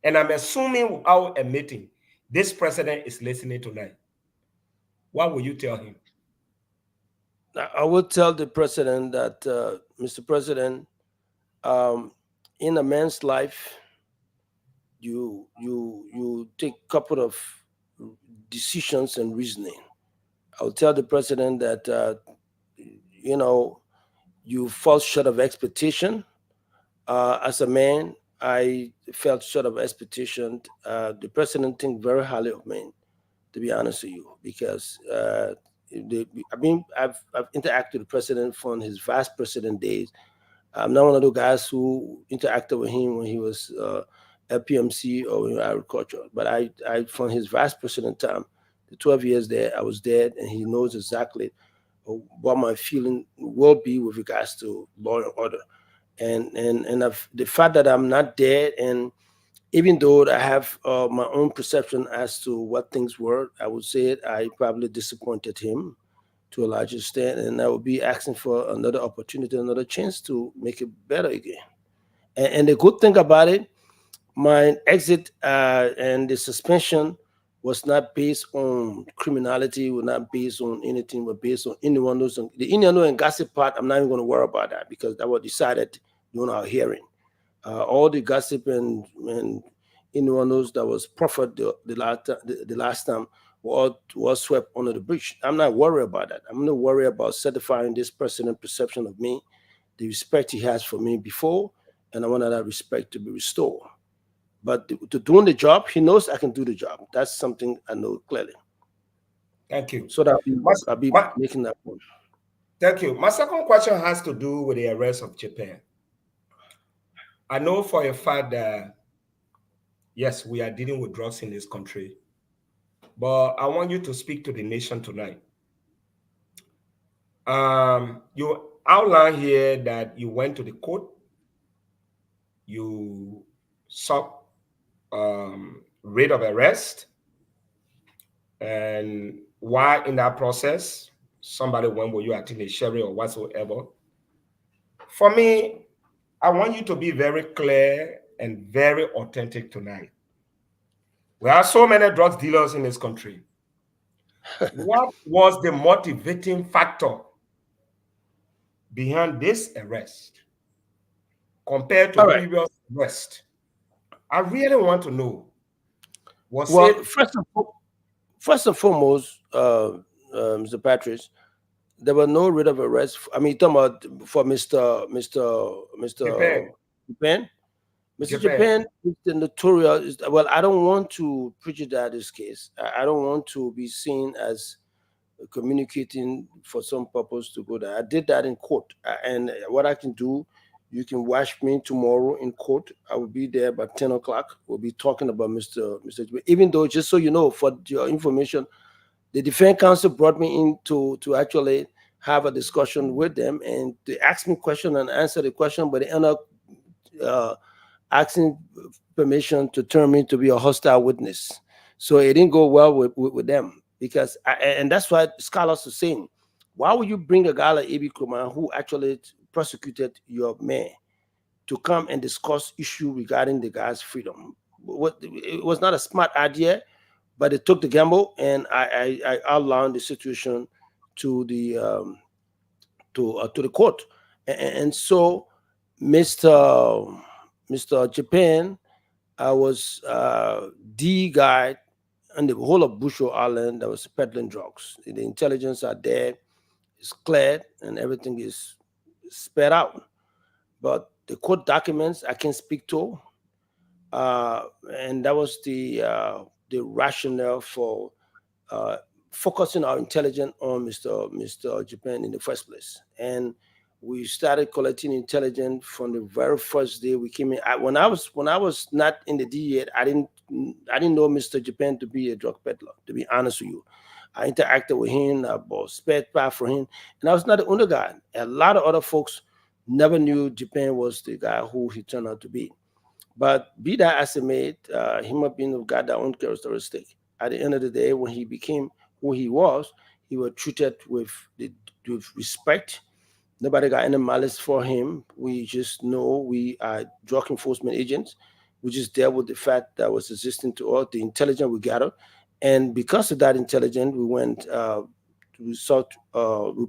And I'm assuming without admitting, this president is listening tonight. What will you tell him? I will tell the president that, Mr. President, in a man's life, you take a couple of decisions and reasoning. I will tell the president that, you fall short of expectation. As a man, I felt short of expectation. The president thinks very highly of me, to be honest with you, because I've interacted with the president from his vice president days. I'm not one of those guys who interacted with him when he was LPMC or in agriculture, but I from his vice president time, the 12 years there, I was there, and he knows exactly what my feeling will be with regards to law and order. And the fact that I'm not there, and even though I have my own perception as to what things were, I would say I probably disappointed him to a large extent, and I would be asking for another opportunity, another chance to make it better again. And the good thing about it, my exit and the suspension was not based on criminality, was not based on anything, but based on innuendos. The innuendo and gossip part, I'm not even going to worry about that because that was decided during our hearing. All the gossip and innuendos that was proffered the last time was swept under the bridge. I'm not worried about that. I'm not worried about certifying this president's perception of me, the respect he has for me before, and I want that respect to be restored. But to doing the job, he knows I can do the job. That's something I know clearly. Thank you. So that I'll be making that point. Thank you. My second question has to do with the arrest of Japan. I know for a fact that Yes, we are dealing with drugs in this country. But I want you to speak to the nation tonight. You outline here that you went to the court, you sought writ of arrest, and while in that process, somebody went with you, I think a sheriff or whatsoever. For me, I want you to be very clear and very authentic tonight. We have so many drug dealers in this country. What was the motivating factor behind this arrest compared to previous arrest? I really want to know. First and foremost, Mr. Patrick, there were no writ of arrest. I mean, talking about for Mr. Japan. Mr. Japan is the notorious. Well, I don't want to prejudice this case. I don't want to be seen as communicating for some purpose to go there. I did that in court, and what I can do, you can watch me tomorrow in court. I will be there by 10 o'clock. We'll be talking about Mr. Japan. Even though, just so you know, for your information, the defense counsel brought me in to actually have a discussion with them, and they asked me question and answer the question, but they end up asking permission to turn me to be a hostile witness. So it didn't go well with them, because and that's why scholars are saying, why would you bring a guy like A.B. Kromah, who actually prosecuted your man, to come and discuss issue regarding the guy's freedom? It was not a smart idea, but it took the gamble, and I outlined the situation to the court, and so Mr. Japan, I was the guy on the whole of Bushel Island that was peddling drugs. The intelligence are there, it's cleared, and everything is sped out. But the court documents I can speak to, and that was the rationale for focusing our intelligence on Mr. Japan in the first place. And we started collecting intelligence from the very first day we came in. When I was not in the DEA, I didn't know Mr. Japan to be a drug peddler, to be honest with you. I interacted with him, I bought spare part for him, and I was not the only guy. A lot of other folks never knew Japan was the guy who he turned out to be. But be that as it may, him being got that own characteristic. At the end of the day, when he became who he was treated with respect. Nobody got any malice for him. We just know we are drug enforcement agents. We just dealt with the fact that was existing to us, the intelligence we gathered. And because of that intelligence, we went, we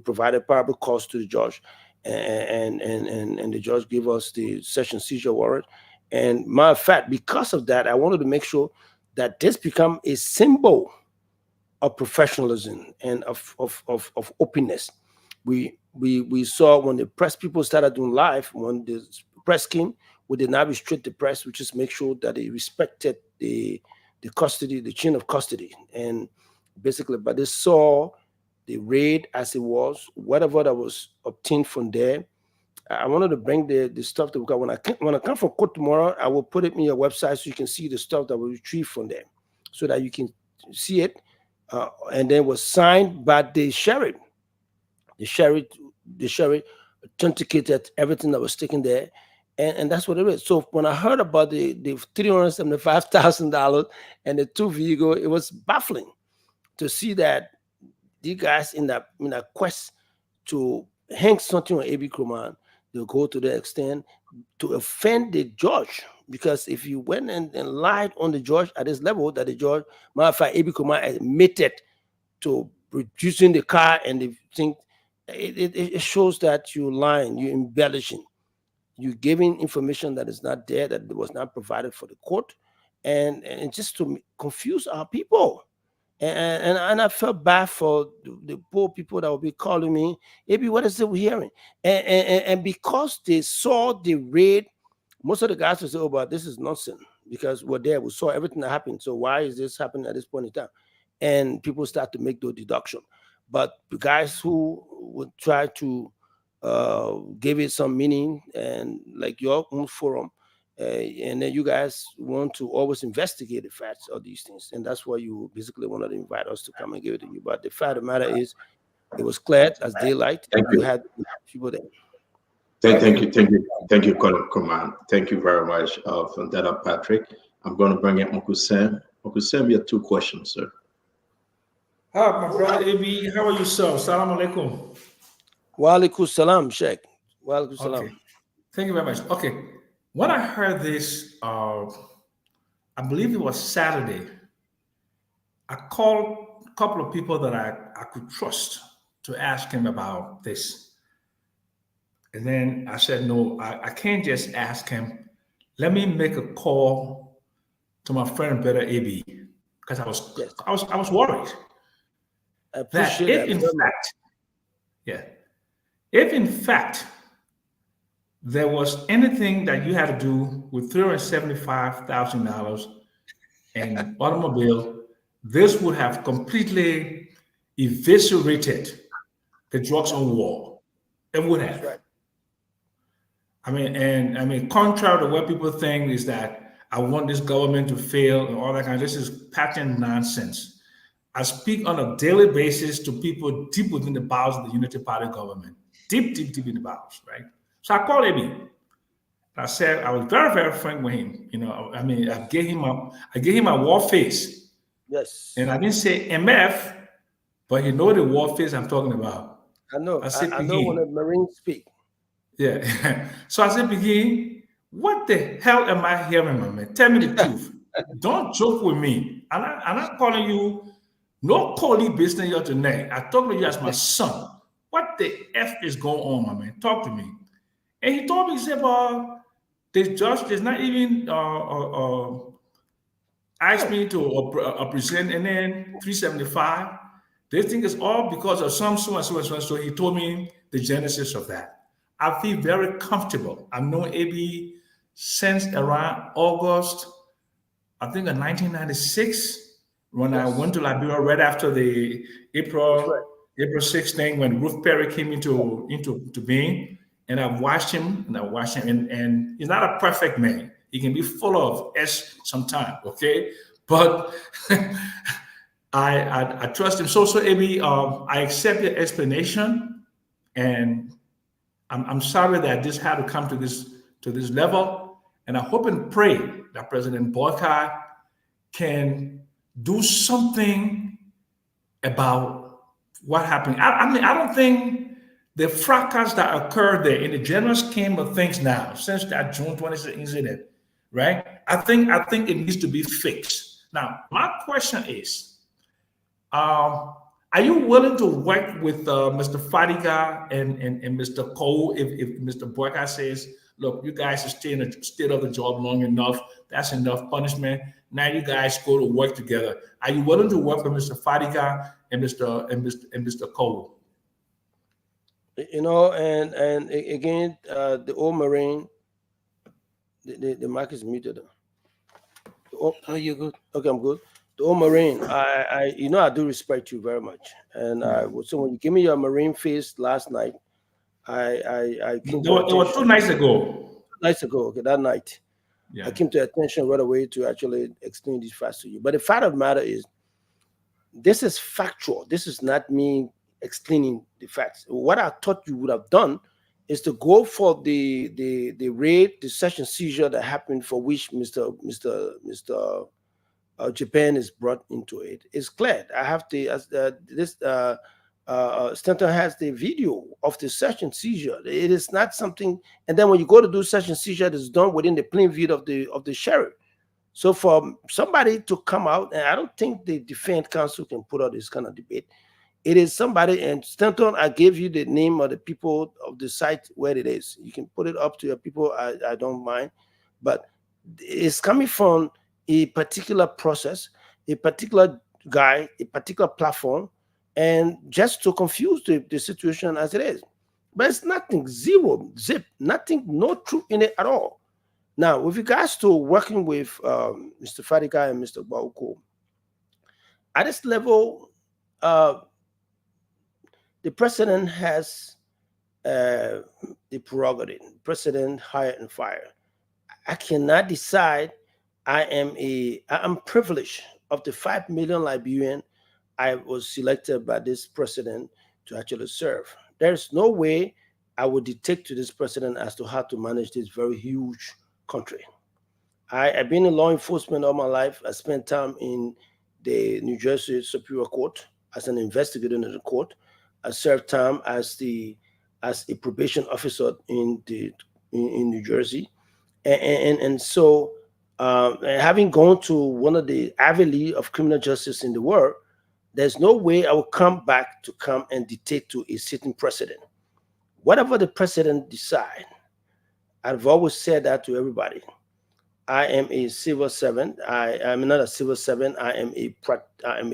provided probable cause to the judge, and the judge gave us the session seizure warrant. And matter of fact, because of that, I wanted to make sure that this become a symbol of professionalism and of openness. We saw when the press people started doing live, when the press came, we did not restrict the press, we just make sure that they respected the custody, the chain of custody. And basically, but they saw the raid as it was, whatever that was obtained from there. I wanted to bring the stuff that we got. When I come from court tomorrow, I will put it in your website so you can see the stuff that we retrieved from there, so that you can see it. And then it was signed by the sheriff. The sheriff authenticated everything that was taken there, and that's what it is. So when I heard about the $375,000 and the 2 vehicles, it was baffling to see that these guys in that quest to hang something on A.B. Kromah, they'll go to the extent to offend the judge. Because if you went and lied on the judge at this level, that the judge, matter of fact, A.B. Kromah admitted to producing the car, and the thing, it shows that you're lying, you're embellishing, you're giving information that is not there, that was not provided for the court, and just to confuse our people. And I felt bad for the poor people that will be calling me, "Maybe what is it we're hearing?" And because they saw the raid, most of the guys will say, "Oh, but this is nonsense," because we're there, we saw everything that happened. So why is this happening at this point in time? And people start to make those deductions. But the guys who would try to give it some meaning, and like your own forum, and then you guys want to always investigate the facts of these things, and that's why you basically wanted to invite us to come and give it to you. But the fact of the matter is, it was clear as daylight. You had people there. Thank you, Colonel Command. Thank you very much for that, Patrick. I'm going to bring in Uncle Sam. Uncle Sam, you have 2 questions, sir. My brother AB, how are you, sir? Salam alaikum. Wa alaikum salam, Sheikh. Wa alaikum salam. Okay. Thank you very much. Okay. When I heard this, I believe it was Saturday, I called a couple of people that I could trust to ask him about this. And then I said, no, I can't just ask him. Let me make a call to my friend Brother AB, because I was worried that if in fact there was anything that you had to do with $375,000 in automobile, this would have completely eviscerated the drugs on war. It would have. Right. I mean, contrary to what people think is that I want this government to fail and all that kind of, this is patent nonsense. I speak on a daily basis to people deep within the bowels of the Unity Party government, deep in the bowels, right? So I called him. I said I was very, very frank with him. You know, I mean, I gave him a war face. Yes. And I didn't say MF, but he know the war face I'm talking about. I know. I know when a Marine speak. Yeah. So I said, Begin, what the hell am I hearing, my man? Tell me the truth. Don't joke with me. I'm not calling you no colleague business here tonight. I talk to you as my son. What the F is going on, my man? Talk to me. And he told me, he said, well, the judge does not even ask me to present, and then 375. They think it's all because of some so and so and so. So he told me the genesis of that. I feel very comfortable. I've known AB since around August, I think in 1996, when I went to Liberia right after the April 6th thing, when Ruth Perry came into being. And I've watched him, and he's not a perfect man. He can be full of S sometimes, okay? But I trust him. So AB, I accept your explanation, and I'm sorry that this had to come to this level. And I hope and pray that President Boycott can do something about what happened. I mean, I don't think the fracas that occurred there in the general scheme of things now, since that June 26th incident, right? I think it needs to be fixed. Now, my question is, are you willing to work with Mr. Fadiga and Mr. Cole if Mr. Boycott says, look, you guys are staying in the state of the job long enough, that's enough punishment, now you guys go to work together. Are you willing to work with Mr. Fadiga and Mr. Cole? You know, and again, the old Marine, the mic is muted. Oh, you're good. Okay, I'm good. The old Marine, I do respect you very much, and so when you give me your Marine face last night, I came it was 2 nights ago. 2 nights ago, okay, that night, I came to attention right away to actually explain these facts to you. But the fact of the matter is, this is factual. This is not me explaining the facts. What I thought you would have done is to go for the raid, the search and seizure that happened, for which Mr. Japan is brought into it. It's clear. I have Stanton has the video of the search and seizure. It is not something. And then when you go to do search and seizure, it's done within the plain view of the sheriff. So for somebody to come out, and I don't think the defense counsel can put out this kind of debate. It is somebody, and Stanton, I gave you the name of the people of the site where it is. You can put it up to your people. I don't mind, but it's coming from a particular process, a particular guy, a particular platform, and just to confuse the situation as it is. But it's nothing, zip, nothing, no truth in it at all. Now, with regards to working with Mr. Fadiga and Mr. Bauko, at this level, the president has the prerogative. President hire and fire. I cannot decide. I'm privileged. Of the 5 million Liberian, I was selected by this president to actually serve. There's no way I would dictate to this president as to how to manage this very huge country. I've been in law enforcement all my life. I spent time in the New Jersey Superior Court as an investigator in the court. I served time as a probation officer in New Jersey, and so having gone to one of the Ivy League of criminal justice in the world, there's no way I will come back to come and dictate to a sitting president. Whatever the president decide, I've always said that to everybody. I am a civil servant. I am not a civil servant. I am a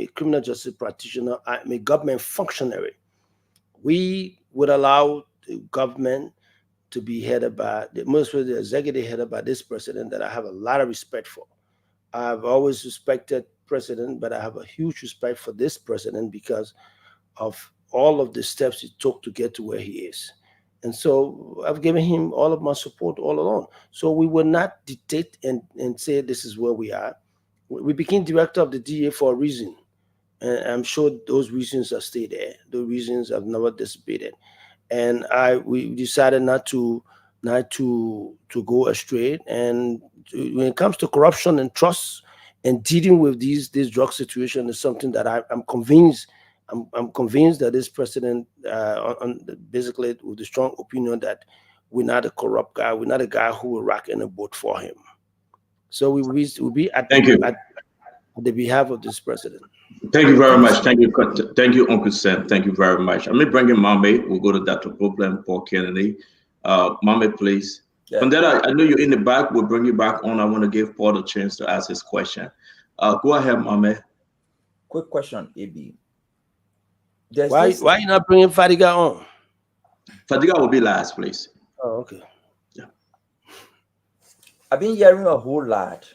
criminal justice practitioner. I am a government functionary. We would allow the government to be headed by the executive headed by this president that I have a lot of respect for. I've always respected president, but I have a huge respect for this president because of all of the steps he took to get to where he is. And so I've given him all of my support all along. So we will not dictate and say this is where we are. We became director of the DA for a reason. And I'm sure those reasons are still there. The reasons have never dissipated. And we decided not to go astray. And when it comes to corruption and trust and dealing with this drug situation is something that I'm convinced. I'm convinced that this president, basically with the strong opinion that we're not a corrupt guy, we're not a guy who will rock in a boat for him. So we will be at the behalf of this president. Thank you very much. Thank you, Uncle Sam. Thank you very much. I'm bring in Mame. We'll go to Dr. Problem, Paul Kennedy. Mame, please. Yeah. And then I know you're in the back. We'll bring you back on. I want to give Paul a chance to ask his question. Go ahead, Mame. Quick question, AB. Why you not bringing Fadiga on? Fadiga will be last, please. Oh, okay. Yeah. I've been hearing a whole lot. Say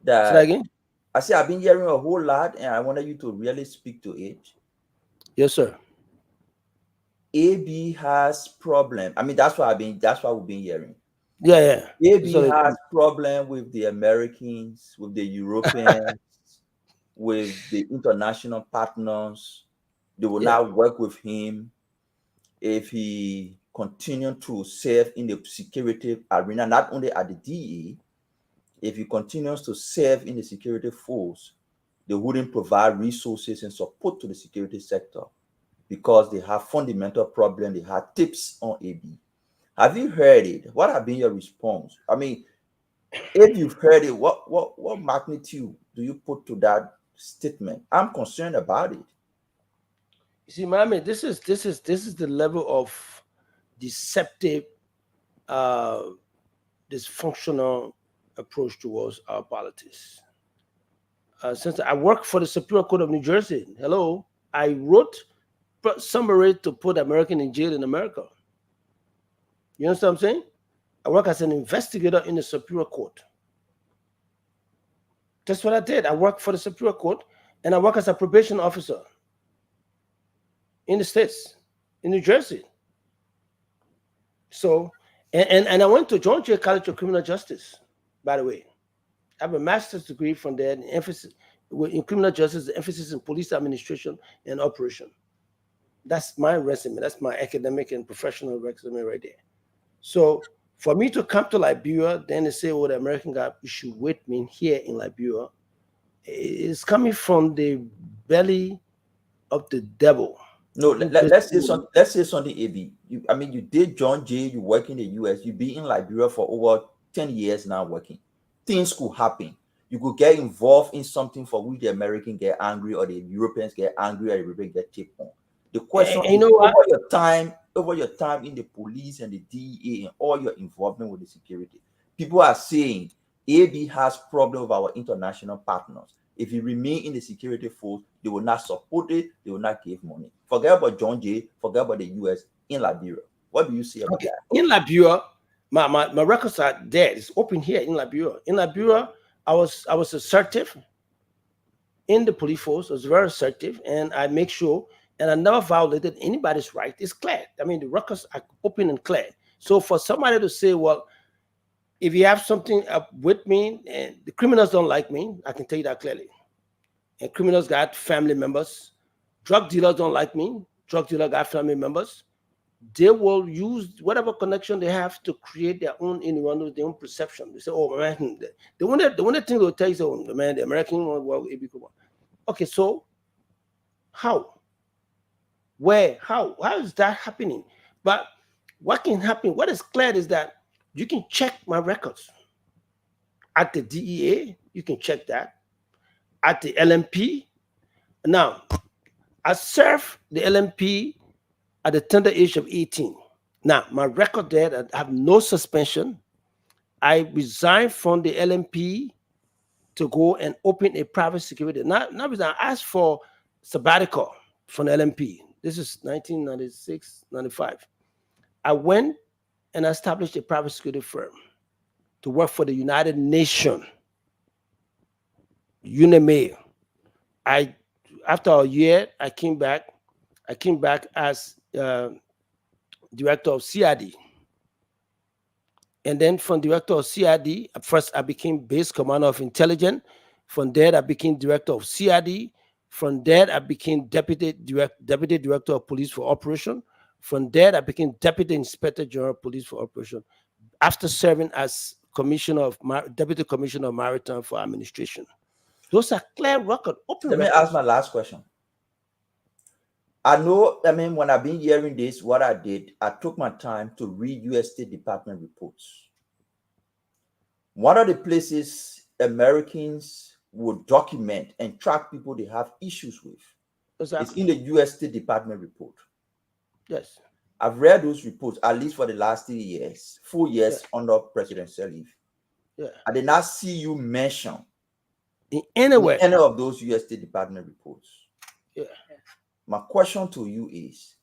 that again? I say I've been hearing a whole lot, and I wanted you to really speak to it. Yes, sir. AB has problem. I mean, that's what we've been hearing. Yeah. AB has problem with the Americans, with the Europeans. With the international partners. They will not work with him if he continues to serve in the security arena, not only at the DE. If he continues to serve in the security force, they wouldn't provide resources and support to the security sector because they have fundamental problems. They have tips on AB. Have you heard it? What have been your response? I mean, if you've heard it, what magnitude do you put to that statement? I'm concerned about it. You see, Mame, this is the level of deceptive, dysfunctional approach towards our politics. Since I work for the Superior Court of New Jersey, hello, I wrote summary to put American in jail in America. You understand what I'm saying? I work as an investigator in the Superior Court. That's what I did. I work for the Superior Court, and I work as a probation officer in the States, in New Jersey. So, and I went to John Jay College of Criminal Justice, by the way. I have a master's degree from there, the emphasis in criminal justice, the emphasis in police administration and operation. That's my resume. That's my academic and professional resume right there. So, for me to come to Liberia, then they say, oh, the American guy should wait me here in Liberia. It's coming from the belly of the devil. No, let's say something, AB. You did John Jay, you work in the US, you be in Liberia for over 10 years now working. Things could happen. You could get involved in something for which the Americans get angry or the Europeans get angry or the Europeans get tipped on. The question is, over your time in the police and the DEA and all your involvement with the security, people are saying AB has problem with our international partners. If you remain in the security force, they will not support it, they will not give money. Forget about John Jay, forget about the US in Liberia. What do you say about that? In Liberia, my records are there. It's open here in Liberia. In Liberia, I was assertive in the police force. I was very assertive, and I make sure, and I never violated anybody's right. It's clear. I mean, the records are open and clear. So for somebody to say, well, if you have something up with me, and the criminals don't like me, I can tell you that clearly. And criminals got family members. Drug dealers don't like me. Drug dealer got family members. They will use whatever connection they have to create their own their own perception. They say, "Oh man," the one thing they'll tell you is, "Oh man, the American one, well, okay." So, how, where, how is that happening? But what can happen? What is clear is that you can check my records at the DEA. You can check that at the LMP. Now, I served the LMP at the tender age of 18. Now, my record there, I have no suspension. I resigned from the LMP to go and open a private security. Not resign, I asked for sabbatical from the LMP. This is 1996, 95. I went and established a private security firm to work for the United Nations, UNMA. After a year, I came back as director of CID. And then from director of CID, at first I became base commander of intelligence. From there, I became director of CID. From there, I became deputy director of police for operation. From there, I became deputy inspector general of police for operation, after serving as deputy commissioner of maritime for administration. Those are clear record. Let me ask my last question. I know, when I've been hearing this, what I did, I took my time to read U.S. State Department reports. One of the places Americans would document and track people they have issues with is in the U.S. State Department report. Yes. I've read those reports, at least for the last 3 years, 4 years under President Sirleaf. Yeah. I did not see you mention anywhere any of those U.S. State Department reports. Yeah. My question to you is,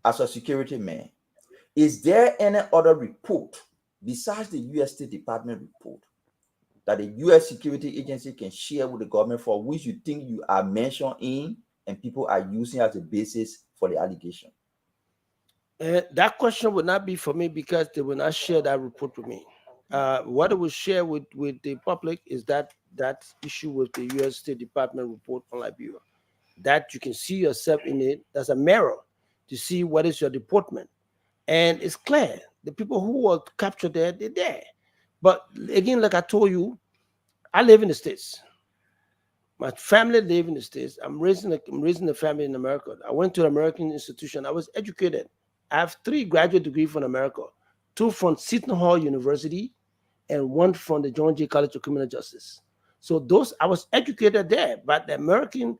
as a security man, is there any other report besides the U.S. State Department report that the U.S. security agency can share with the government for which you think you are mentioned in and people are using as a basis for the allegation? That question would not be for me because they will not share that report with me. What I will share with the public is that issue with the U.S. State Department report on Liberia. That you can see yourself in it. There's a mirror to see what is your deportment. And it's clear. The people who were captured there, they're there. But again, like I told you, I live in the States. My family live in the States. I'm raising a family in America. I went to an American institution. I was educated. I have 3 graduate degrees from America, 2 from Seton Hall University and 1 from the John Jay College of Criminal Justice. So I was educated there, but the American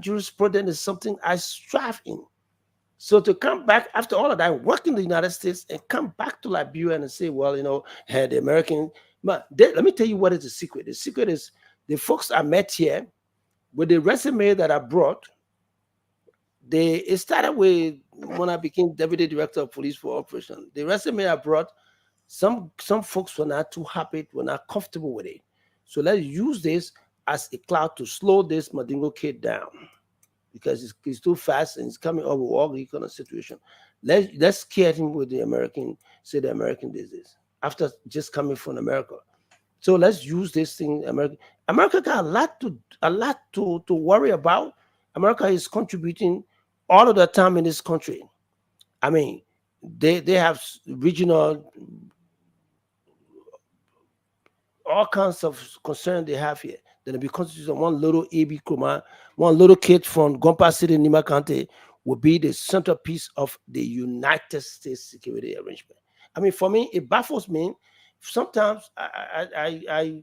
jurisprudence is something I strive in. So to come back after all of that, work in the United States and come back to Liberia and say, well, the American, but let me tell you what is the secret. The secret is the folks I met here with the resume that I brought. It started with when I became deputy director of police for operation. The resume I brought, some folks were not too happy, were not comfortable with it. So let's use this as a cloud to slow this Madingo kid down because he's too fast and he's coming over all the kind of situation. Let's scare him with the American disease after just coming from America. So let's use this thing. America got a lot to worry about. America is contributing all of the time in this country. I mean, they have regional, all kinds of concern they have here. Then it be constituted of one little AB Kuma, one little kid from Gompa City, Nima County, will be the centerpiece of the United States security arrangement. I mean, for me, it baffles me. Sometimes I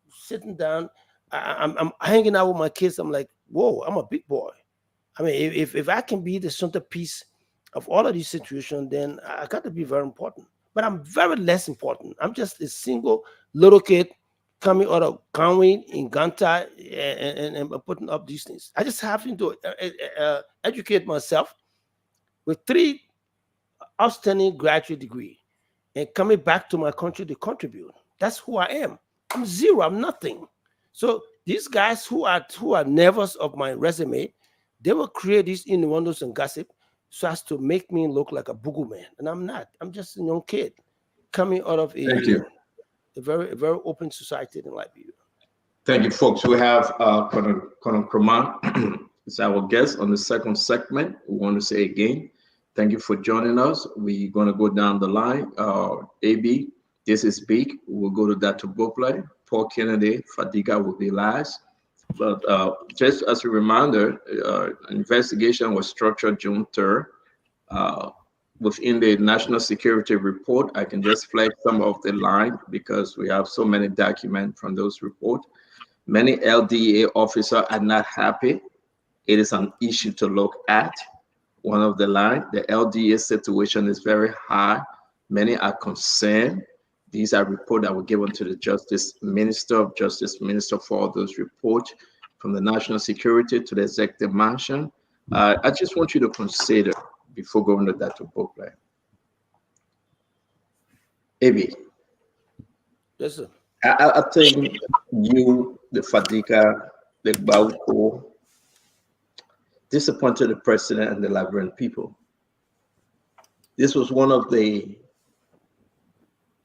sitting down, I'm hanging out with my kids. I'm like, whoa, I'm a big boy. I mean, if I can be the centerpiece of all of these situations, then I got to be very important. But I'm very less important. I'm just a single little kid coming out of Conway in Ganta and putting up these things. I just have to educate myself with 3 outstanding graduate degrees and coming back to my country to contribute. That's who I am. I'm zero. I'm nothing. So these guys who are nervous of my resume, they will create these innuendos and gossip so as to make me look like a booger man. And I'm not. I'm just a young kid coming out of Thank you. a very open society in Liberia. Thank you, folks. We have Colonel Kroman is our guest on the second segment. We want to say again, thank you for joining us. We're going to go down the line. AB, this is big. We'll go to Dr. Bopley. Paul Kennedy, Fadiga will be last. But just as a reminder, investigation was structured June 3rd. Within the National Security Report, I can just flag some of the line because we have so many documents from those reports. Many LDA officers are not happy. It is an issue to look at. One of the line, the LDA situation is very high. Many are concerned. These are reports that were given to the Justice Minister for all those reports from the National Security to the Executive Mansion. I just want you to consider before going to that to Bopley. AB. Yes, sir. I think you, the Fadiga, the Bauko, disappointed the president and the Liberian people. This was one of the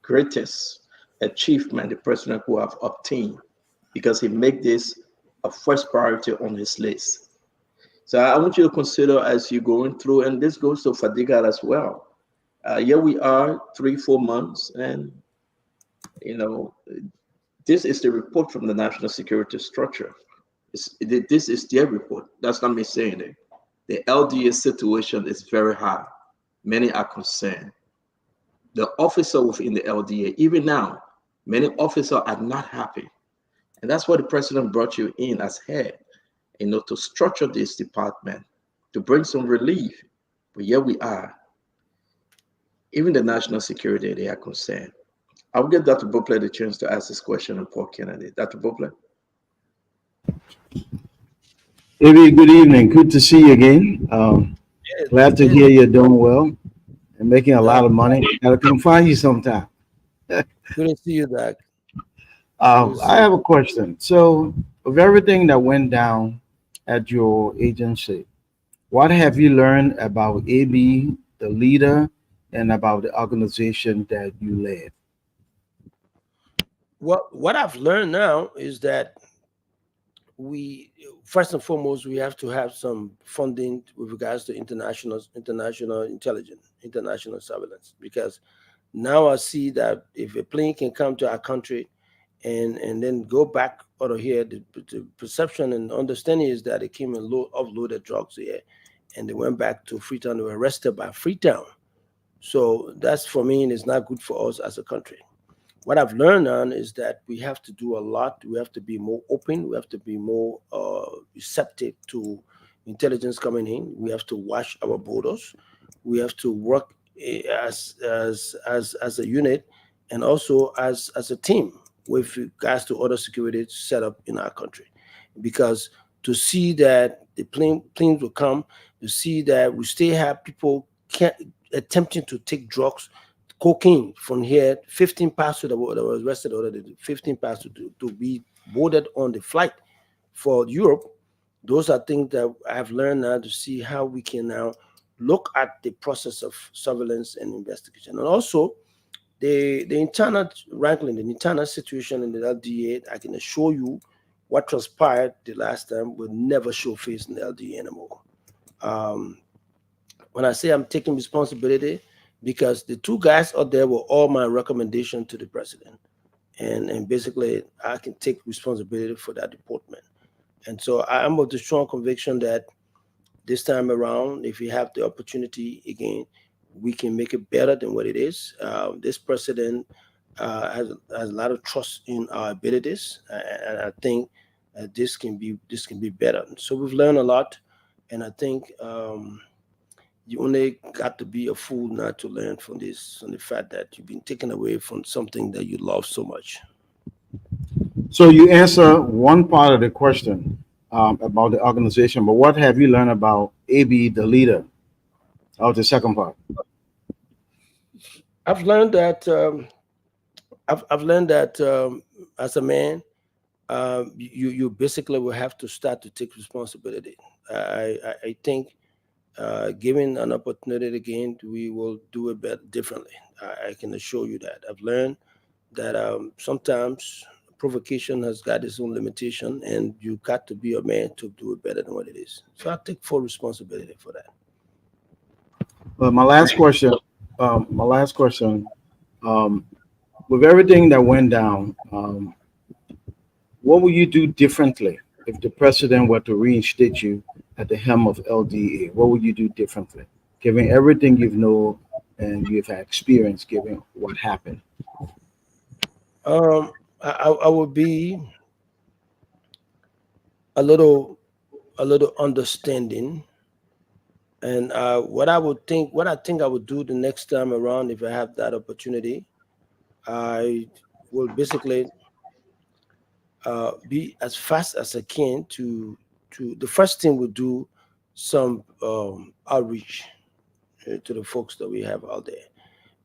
greatest achievement the president could have obtained because he made this a first priority on his list. So I want you to consider as you're going through, and this goes to Fadiga as well. Here we are 3-4 months, and this is the report from the National Security Structure. This is their report. That's not me saying it. The LDA situation is very high. Many are concerned. The officer within the LDA, even now, many officers are not happy. And that's why the president brought you in as head, to structure this department, to bring some relief. But here we are. Even the national security, they are concerned. I will give Dr. Bopley the chance to ask this question on Paul Kennedy. Dr. Bopley. Maybe good evening. Good to see you again. Glad to hear you're doing well and making a lot of money. Gotta come find you sometime. Good to see you, Doc. I have a question. So, of everything that went down at your agency, what have you learned about AB, the leader, and about the organization that you led? What I've learned now is that we, first and foremost, we have to have some funding with regards to international intelligence, international surveillance, because now I see that if a plane can come to our country and then go back out of here, the perception and understanding is that they came and offloaded drugs here and they went back to Freetown. They were arrested by Freetown. So that's, for me, and it's not good for us as a country. What I've learned on is that we have to do a lot. We have to be more open. We have to be more receptive to intelligence coming in. We have to watch our borders. We have to work as a unit and also as a team with regards to other security set up in our country. Because to see that the planes will come, to see that we still have people attempting to take drugs, cocaine from here, 15 passengers that were arrested already, 15 passengers to be boarded on the flight for Europe. Those are things that I've learned now to see how we can now look at the process of surveillance and investigation. And also the internal wrangling, the internal situation in the LDA, I can assure you what transpired the last time will never show face in the LDA anymore. When I say I'm taking responsibility, because the two guys out there were all my recommendation to the president. And basically, I can take responsibility for that department. And so I'm of the strong conviction that this time around, if we have the opportunity again, we can make it better than what it is. This president has a lot of trust in our abilities, and I think this can be better. So we've learned a lot, and I think you only got to be a fool not to learn from this, from the fact that you've been taken away from something that you love so much. So you answer one part of the question about the organization, but what have you learned about AB, the leader, of the second part? I've learned that as a man, you basically will have to start to take responsibility. I think Given an opportunity again, we will do it better differently. I can assure you that. I've learned that sometimes provocation has got its own limitation, and you got to be a man to do it better than what it is. So I take full responsibility for that. But my last question, with everything that went down, what will you do differently if the president were to reinstate you at the helm of LDA? What would you do differently, given everything you've known and you've had experience, given what happened? I would be a little understanding, and what I think I would do the next time around if I have that opportunity, I will basically be as fast as I can to the first thing we'll do some outreach to the folks that we have out there,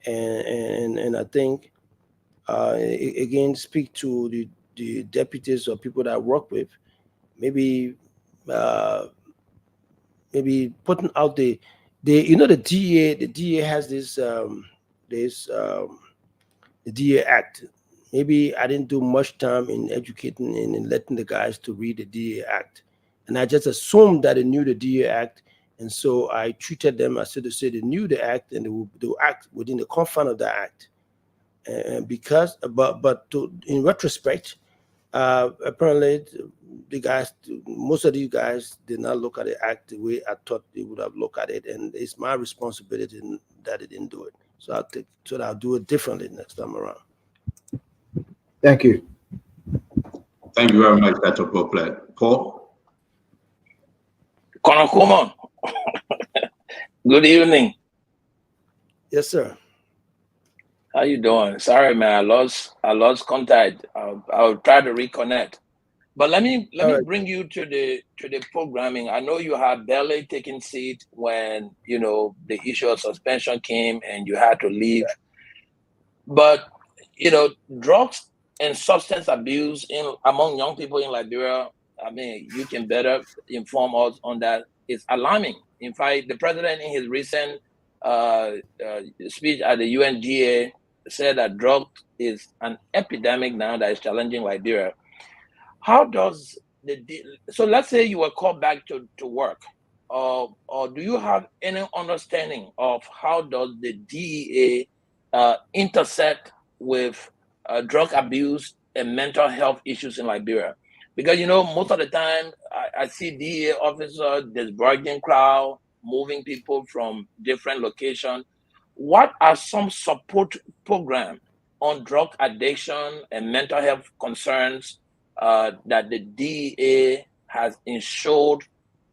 and I think again speak to the deputies or people that I work with, maybe putting out the DEA has this the DEA Act. Maybe I didn't do much time in educating and in letting the guys to read the DEA Act, and I just assumed that they knew the DEA Act, and so I treated them as if they knew the act and they will act within the confine of the act. And because, in retrospect, apparently most of these guys did not look at the act the way I thought they would have looked at it, and it's my responsibility that they didn't do it. So I'll do it differently next time around. Thank you. Thank you very much, Dr. Boplet. Paul? Colonel Coleman. Good evening. Yes, sir. How you doing? Sorry, man, I lost contact. I'll try to reconnect. But let me bring you to the programming. I know you had barely taken seat when the issue of suspension came and you had to leave. But drugs and substance abuse among young people in Liberia, I mean, you can better inform us on that. It's alarming. In fact, the president in his recent speech at the UNGA said that drugs is an epidemic now that is challenging Liberia. How does so let's say you were called back to work, or do you have any understanding of how does the DEA intersect with drug abuse and mental health issues in Liberia? Because most of the time I see DEA officers disbursing crowd, moving people from different locations. What are some support programs on drug addiction and mental health concerns that the DEA has ensured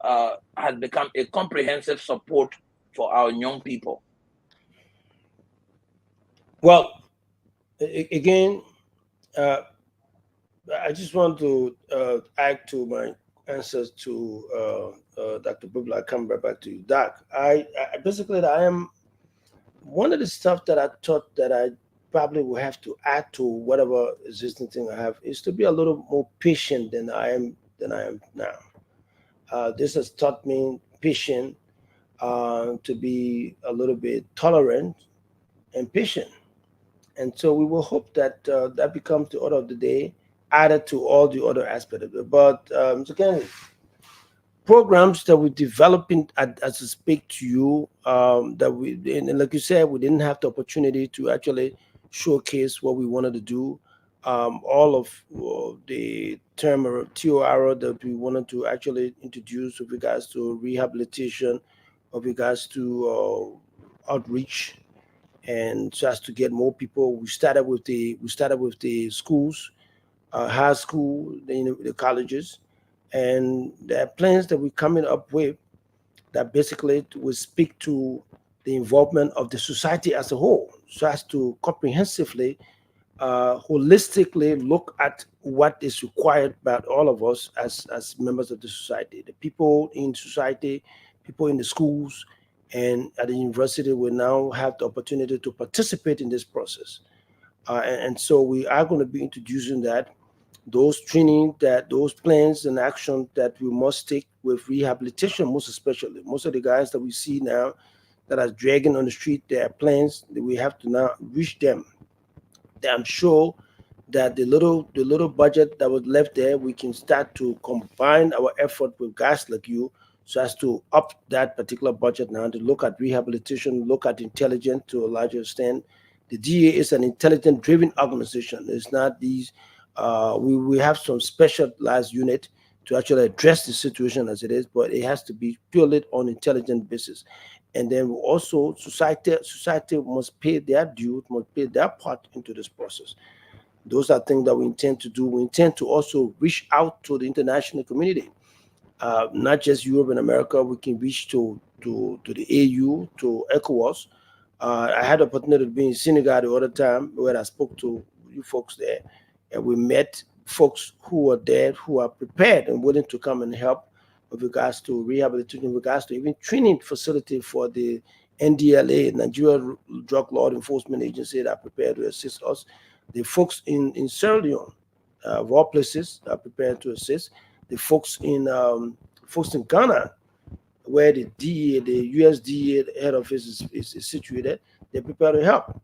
has become a comprehensive support for our young people? Well, again, I just want to add to my answers to Dr. Bubla. I come back to you, Doc. I am one of the stuff that I thought that I probably will have to add to whatever existing thing I have is to be a little more patient than I am now. This has taught me patient, to be a little bit tolerant and patient. And so we will hope that that becomes the order of the day, added to all the other aspects of it. But again, programs that we're developing as I speak to you, that and like you said, we didn't have the opportunity to actually showcase what we wanted to do. All of the term or TOR that we wanted to actually introduce with regards to rehabilitation, with regards to outreach, and so as to get more people. We started with the schools, high school, the colleges, and there are plans that we're coming up with that basically will speak to the involvement of the society as a whole, so as to comprehensively, holistically look at what is required by all of us as members of the society. The people in society, people in the schools, and at the university will now have the opportunity to participate in this process. And so we are going to be introducing that. those training, that those plans and action that we must take with rehabilitation, most especially. Most of the guys that we see now that are dragging on the street, their plans, that we have to now reach them. I'm sure that the little budget that was left there, we can start to combine our effort with guys like you, so as to up that particular budget now to look at rehabilitation, look at intelligence to a larger extent. The DA is an intelligent-driven organization. It's not these. We have some specialized unit to actually address the situation as it is, but it has to be purely on intelligent basis. And then also society must pay their due, must pay their part into this process. Those are things that we intend to do. We intend to also reach out to the international community, not just Europe and America. We can reach to the AU, to ECOWAS. I had the opportunity to be in Senegal the other time where I spoke to you folks there, and we met folks who are there, who are prepared and willing to come and help with regards to rehabilitation, with regards to even training facility for the NDLA, Nigeria Drug Law Enforcement Agency, that are prepared to assist us. The folks in Sierra Leone, of all places, are prepared to assist. The folks in Ghana, where the DEA, the USDA head office is situated, they're prepared to help.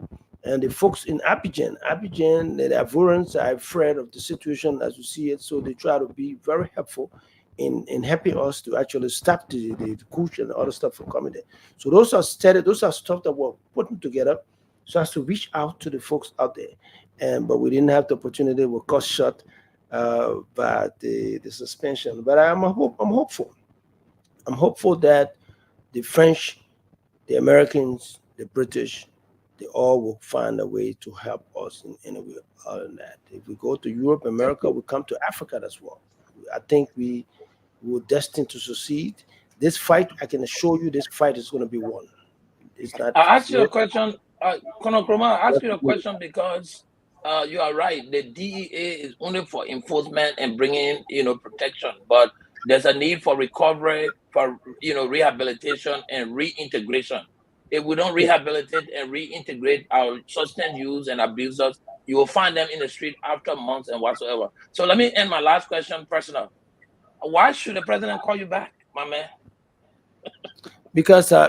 And the folks in Abidjan, the Ivorians are afraid of the situation as you see it, so they try to be very helpful in helping us to actually stop the couch and other stuff from coming there. So those are stuff that we're putting together so as to reach out to the folks out there. But we didn't have the opportunity. We're cut short by the suspension. But I'm hopeful. I'm hopeful that the French, the Americans, the British, they all will find a way to help us in a way other than that. If we go to Europe, America, we come to Africa as well. I think we were destined to succeed. This fight, I can assure you, this fight is going to be won. It's not. I ask you a question, Colonel Kroma. I ask you a question because you are right. The DEA is only for enforcement and bringing, protection, but there's a need for recovery, for rehabilitation and reintegration. If we don't rehabilitate and reintegrate our substance use and abusers, you will find them in the street after months and whatsoever. So let me end my last question personal. Why should the president call you back, my man? Because I'm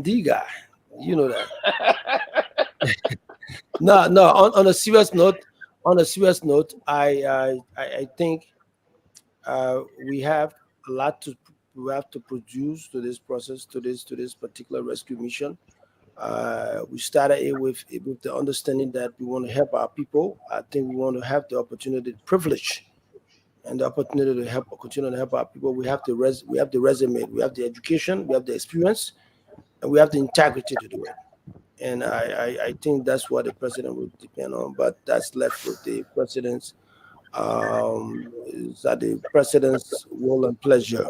the guy. You know that. No. On a serious note, I think we have a lot to produce to this process, to this particular rescue mission. We started it with the understanding that we want to help our people. I think we want to have the opportunity, the privilege, and the opportunity to continue to help our people. We have the resume, we have the education, we have the experience, and we have the integrity to do it. And I think that's what the president will depend on. But that's left with the president's will and pleasure.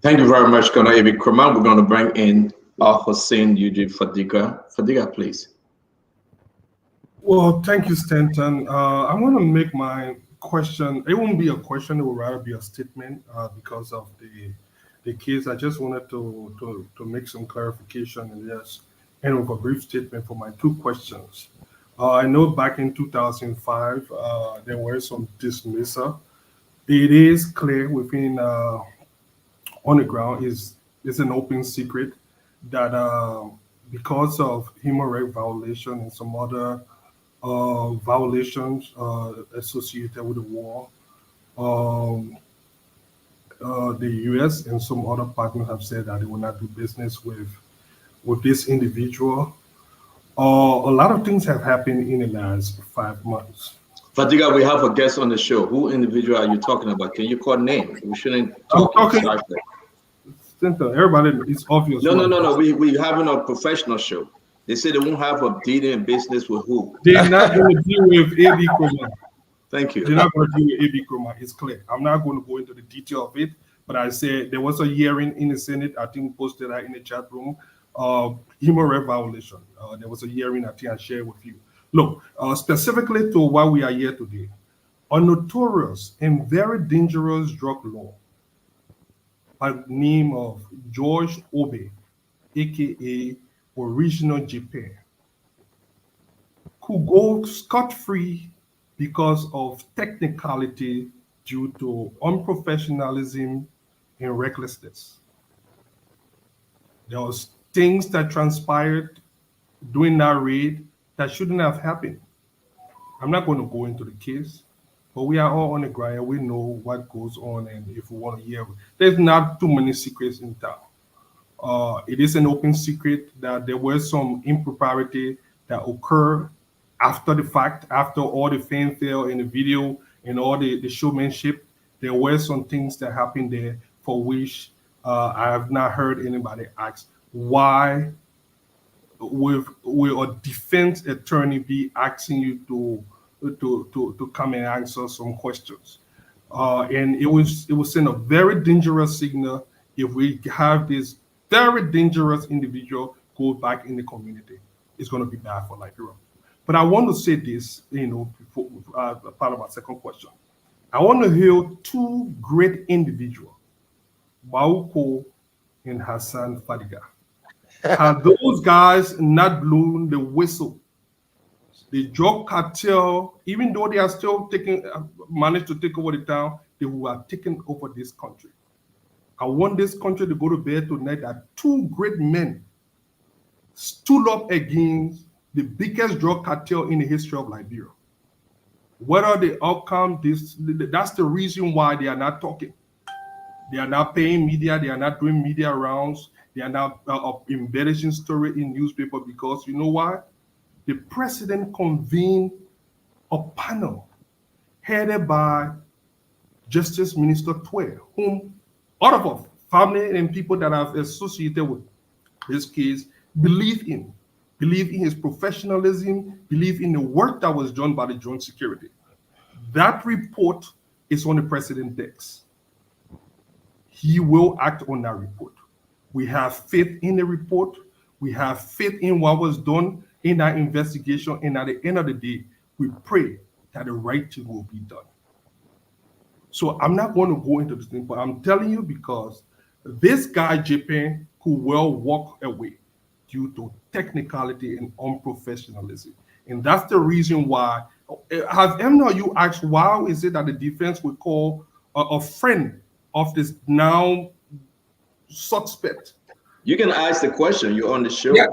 Thank you very much, Colonel Abe Kroma. We're going to bring in Hussein Eugene Fadiga. Fadiga, please. Well, thank you, Stanton. I want to make my question. It won't be a question. It will rather be a statement because of the case. I just wanted to make some clarification and just end with a brief statement for my two questions. I know back in 2005, there were some dismissal. It is clear within on the ground is an open secret that because of human rights violation and some other violations associated with the war, the U.S. and some other partners have said that they will not do business with this individual. A lot of things have happened in the last 5 months. Fadiga, we have a guest on the show. Who individual are you talking about? Can you call name? We shouldn't talk. Everybody, it's obvious. No. We having a professional show. They say they won't have a deal in business with who? They're not going to deal with A.B. Kroma. Thank you. They're not going to deal with A.B. Kroma. It's clear. I'm not going to go into the detail of it, but I said there was a hearing in the Senate. I think posted that in the chat room. Human rights violation. There was a hearing I think I shared with you. Look, specifically to why we are here today, a notorious and very dangerous drug law by the name of George Obe, aka Original Japan, could go scot-free because of technicality due to unprofessionalism and recklessness. There was things that transpired during that raid that shouldn't have happened. I'm not going to go into the case, but we are all on the ground. We know what goes on, and if we want to hear, there's not too many secrets in town. It is an open secret that there was some impropriety that occurred after the fact, after all the fanfare in the video and all the showmanship. There were some things that happened there for which I have not heard anybody ask why will a defense attorney be asking you to come and answer some questions. And it was send a very dangerous signal if we have this very dangerous individual go back in the community. It's going to be bad for Liberia. But I want to say this, before part of my second question. I want to hear two great individuals, Bawuko and Hassan Fadiga. Have those guys not blown the whistle? The drug cartel, even though they are still managed to take over the town, they will have taken over this country. I want this country to go to bed tonight that two great men stood up against the biggest drug cartel in the history of Liberia. Whether the outcome, that's the reason why they are not talking. They are not paying media. They are not doing media rounds. They are not embellishing story in newspaper because you know why? The president convened a panel headed by Justice Minister Twere, whom all of us, family and people that are associated with this case, believe in his professionalism, believe in the work that was done by the Joint Security. That report is on the president's desk. He will act on that report. We have faith in the report. We have faith in what was done in that investigation. And at the end of the day, we pray that the right thing will be done. So I'm not going to go into this thing, but I'm telling you because this guy, Japan, could well walk away due to technicality and unprofessionalism. And that's the reason why. Have any of you asked why is it that the defense would call a friend of this now suspect? You can ask the question. You're on the show. Yeah.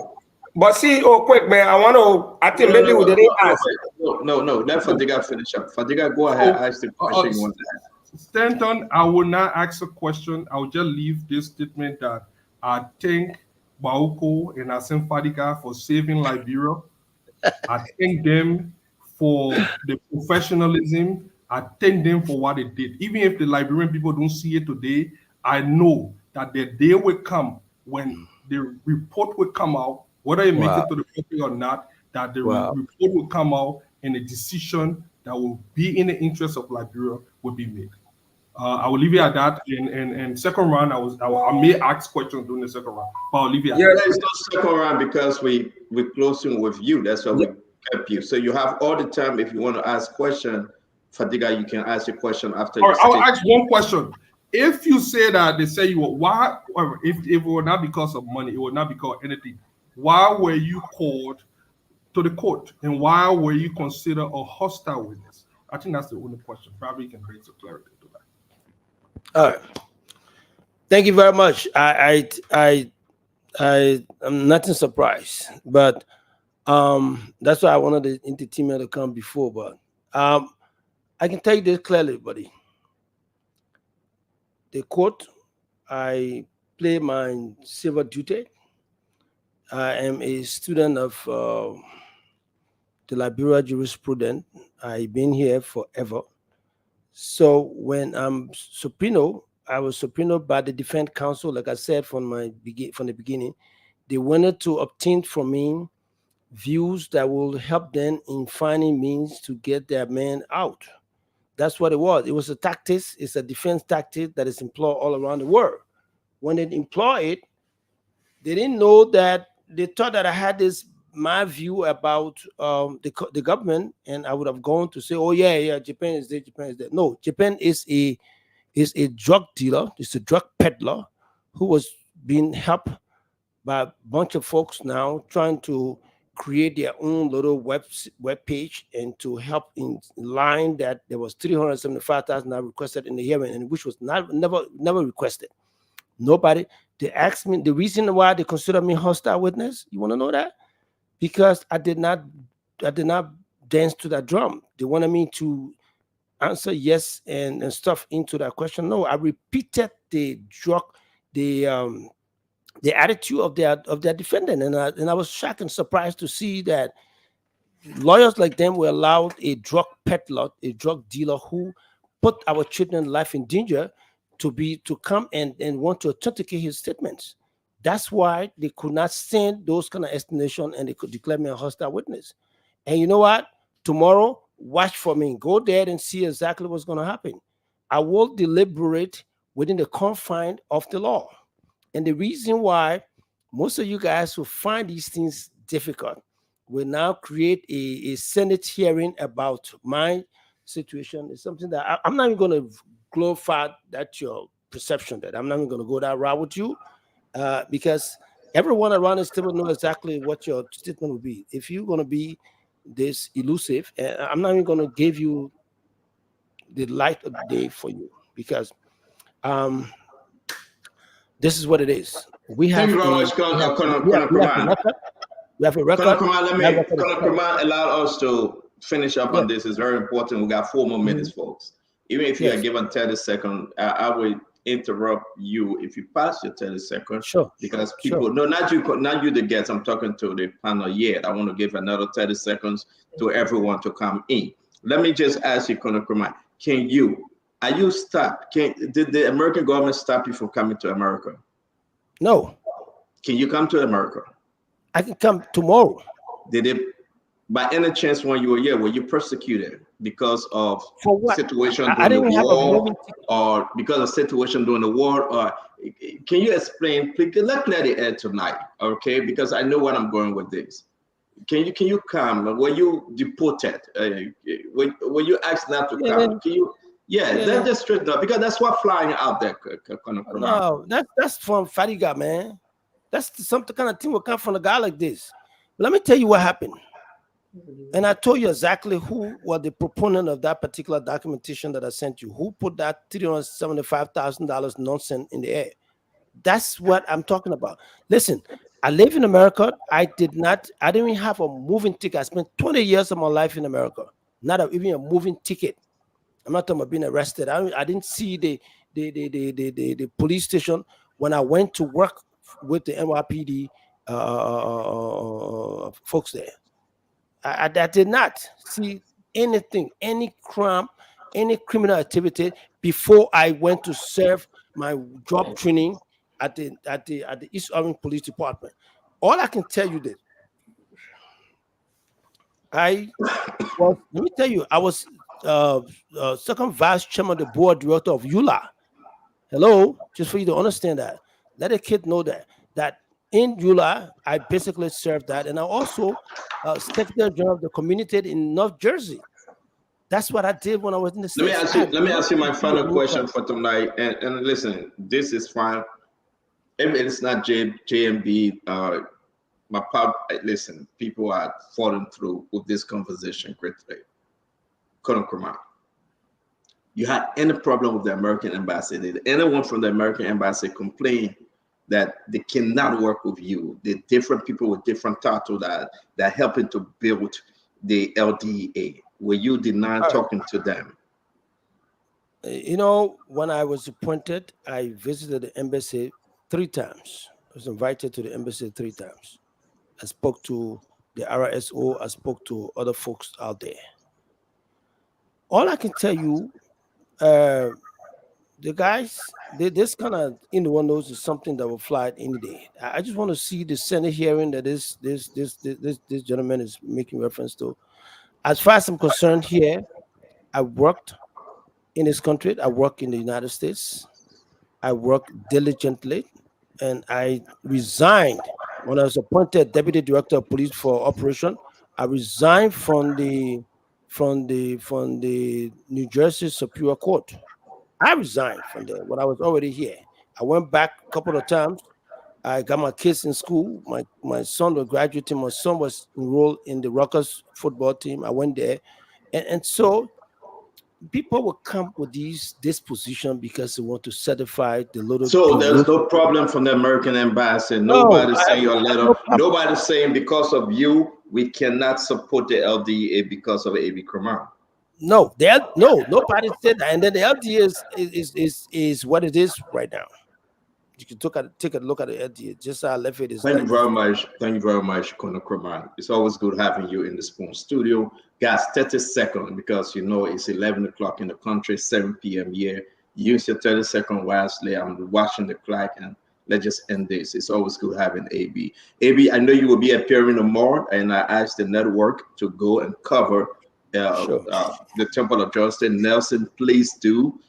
But see, quick, man, I think maybe we didn't ask. No. Let Fadiga finish up. Fadiga, go ahead. Ask the question you want to ask. Stanton, I will not ask a question. I will just leave this statement that I thank Bawuko and Hassan Fadiga for saving Liberia. I thank them for the professionalism. I thank them for what they did. Even if the Liberian people don't see it today, I know that the day will come when the report will come out, whether it makes it to the country or not, that the report will come out and a decision that will be in the interest of Liberia will be made. I will leave it at that. And second round, I may ask questions during the second round, but I'll leave it at that. There's no second round because we're closing with you. That's why we kept you. So you have all the time if you want to ask question. Fadiga, you can ask your question after. All right, I'll ask one question. If you say that they say you were, why, if it were not because of money, it would not because of anything, why were you called to the court and why were you considered a hostile witness? I think that's the only question. Probably you can bring some clarity to that. All right. Thank you very much. I'm nothing surprised, but that's why I wanted the entertainment to come before. But I can tell you this clearly, buddy. The court, I play my civil duty. I am a student of the Liberia jurisprudence. I've been here forever. So when I'm subpoenaed, I was subpoenaed by the defense counsel. Like I said from the beginning, they wanted to obtain from me views that will help them in finding means to get their man out. That's what it was. It was a tactic. It's a defense tactic that is employed all around the world. When they employ it, they didn't know that they thought that I had my view about the government, and I would have gone to say, oh yeah, Japan is there, Japan is there. No, Japan is a drug dealer, it's a drug peddler who was being helped by a bunch of folks now trying to create their own little web page and to help in line that there was 375,000 requested in the hearing, and which was never requested. Nobody. They asked me the reason why they consider me hostile witness. You want to know that? Because I did not dance to that drum. They wanted me to answer yes and stuff into that question. No, I repeated the attitude of their defendant, and I was shocked and surprised to see that lawyers like them were allowed a drug peddler, a drug dealer who put our children's life in danger to come and want to authenticate his statements. That's why they could not send those kind of explanation, and they could declare me a hostile witness. And you know what? Tomorrow, watch for me. Go there and see exactly what's going to happen. I will deliberate within the confines of the law. And the reason why most of you guys who find these things difficult will now create a Senate hearing about my situation is something that I'm not even going to glorify that your perception that I'm not even going to go that route with you because everyone around this table knows exactly what your statement will be. If you're going to be this elusive, I'm not even going to give you the light of the day for you because this is what it is. We have Thank you very much, we have a record. Colonel Kraman allowed us to finish up on this. It's very important. We got 4 more minutes, folks. Even if you are given 30 seconds, I will interrupt you if you pass your 30 seconds. Sure. Because people, no, not you the guests. I'm talking to the panel yet. I want to give another 30 seconds to everyone to come in. Let me just ask you, Colonel Kraman, are you stopped? Did the American government stop you from coming to America? No. Can you come to America? I can come tomorrow. Did it, by any chance, when you were here, were you persecuted because of situation during the war, or because of situation during the war? Or can you explain? Please, let's let it end tonight, okay? Because I know where I'm going with this. Can you come? Were you deported? Were you asked not to come? Can you? Let's just straighten up because that's what flying out there. No, that's from Fadiga, man. That's something kind of thing will come from a guy like this. But let me tell you what happened. And I told you exactly who was the proponent of that particular documentation that I sent you. Who put that $375,000 nonsense in the air? That's what I'm talking about. Listen, I live in America. I didn't even have a moving ticket. I spent 20 years of my life in America. Not even a moving ticket. I'm not talking about being arrested. I didn't see the police station when I went to work with the NYPD folks there. I did not see anything, any crime, any criminal activity before I went to serve my job training at the East Orange Police Department. All I can tell you this, let me tell you, I was second vice chairman of the board director of EULA. Hello, just for you to understand that. Let a kid know that in EULA, I basically served that, and I also secretary general of the community in North Jersey. That's what I did when I was in the States. Let me ask you my final question for tonight. And listen, this is fine. It's not JMB. My pub. Listen, people are falling through with this conversation greatly. Colonel Kraman, you had any problem with the American embassy? Did anyone from the American embassy complain that they cannot work with you? The different people with different titles that helping to build the LDA. Were you denied talking to them? You know, when I was appointed, I visited the embassy 3 times. I was invited to the embassy 3 times. I spoke to the RSO. I spoke to other folks out there. All I can tell you, the guys, this kind of in the windows is something that will fly any day. I just want to see the Senate hearing that this gentleman is making reference to. As far as I'm concerned here, I worked in this country. I work in the United States. I work diligently, and I resigned when I was appointed deputy director of police for operation. I resigned from the New Jersey Superior Court. I resigned from there when I was already here. I went back a couple of times I got my kids in school. My son was graduating. My son was enrolled in the Rockers football team. I went there. And so people will come with this position because they want to certify the little. So there's no problem from the American embassy. Nobody's saying your letter. Nobody's saying because of you, we cannot support the LDA because of AB Kraman. No, nobody said that. And then the LDA is what it is right now. You can take a look at the LDA. Just how I left it is. Thank you very much. Thank you very much, Colonel Kraman. It's always good having you in the Spoon studio. Guys, 30 seconds because you know it's 11 o'clock in the country, 7 p.m. here. Use your 30 seconds wisely. I'm watching the clock and let's just end this. It's always good having AB. AB, I know you will be appearing tomorrow, and I asked the network to go and cover the Temple of Justice. Nelson, please do.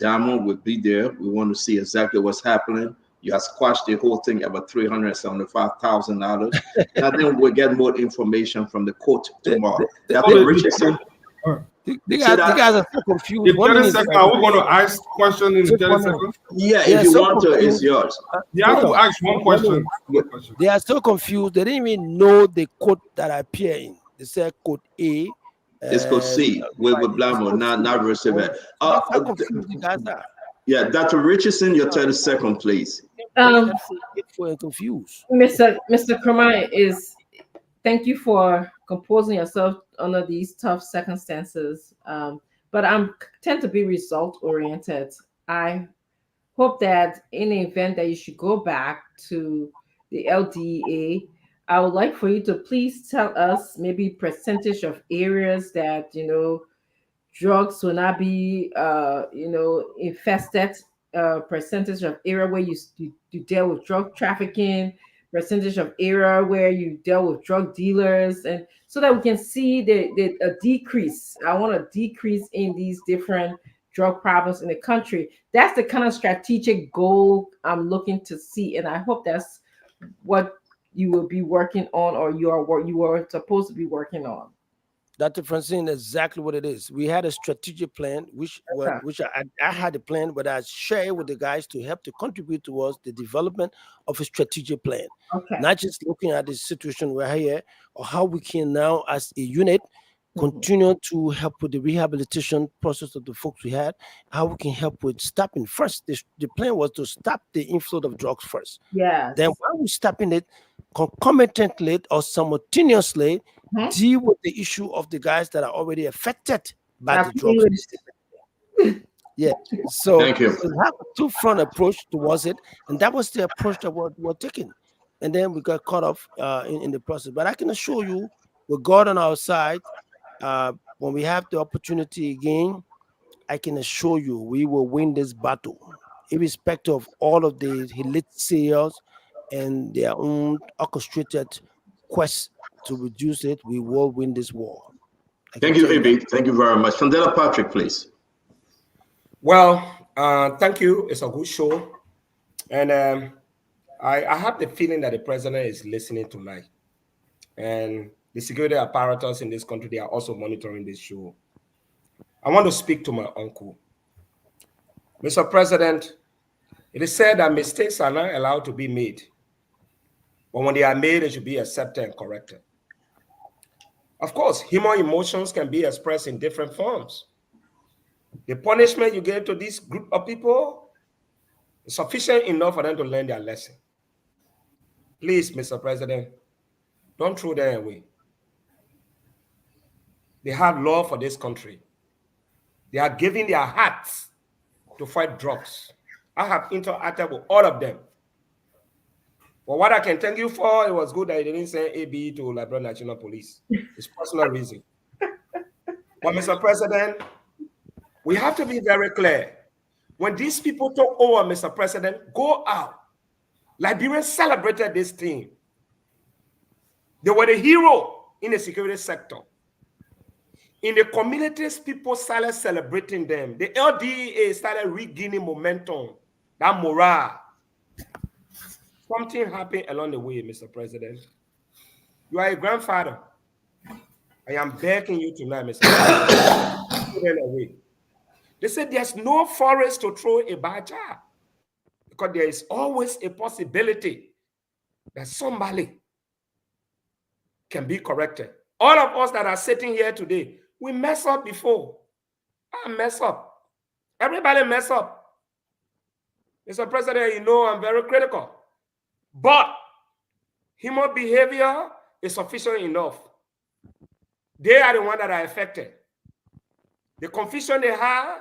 Diamond will be there. We want to see exactly what's happening. You have squashed the whole thing about $375,000. I think we'll get more information from the court tomorrow. Dr. Richardson. The guys are so confused. In 30 seconds, are we going to ask questions in 30 seconds? Yeah, if you want to, it's yours. You have to ask one question. They are so confused. They didn't even know the code that I appear in. They said code A. It's code C. With Blamo, not receiver. Yeah, Dr. Richardson, your 30 seconds, please. Confused. Mr. Kraman, thank you for composing yourself under these tough circumstances. But I tend to be result oriented. I hope that in the event that you should go back to the LDA, I would like for you to please tell us maybe percentage of areas that, drugs will not be, infested, percentage of area where you deal with drug trafficking, percentage of area where you deal with drug dealers, and so that we can see a decrease. I want a decrease in these different drug problems in the country. That's the kind of strategic goal I'm looking to see, and I hope that's what you will be working on, or you are supposed to be working on. Dr. Francine, exactly what it is. We had a strategic plan, which I had a plan, but I share with the guys to help to contribute towards the development of a strategic plan. Okay. Not just looking at the situation we're here, or how we can now, as a unit, continue to help with the rehabilitation process of the folks we had, how we can help with stopping first. The plan was to stop the inflow of drugs first. Yeah. Then while we're stopping it, concomitantly or simultaneously, deal with the issue of the guys that are already affected by the drugs. Yeah. So thank you. We have a two-front approach towards it, and that was the approach that we're taking. And then we got caught off in the process. But I can assure you, with God on our side, when we have the opportunity again, I can assure you we will win this battle, irrespective of all of the elite sales and their own orchestrated quest to reduce it. We will win this war. Thank you, AB. Thank you very much. Chandela Patrick, please. Well, thank you. It's a good show. And I have the feeling that the president is listening tonight. And the security apparatus in this country, they are also monitoring this show. I want to speak to my uncle. Mr. President, it is said that mistakes are not allowed to be made. But when they are made, they should be accepted and corrected. Of course, human emotions can be expressed in different forms. The punishment you gave to this group of people is sufficient enough for them to learn their lesson. Please, Mr. President, don't throw them away. They have love for this country. They are giving their hearts to fight drugs. I have interacted with all of them. But what I can thank you for, it was good that you didn't send AB to Liberia National Police. It's personal reason. But Mr. President, we have to be very clear. When these people talk over, Mr. President, go out. Liberians celebrated this team. They were the hero in the security sector. In the communities, people started celebrating them. The LDA started regaining momentum, that morale. Something happened along the way, Mr. President. You are a grandfather. I am begging you tonight, Mr. President. Put them away. They said there's no forest to throw a bad job because there is always a possibility that somebody can be corrected. All of us that are sitting here today, we mess up before. I mess up. Everybody mess up. Mr. President, you know I'm very critical. But human behavior is sufficient enough. They are the ones that are affected. The confusion they had,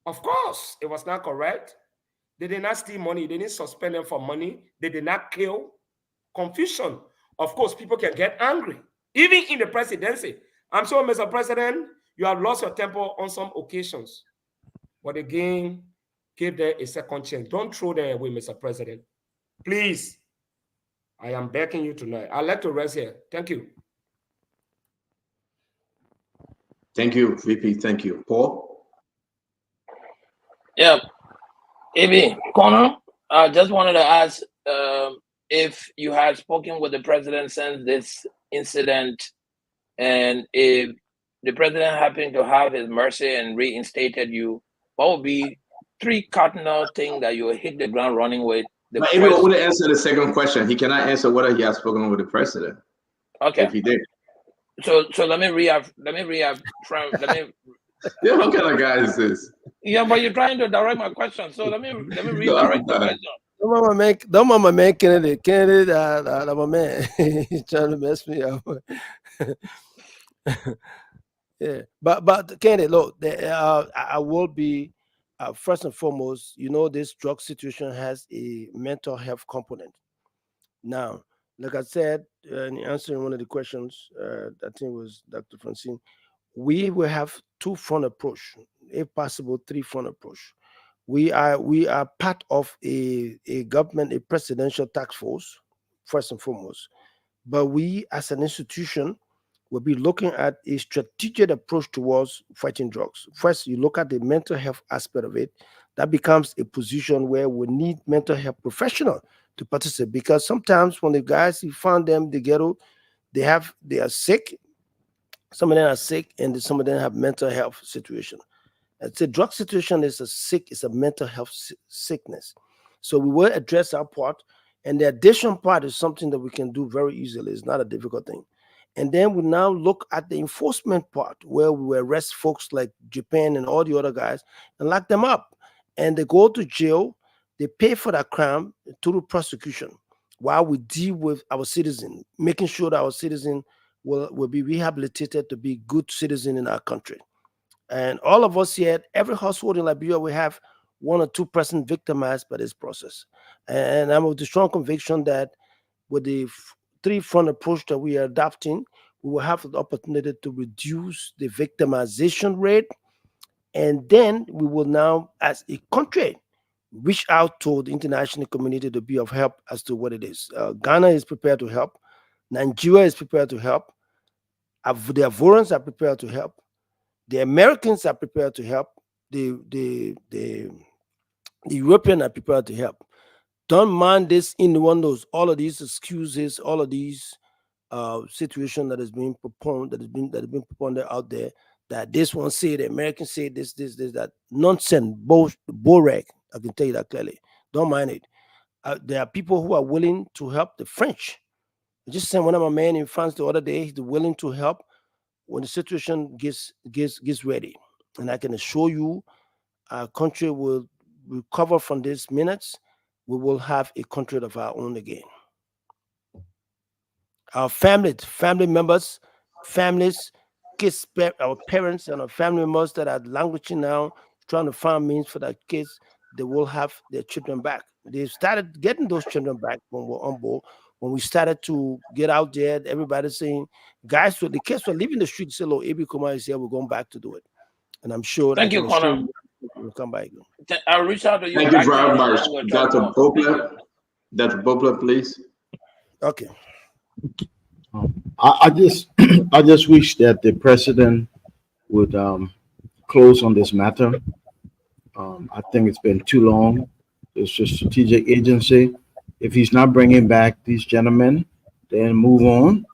of course, it was not correct. They did not steal money. They didn't suspend them for money. They did not kill. Confusion. Of course, people can get angry. Even in the presidency. I'm sure, Mr. President, you have lost your temper on some occasions. But again, give them a second chance. Don't throw them away, Mr. President. Please. I am begging you tonight. I'd like to rest here. Thank you. Thank you, VP. Thank you. Paul? Yeah. AB, Connor, I just wanted to ask if you had spoken with the president since this incident, and if the president happened to have his mercy and reinstated you, what would be 3 cardinal things that you will hit the ground running with? But AB wouldn't answer the second question. He cannot answer whether he has spoken with the president. Okay. If he did. So let me re-affirm. Yeah, what kind of guy is this? Yeah, but you're trying to direct my question. So let me redirect the question. Don't mama make Kennedy. Kennedy, my man. He's trying to mess me up. Yeah, but Kennedy, look, I will be first and foremost. You know, this drug situation has a mental health component. Now, like I said, in answering one of the questions, I think it was Dr. Francine, we will have 2-front approach, if possible, 3-front approach. We are part of a government, a presidential task force, first and foremost. But we, as an institution, will be looking at a strategic approach towards fighting drugs. First, you look at the mental health aspect of it. That becomes a position where we need mental health professionals to participate, because sometimes when the guys, you find them, the ghetto, they are sick. Some of them are sick, and some of them have mental health situation. And the drug situation is a mental health sickness. So we will address our part, and the additional part is something that we can do very easily. It's not a difficult thing. And then we now look at the enforcement part, where we will arrest folks like Japan and all the other guys and lock them up. And they go to jail, they pay for that crime through prosecution, while we deal with our citizens, making sure that our citizens will be rehabilitated to be good citizens in our country. And all of us here, every household in Liberia, we have 1 or 2 persons victimized by this process. And I'm of the strong conviction that with the 3-front approach that we are adopting, we will have the opportunity to reduce the victimization rate. And then we will now, as a country, reach out to the international community to be of help as to what it is. Ghana is prepared to help. Nigeria is prepared to help. The Ivorians are prepared to help. The Americans are prepared to help. The Europeans are prepared to help. Don't mind this in one of those, all of these excuses, all of these situations that is being proposed, that has been proposed out there, that this one say, the Americans say this, that nonsense, borek. I can tell you that clearly. Don't mind it. There are people who are willing to help the French. I just sent one of my men in France the other day. He's willing to help when the situation gets ready. And I can assure you, our country will recover from these minutes. We will have a country of our own again. Our family members, families, kids, our parents and our family members that are languishing now, trying to find means for their kids, they will have their children back. They started getting those children back when we're on board. When we started to get out there, everybody's saying, the kids were leaving the street, say, "Look, AB Kumar is here, we're going back to do it." And I'm sure Thank you, Connor. We'll come back. I'll reach out to you. Thank you very much, Dr. Poplar. Dr. Poplar, please. Okay. I just wish that the president would close on this matter. I think it's been too long. It's a strategic agency. If he's not bringing back these gentlemen, then move on.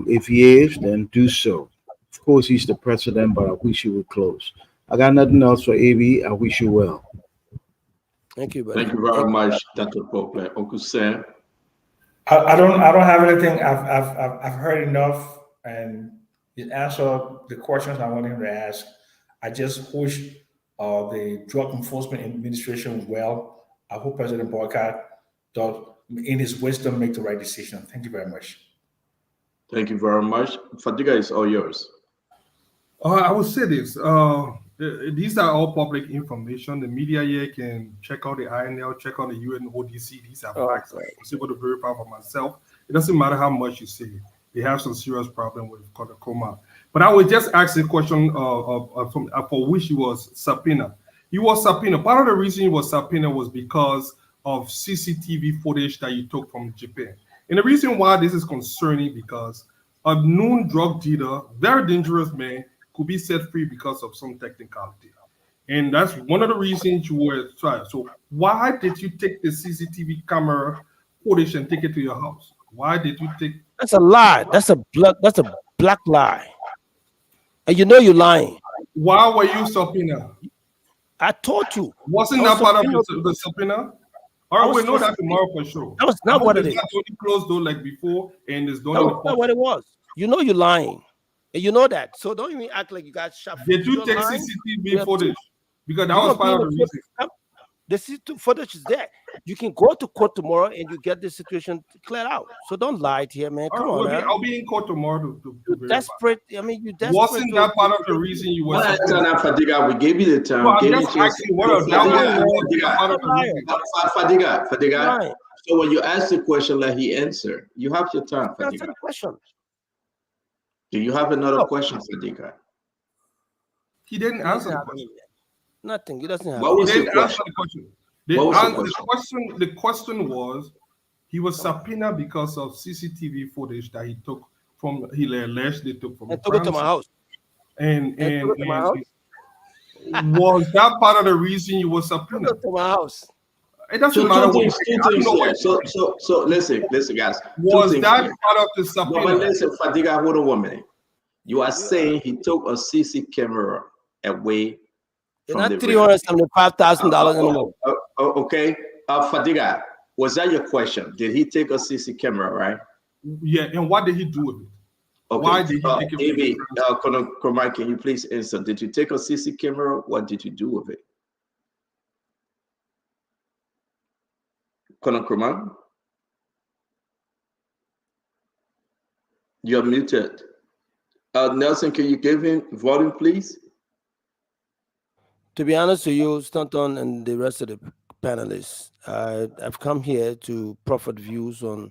If he is, then do so. Of course, he's the president, but I wish he would close. I got nothing else for AB. I wish you well. Thank you, buddy. Thank you very much, Dr. Poplar. Uncle Sam. I don't have anything. I've heard enough, and he answered the questions I wanted him to ask. I just wish the Drug Enforcement Administration well. I hope President Boycott does, in his wisdom, make the right decision. Thank you very much. Thank you very much. Fadiga, is all yours. I will say this. These are all public information. The media here can check out the INL, check out the UNODC. These are facts. I was able to verify for myself. It doesn't matter how much you say. They have some serious problem with Kodakoma. But I would just ask a question for which he was subpoenaed. He was subpoenaed. Part of the reason he was subpoenaed was because of CCTV footage that you took from Japan. And the reason why this is concerning because a known drug dealer, very dangerous man, could be set free because of some technicality. And that's one of the reasons you were tried. So why did you take the CCTV camera footage and take it to your house? Why did you take? That's a lie. That's a black lie. And you know you're lying. Why were you subpoenaed? I told you. Wasn't that part of the subpoena? All right, we know that tomorrow for sure. That was not what it is. It's not closed door like before, and it's done. That's not what it was. You know you're lying. And you know that. So don't even act like you got shot. Did you take CCTV footage? Because that was part of the reason. The CCTV footage is there. You can go to court tomorrow and you get the situation cleared out. So don't lie here, man. Come on, man. I'll be in court tomorrow to desperate. I mean, you desperate. Wasn't that part of the reason you were? Fadiga, we gave you the time. No, I'm just asking Fadiga. So when you ask the question, let he answer. You have your time, Fadiga. Answer the question. Do you have another question, Fadiga? He didn't answer the question. Nothing. He doesn't have. What was the question? The question was, he was subpoenaed because of CCTV footage that he took from, he allegedly took from. I took it to my house. And was that part of the reason you were subpoenaed? I took it to my house. It doesn't matter what. So listen, guys. Was that part of the subpoena? No, but listen, Fadiga, hold on 1 minute. You are saying he took a CC camera away. Not $375,000 anymore. Okay, Fadiga, was that your question? Did he take a CC camera, right? Yeah, and what did he do with it? Okay. Why did he take it? Cormac, can you please answer? Did you take a CC camera? What did you do with it? Cormac, you're muted. Nelson, can you give him volume, please? To be honest with you, Stanton and the rest of the panelists, I've come here to profit views on,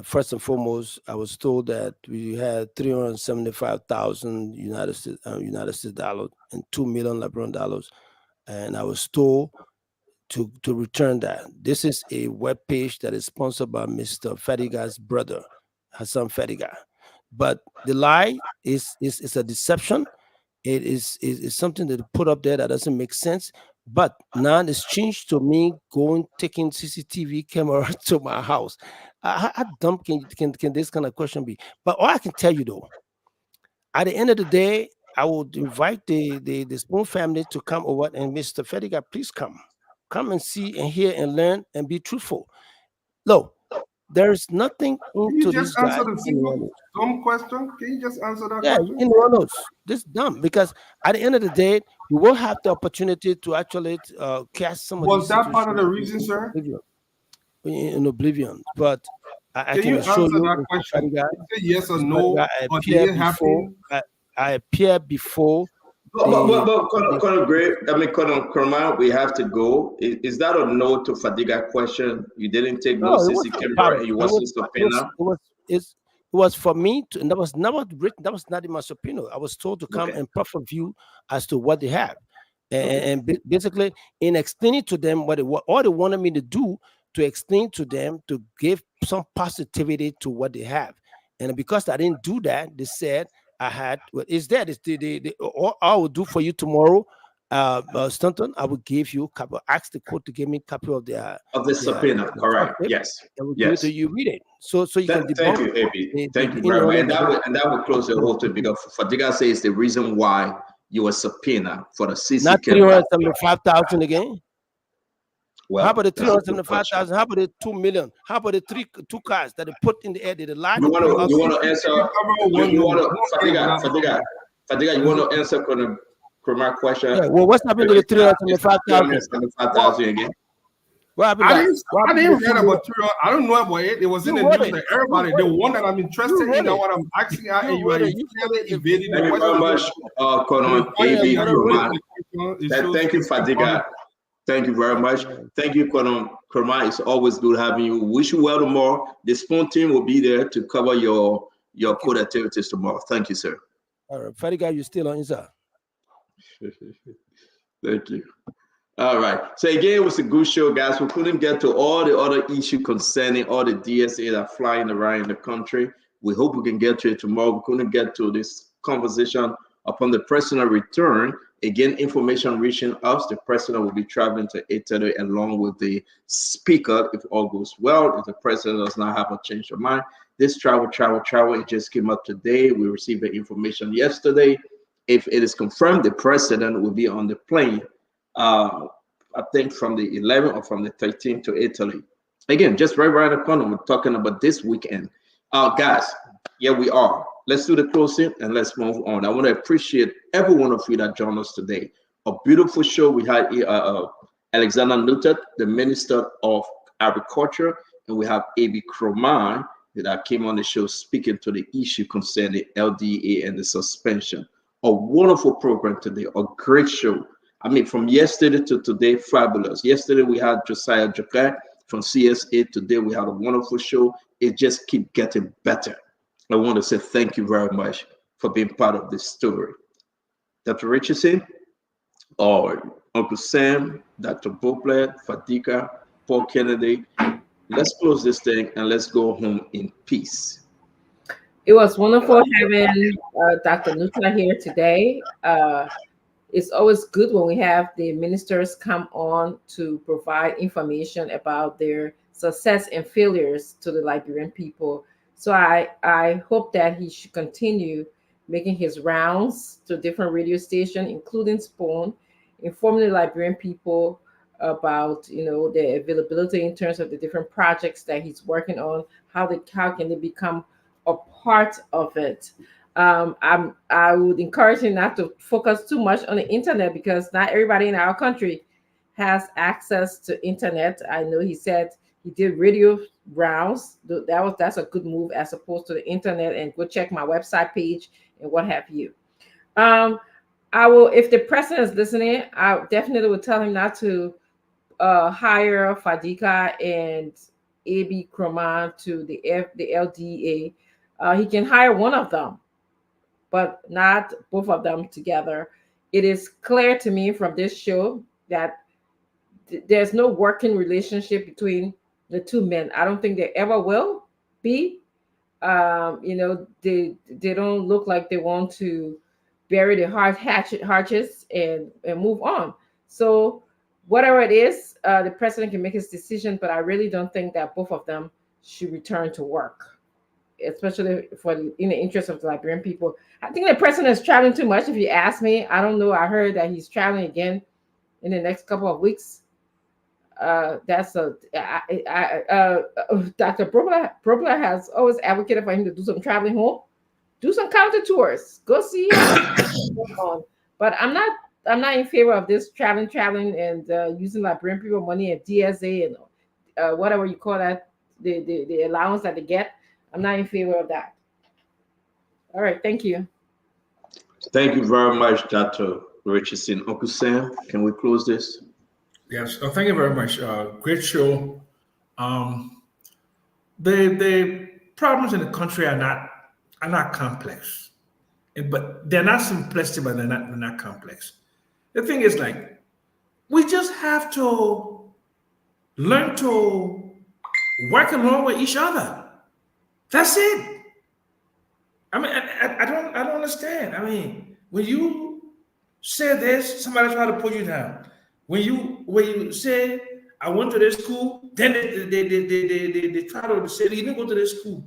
first and foremost, I was told that we had 375,000 United States dollars and 2 million Lebanon dollars, and I was told to return that. This is a web page that is sponsored by Mr. Fadiga's brother, Hassan Fadiga. But the lie is a deception. It is something that put up there that doesn't make sense. But now it's changed to me taking CCTV camera to my house. How dumb can this kind of question be? But all I can tell you though, at the end of the day, I would invite the Spoon family to come over, and Mr. Fadiga, please come and see and hear and learn and be truthful. Look, there is nothing into this guy. Can you just answer the simple dumb question? Can you just answer that question? Yeah, in one notes. This is dumb because at the end of the day, you will have the opportunity to actually cast some of Was that part of the reason, sir? In oblivion. But I can you assure answer you, that question? Guy, say yes or no, or did it happen? I appear before. But Colonel Gray, Colonel Kerman, we have to go. Is that a no to Fadiga question? You didn't take no CC camera and you wasn't subpoena? It was for me to, and that was not written, that was not in my subpoena. I was told to come and proper view as to what they have. And basically, in explaining to them what all they wanted me to do, to explain to them, to give some positivity to what they have. And because I didn't do that, they said, is that all I will do for you tomorrow, Stanton? I will give you ask the court to give me a copy of the subpoena. Correct. Yes. Yes. You read it, so you can. Thank you, AB. Thank you very much. And that will close the whole thing because Fadiga says the reason why you were subpoena for the CC not 375,000 again. Well, how about the that's a good 375,000? How about the 2 million? How about the two cars that they put in the air? Did they lie? You want to answer? You want to Fadiga? You want to answer Kurma question? Yeah, well, what's happened to the 375,000? 375,000 again. What happened? I didn't read about Turo. I don't know about it. It was in the news that everybody. The one that I'm interested in, what I'm asking at, and you are clearly evading the question. Thank you, Fadiga. Thank you very much. Thank you, Kurma. It's always good having you. Wish you well tomorrow. The Spoon team will be there to cover your code activities tomorrow. Thank you, sir. All right, Fadiga, you still on inside? Thank you. All right. So again, it was a good show, guys. We couldn't get to all the other issues concerning all the DSA that are flying around in the country. We hope we can get to it tomorrow. We couldn't get to this conversation upon the president return. Again, information reaching us. The president will be traveling to Italy along with the speaker if all goes well. If the president does not have a change of mind, this travel, it just came up today. We received the information yesterday. If it is confirmed, the president will be on the plane. I think from the 11th or from the 13th to Italy. Again, just right around the corner. We're talking about this weekend. Guys, yeah, we are. Let's do the closing and let's move on. I want to appreciate every one of you that joined us today. A beautiful show. We had Alexander Nutet, the Minister of Agriculture, and we have A.B. Kroman that came on the show speaking to the issue concerning LDA and the suspension. A wonderful program today, a great show. I mean, from yesterday to today, fabulous. Yesterday, we had Josiah Jokai from CSA. Today, we had a wonderful show. It just keeps getting better. I want to say thank you very much for being part of this story. Dr. Richardson, or Uncle Sam, Dr. Boplet, Fadiga, Paul Kennedy, let's close this thing and let's go home in peace. It was wonderful having Dr. Nutra here today. It's always good when we have the ministers come on to provide information about their success and failures to the Liberian people. So I hope that he should continue making his rounds to different radio stations, including Spoon, informing the Liberian people about, the availability in terms of the different projects that he's working on, how can they become a part of it. I would encourage him not to focus too much on the internet because not everybody in our country has access to internet. I know he said he did radio rounds. That's a good move as opposed to the internet, and go check my website page and what have you. I will, if the president is listening, I definitely would tell him not to hire Fadiga and A.B. Kroman to the LDA. He can hire one of them, but not both of them together. It is clear to me from this show that there's no working relationship between the two men. I don't think there ever will be. They don't look like they want to bury the hatches and move on. So whatever it is, the president can make his decision, but I really don't think that both of them should return to work, especially in the interest of the Liberian people. I think the president is traveling too much, if you ask me. I don't know. I heard that he's traveling again in the next couple of weeks. Dr. Probler has always advocated for him to do some traveling home, do some counter tours, go see on. But I'm not in favor of this traveling and using Liberian people money and DSA and whatever you call that, the allowance that they get. I'm not in favor of that. All right, thank you. Thank you very much, Dr. Richardson. Uncle Sam, can we close this? Yes, thank you very much. Great show. The problems in the country are not complex, but they're not simplistic, but they're not complex. The thing is, we just have to learn to work along with each other. That's it. I mean, I don't understand. I mean, when you say this, somebody try to put you down. When you say I went to this school, then they try to say you didn't go to this school.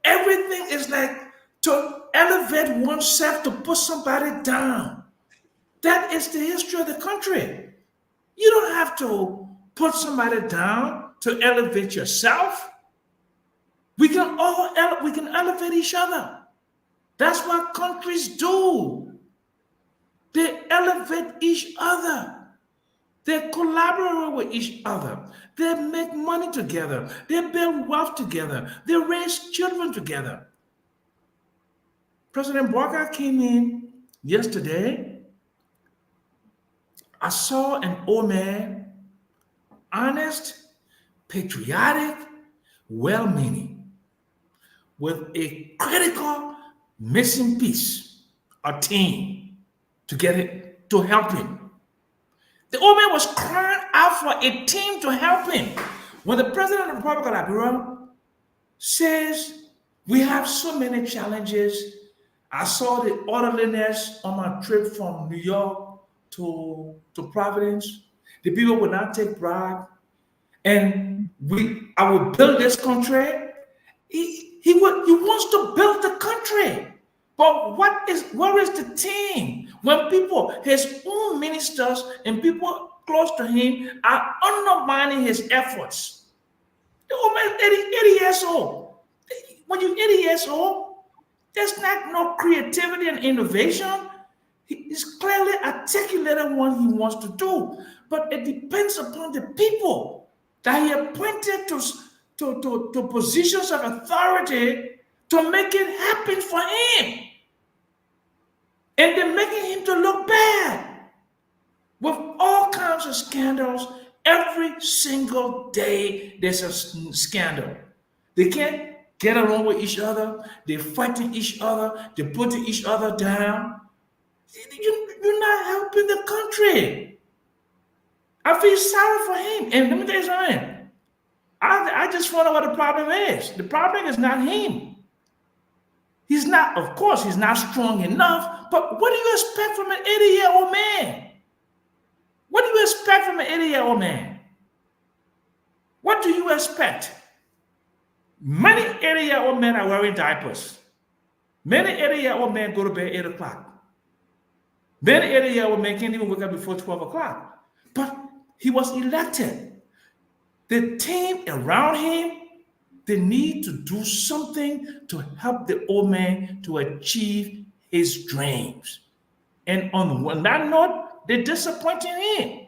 Everything is like to elevate oneself to put somebody down. That is the history of the country. You don't have to put somebody down to elevate yourself. We can elevate each other. That's what countries do. They elevate each other. They collaborate with each other. They make money together. They build wealth together. They raise children together. President Barker came in yesterday. I saw an old man, honest, patriotic, well-meaning, with a critical missing piece, a team, to get it, to help him. The old man was crying out for a team to help him. When the president of the Republic of Liberia says, we have so many challenges. I saw the orderliness on my trip from New York to Providence. The people would not take bribe. And I will build this country. He wants to build the country. But where is the team? When people, his own ministers and people close to him are undermining his efforts. The old man is 80 years old. When you're 80 years old, there's not no creativity and innovation. He's clearly articulated what he wants to do. But it depends upon the people that he appointed to positions of authority to make it happen for him. And they're making him to look bad with all kinds of scandals. Every single day there's a scandal. They can't get along with each other. They're fighting each other. They're putting each other down. You're not helping the country. I feel sorry for him. And let me tell you something. I just wonder what the problem is. The problem is not him. He's not, of course, he's not strong enough, but what do you expect from an 80-year-old man? What do you expect from an 80-year-old man? What do you expect? Many 80-year-old men are wearing diapers. Many 80-year-old men go to bed 8 o'clock. Many 80-year-old men can't even wake up before 12 o'clock. But he was elected. The team around him, they need to do something to help the old man to achieve his dreams. And on that note, they're disappointing him.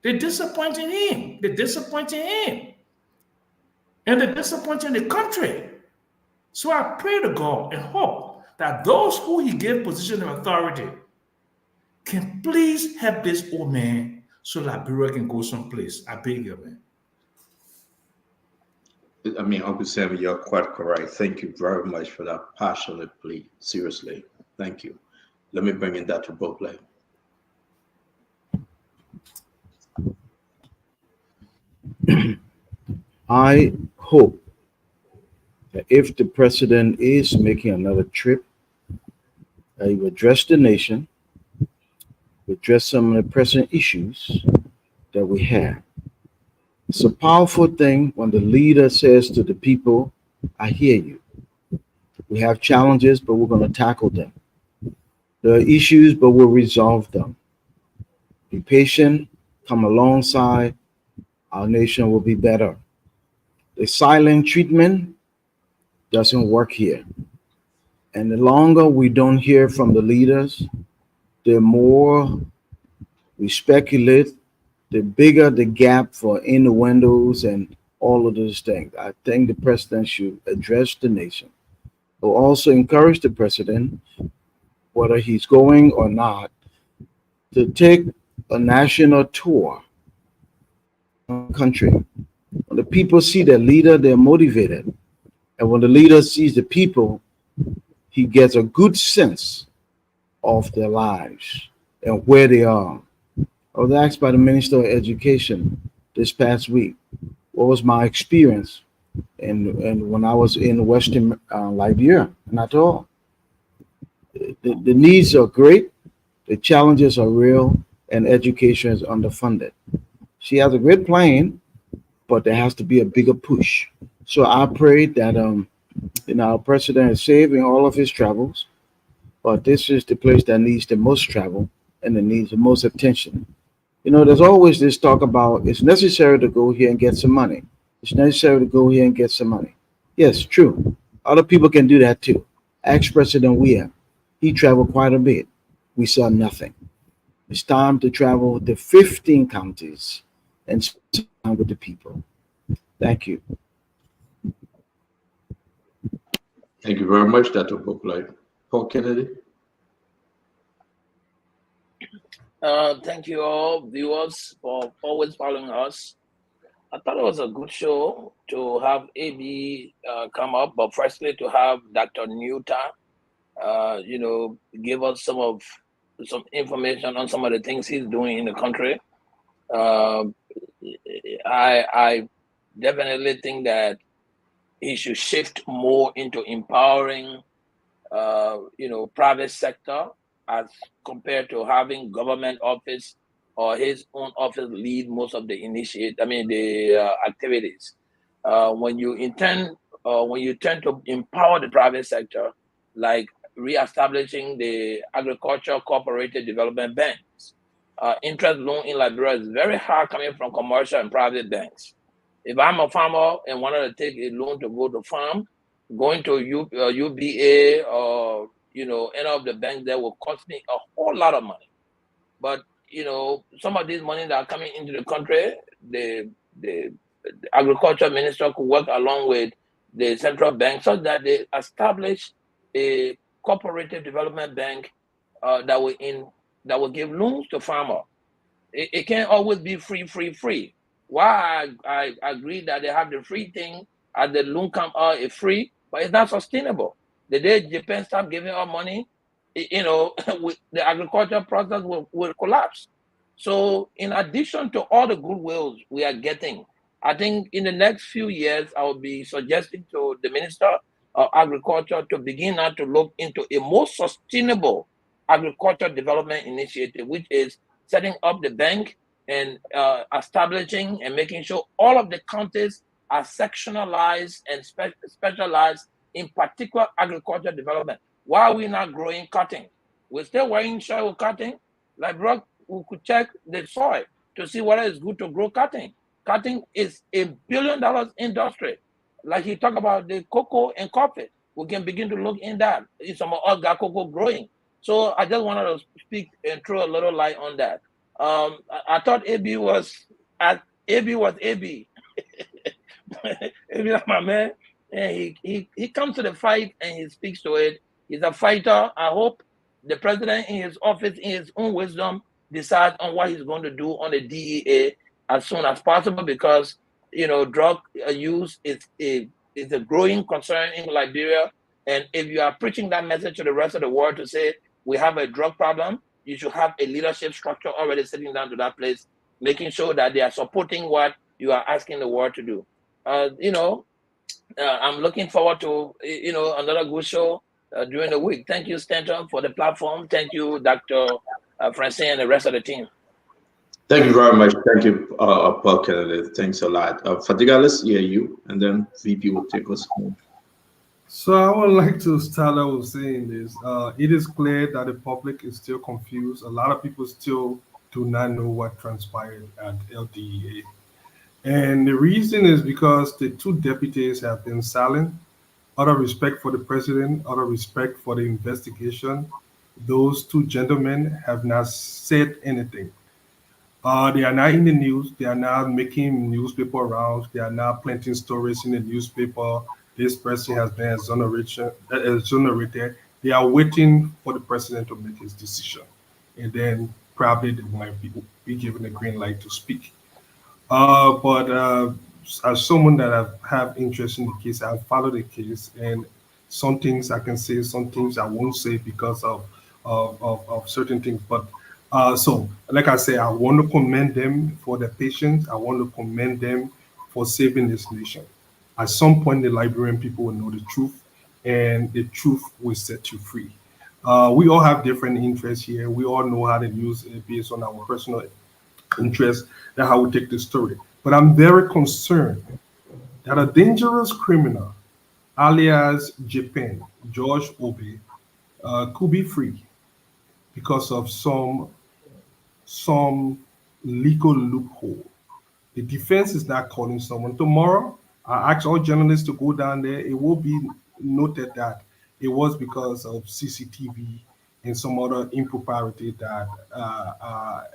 They're disappointing him. They're disappointing him. And they're disappointing the country. So I pray to God and hope that those who he gave position of authority can please help this old man so Liberia can go someplace. I beg you, man. I mean, Uncle Sam, you're quite correct. Thank you very much for that passionate plea. Seriously, thank you. Let me bring in Dr. Bopley. I hope that if the president is making another trip, that he will address the nation, address some of the pressing issues that we have. It's a powerful thing when the leader says to the people, I hear you. We have challenges, but we're going to tackle them. There are issues, but we'll resolve them. Be patient, come alongside, our nation will be better. The silent treatment doesn't work here. And the longer we don't hear from the leaders, the more we speculate, the bigger the gap for innuendos and all of those things. I think the president should address the nation. But also encourage the president, whether he's going or not, to take a national tour of the country. When the people see their leader, they're motivated. And when the leader sees the people, he gets a good sense of their lives and where they are. I was asked by the Minister of Education this past week, what was my experience and when I was in Western Liberia, and I told the needs are great, the challenges are real, and education is underfunded. She has a great plan, but there has to be a bigger push. So I pray that our president is safe in all of his travels, but this is the place that needs the most travel and it needs the most attention. You know, there's always this talk about it's necessary to go here and get some money. It's necessary to go here and get some money. Yes, true. Other people can do that too. Ask President Weah. He traveled quite a bit. We saw nothing. It's time to travel to 15 counties and sit down with the people. Thank you. Thank you very much, Dr. Boakley. Paul Kennedy. Thank you all viewers for always following us. I thought it was a good show to have AB come up, but firstly to have Dr. Nuta, give us some information on some of the things he's doing in the country. I definitely think that he should shift more into empowering, private sector as compared to having government office or his own office lead most of the activities. When you intend to empower the private sector, like reestablishing the agriculture cooperative development banks, interest loan in Liberia is very hard coming from commercial and private banks. If I'm a farmer and wanted to take a loan to go to farm, going to UBA or any of the banks there will cost me a whole lot of money. But some of these money that are coming into the country, the agriculture minister could work along with the central bank so that they establish a cooperative development bank that will give loans to farmer. It can't always be free. Why I agree that they have the free thing and the loan come out is free, but it's not sustainable. The day Japan start giving out money, the agriculture process will collapse. So in addition to all the goodwills we are getting, I think in the next few years, I will be suggesting to the Minister of Agriculture to begin now to look into a more sustainable agriculture development initiative, which is setting up the bank and establishing and making sure all of the counties are sectionalized and specialized in particular agriculture development. Why are we not growing cotton? We're still wearing soil cotton. Like we could check the soil to see whether it's good to grow cotton. Cotton is $1 billion industry. Like he talked about the cocoa and coffee. We can begin to look in that. It's some other cocoa growing. So I just wanted to speak and throw a little light on that. I thought AB was AB. AB like my man. And he comes to the fight and he speaks to it. He's a fighter. I hope the president in his office, in his own wisdom, decides on what he's going to do on the DEA as soon as possible, because drug use is a growing concern in Liberia. And if you are preaching that message to the rest of the world to say we have a drug problem, you should have a leadership structure already sitting down to that place, making sure that they are supporting what you are asking the world to do. I'm looking forward to another good show during the week. Thank you, Stanton, for the platform. Thank you, Dr. Francine, and the rest of the team. Thank you very much. Thank you, Paul Kennedy. Thanks a lot. Fadiga, let's hear you, and then VP will take us home. So I would like to start out with saying this. It is clear that the public is still confused. A lot of people still do not know what transpired at LDEA. And the reason is because the two deputies have been silent. Out of respect for the president, out of respect for the investigation, those two gentlemen have not said anything. They are not in the news. They are not making newspaper rounds. They are not planting stories in the newspaper. This person has been exonerated. They are waiting for the president to make his decision. And then probably they might be given a green light to speak. But as someone that have interest in the case, I follow the case, and some things I can say, some things I won't say because of certain things. But so, like I say, I want to commend them for their patience. I want to commend them for saving this nation. At some point, the Liberian people will know the truth, and the truth will set you free. We all have different interests here. We all know how to use it based on our personal interest. That's how we take the story. But I'm very concerned that a dangerous criminal, alias Japan, George Obi, could be free because of some legal loophole. The defense is not calling someone. Tomorrow, I ask all journalists to go down there. It will be noted that it was because of CCTV and some other impropriety that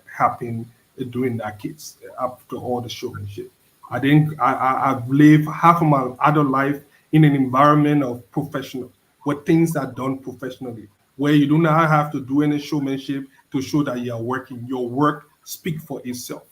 happened during that case after all the showmanship. I've lived half of my adult life in an environment of professional, where things are done professionally, where you do not have to do any showmanship to show that you are working. Your work speaks for itself.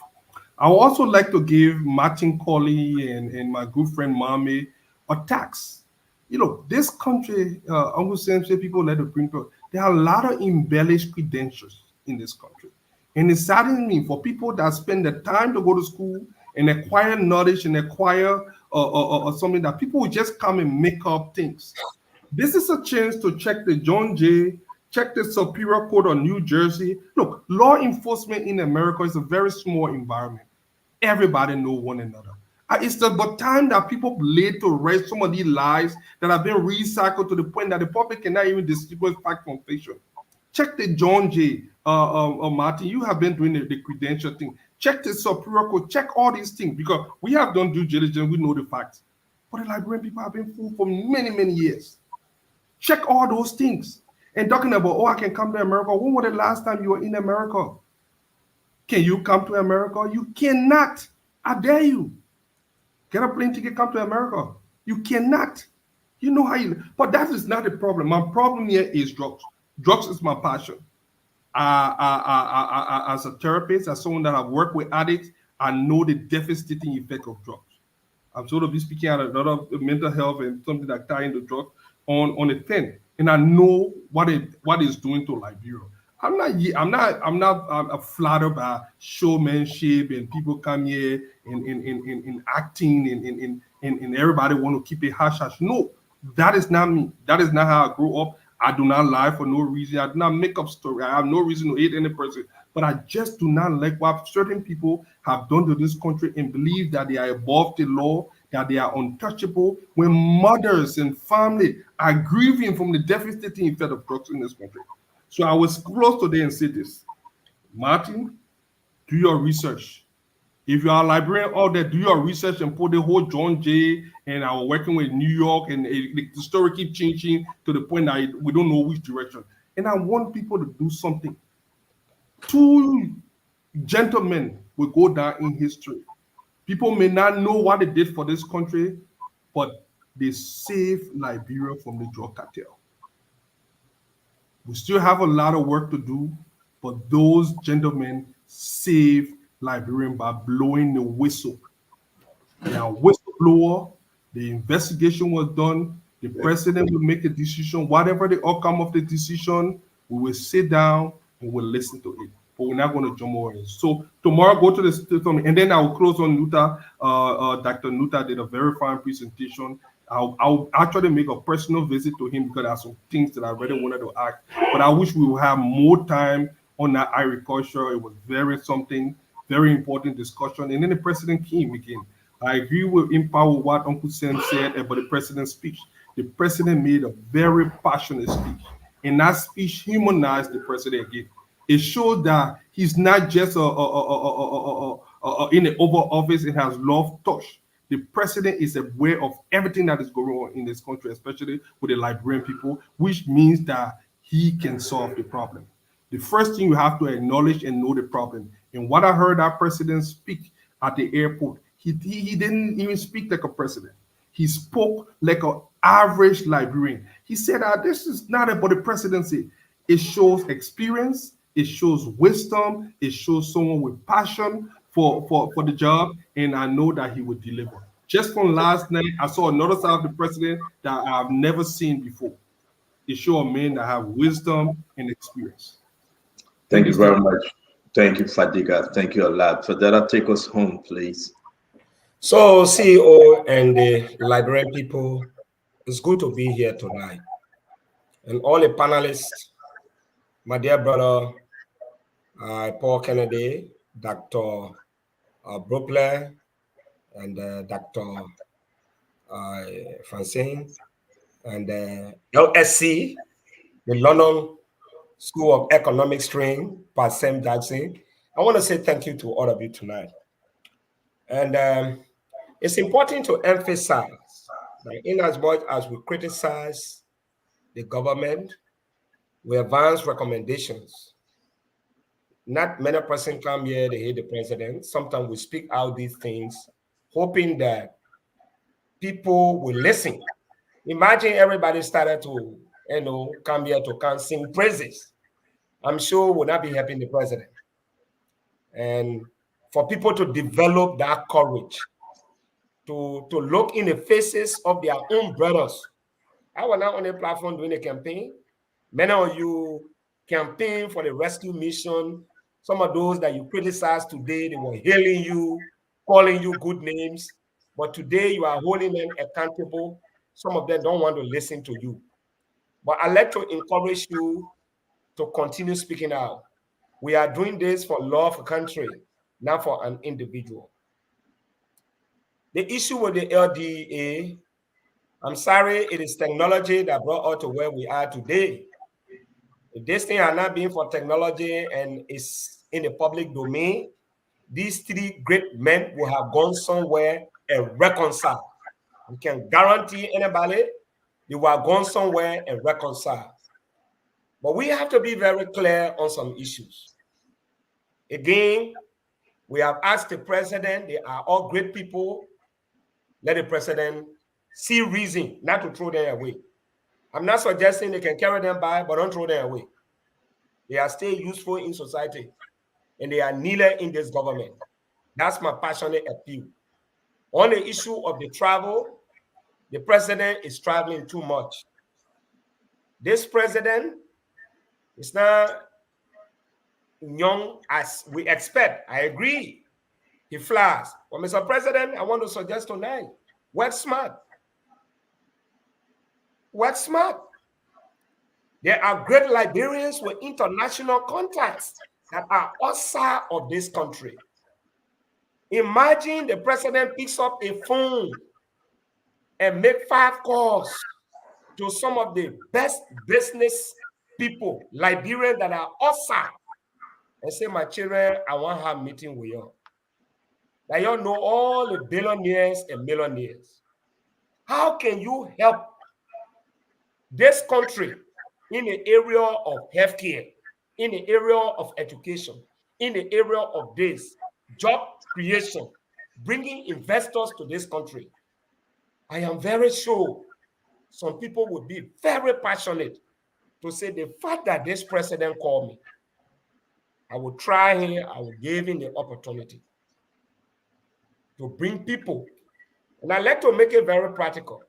I would also like to give Martin Colley and my good friend Mame a tax. You know, this country, Uncle Sam said people let it bring up. There are a lot of embellished credentials in this country. And it saddens me for people that spend the time to go to school and acquire knowledge and acquire something that people will just come and make up things. This is a chance to check the John Jay, check the Superior Court of New Jersey. Look, law enforcement in America is a very small environment. Everybody know one another. It's about time that people laid to rest some of these lies that have been recycled to the point that the public cannot even distinguish fact from fiction. Check the John Jay, Martin, you have been doing the credential thing. Check the Superior Court, check all these things, because we have done due diligence, we know the facts. But the Liberian people have been fooled for many, many years. Check all those things. And talking about, oh, I can come to America. When was the last time you were in America? Can you come to America? You cannot. I dare you. Get a plane ticket, come to America. You cannot. You know how you, but that is not the problem. My problem here is drugs. Drugs is my passion. As a therapist, as someone that I've worked with addicts, I know the devastating effect of drugs. I'm sort of be speaking out a lot of mental health and something that tie into drugs on a thing, and I know what it's doing to Liberia. I'm not flattered by showmanship and people come here in acting and everybody want to keep it hush hush. No, that is not me. That is not how I grew up. I do not lie for no reason. I do not make up story. I have no reason to hate any person. But I just do not like what certain people have done to this country and believe that they are above the law, that they are untouchable, when mothers and family are grieving from the devastating effect of drugs in this country. So I was close today and said this, Martin, do your research. If you are a librarian out there, do your research and put the whole John Jay and I was working with New York and the story keep changing to the point that we don't know which direction. And I want people to do something. 2 gentlemen will go down in history. People may not know what they did for this country, but they saved Liberia from the drug cartel. We still have a lot of work to do, but those gentlemen saved Liberian by blowing the whistle. Now, whistleblower, the investigation was done. The president will make a decision. Whatever the outcome of the decision, we will sit down and we'll listen to it. But we're not going to jump over it. So tomorrow, go to the system, and then I will close on Nuta. Dr. Nuta did a very fine presentation. I'll actually make a personal visit to him because there are some things that I really wanted to ask. But I wish we would have more time on that agriculture. It was very important discussion. And then the president came again. I agree with what Uncle Sam said about the president's speech. The president made a very passionate speech. And that speech humanized the president again. It showed that he's not just in the Oval Office and has love touch. The president is aware of everything that is going on in this country, especially with the Liberian people, which means that he can solve the problem. The first thing you have to acknowledge and know the problem. And what I heard that president speak at the airport, he didn't even speak like a president. He spoke like an average Liberian. He said that this is not about the presidency. It shows experience. It shows wisdom. It shows someone with passion for the job, and I know that he will deliver. Just from last night, I saw another side of the president that I've never seen before. It shows a man that have wisdom and experience. Thank you very much. Thank you, Fadiga. Thank you a lot. Fadela, take us home, please. So, CEO and the Liberian people, it's good to be here tonight. And all the panelists, my dear brother, Paul Kennedy, Dr. Brookler, and Dr. Francine, and LSC, the London School of Economics train, by Sam Jackson. I want to say thank you to all of you tonight. And it's important to emphasize that in as much as we criticize the government, we advance recommendations. Not many persons come here, they hate the president. Sometimes we speak out these things, hoping that people will listen. Imagine everybody started to, come here to sing praises. I'm sure we'll not be helping the president. And for people to develop that courage, to look in the faces of their own brothers. I was not on a platform doing a campaign. Many of you campaign for the rescue mission. Some of those that you criticized today, they were hailing you, calling you good names. But today you are holding them accountable. Some of them don't want to listen to you. But I'd like to encourage you to continue speaking out. We are doing this for love of country, not for an individual. The issue with the LDA, I'm sorry, it is technology that brought us to where we are today. If this thing had not been for technology and is in the public domain, these three great men will have gone somewhere and reconciled. We can guarantee anybody they will have gone somewhere and reconciled. But we have to be very clear on some issues. Again, we have asked the president, they are all great people. Let the president see reason not to throw them away. I'm not suggesting they can carry them by, but don't throw them away. They are still useful in society, and they are neither in this government. That's my passionate appeal. On the issue of the travel, the president is traveling too much. This president is not young as we expect. I agree. He flies. But Mr. President, I want to suggest tonight, work smart. Work smart. There are great Liberians with international contacts that are outside of this country. Imagine the president picks up a phone and make 5 calls to some of the best business people, Liberians that are outside, and say, my children, I want to have a meeting with you. That you know all the billionaires and millionaires. How can you help this country in the area of healthcare, in the area of education, in the area of this, job creation, bringing investors to this country? I am very sure some people would be very passionate to say the fact that this president called me, I will try him, I will give him the opportunity to bring people. And I like to make it very practical.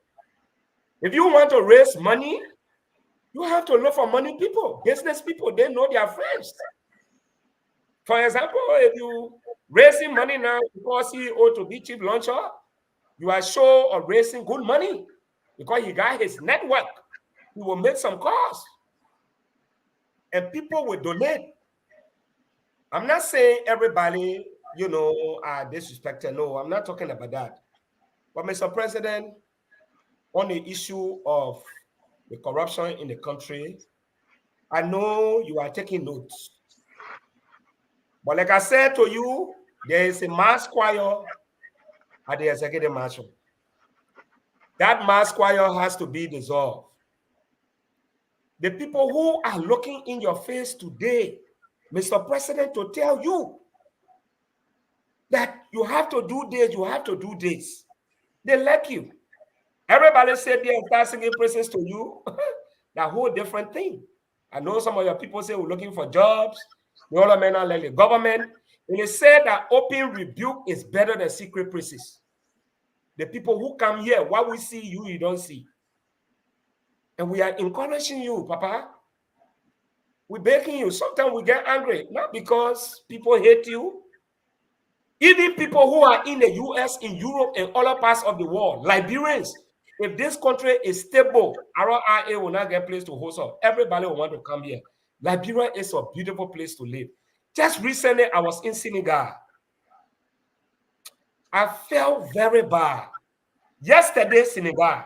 If you want to raise money, you have to look for money people, business people, they know their friends. For example, if you raising money now because CEO to be chief launcher, you are sure of raising good money because he got his network. He will make some calls and people will donate. I'm not saying everybody, are disrespected. No, I'm not talking about that. But Mr. President, on the issue of the corruption in the country, I know you are taking notes. But like I said to you, there is a mass choir at the executive mansion. That mass choir has to be dissolved. The people who are looking in your face today, Mr. President, to tell you that you have to do this, you have to do this. They like you. Everybody said they are singing praises to you. That whole different thing. I know some of your people say we're looking for jobs. The other men are like the government. And they said that open rebuke is better than secret praises. The people who come here, what we see you don't see. And we are encouraging you, Papa. We're begging you. Sometimes we get angry, not because people hate you. Even people who are in the US, in Europe, and other parts of the world, Liberians, if this country is stable, our RA will not get a place to host up. Everybody will want to come here. Liberia is a beautiful place to live. Just recently, I was in Senegal. I felt very bad. Yesterday, Senegal.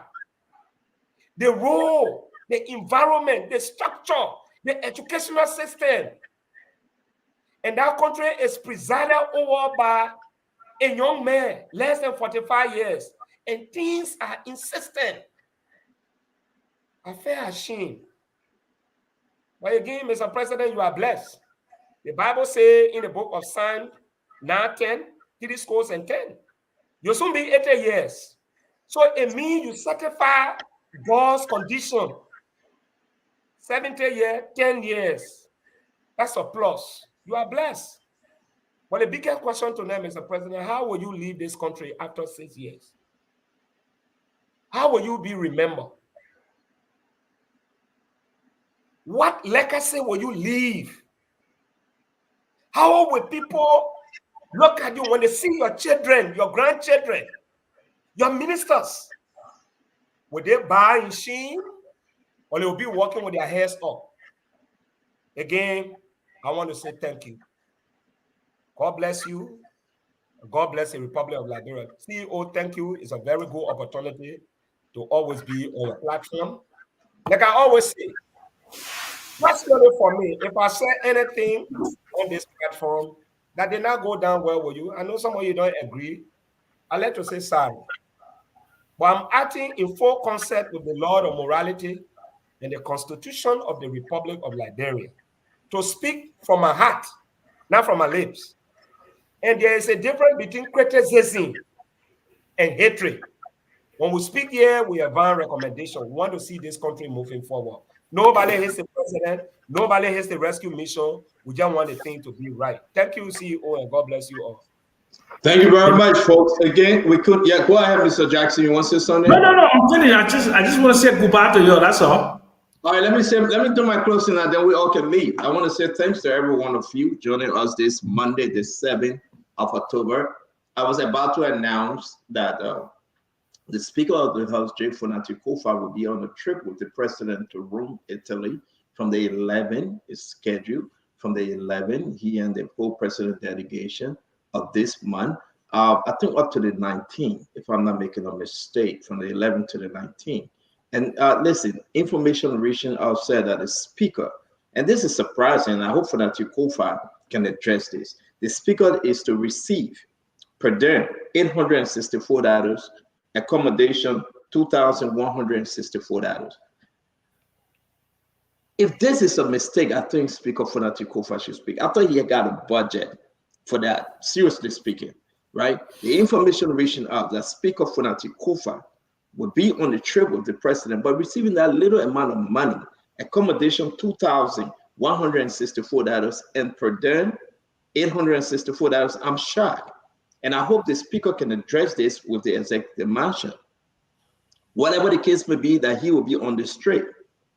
The role, the environment, the structure, the educational system. And that country is presided over by a young man, less than 45 years. And things are insistent. I feel ashamed. But again, Mr. President, you are blessed. The Bible says in the book of Psalm 9:10, 3 scores and 10. You'll soon be 80 years. So it means you satisfy God's condition. 70 years, 10 years. That's a plus. You are blessed. But the biggest question to them, Mr. President, how will you leave this country after 6 years? How will you be remembered? What legacy will you leave? How will people look at you when they see your children, your grandchildren, your ministers? Will they bow in shame, or they will be walking with their hairs up? Again, I want to say thank you. God bless you. God bless the Republic of Liberia. CEO, thank you. It's a very good opportunity to always be on a platform. Like I always say, personally for me, if I say anything on this platform that did not go down well with you, I know some of you don't agree, I like to say sorry. But I'm acting in full concert with the law of morality and the Constitution of the Republic of Liberia to speak from my heart, not from my lips. And there is a difference between criticism and hatred. When we speak here, we have one recommendation. We want to see this country moving forward. Nobody hates the president. Nobody hates the rescue mission. We just want the thing to be right. Thank you, CEO, and God bless you all. Thank you very much, folks. Again, we could, yeah, go ahead, Mr. Jackson. You want to say something? No, I'm finished. I just want to say goodbye to you. That's all. All right, let me do my closing and then we all can leave. I want to say thanks to every one of you joining us this Monday, the 7th of October. I was about to announce that the Speaker of the House, Jay Fonati Kofa, will be on a trip with the President to Rome, Italy, from the 11th. Is scheduled from the 11th. He and the whole President delegation of this month. I think up to the 19th, if I'm not making a mistake, from the 11th to the 19th. And listen, information reaching out said that the Speaker, and this is surprising, I hope Fonati Kofa can address this. The Speaker is to receive per diem $864, accommodation $2,164. If this is a mistake, I think Speaker Fonati Kofa should speak. I thought he had got a budget for that, seriously speaking, right? The information reaching out that Speaker Fonati Kofa would be on the trip with the president, but receiving that little amount of money, accommodation $2,164 and per diem $864, I'm shocked. And I hope the Speaker can address this with the executive mansion. Whatever the case may be, that he will be on the straight.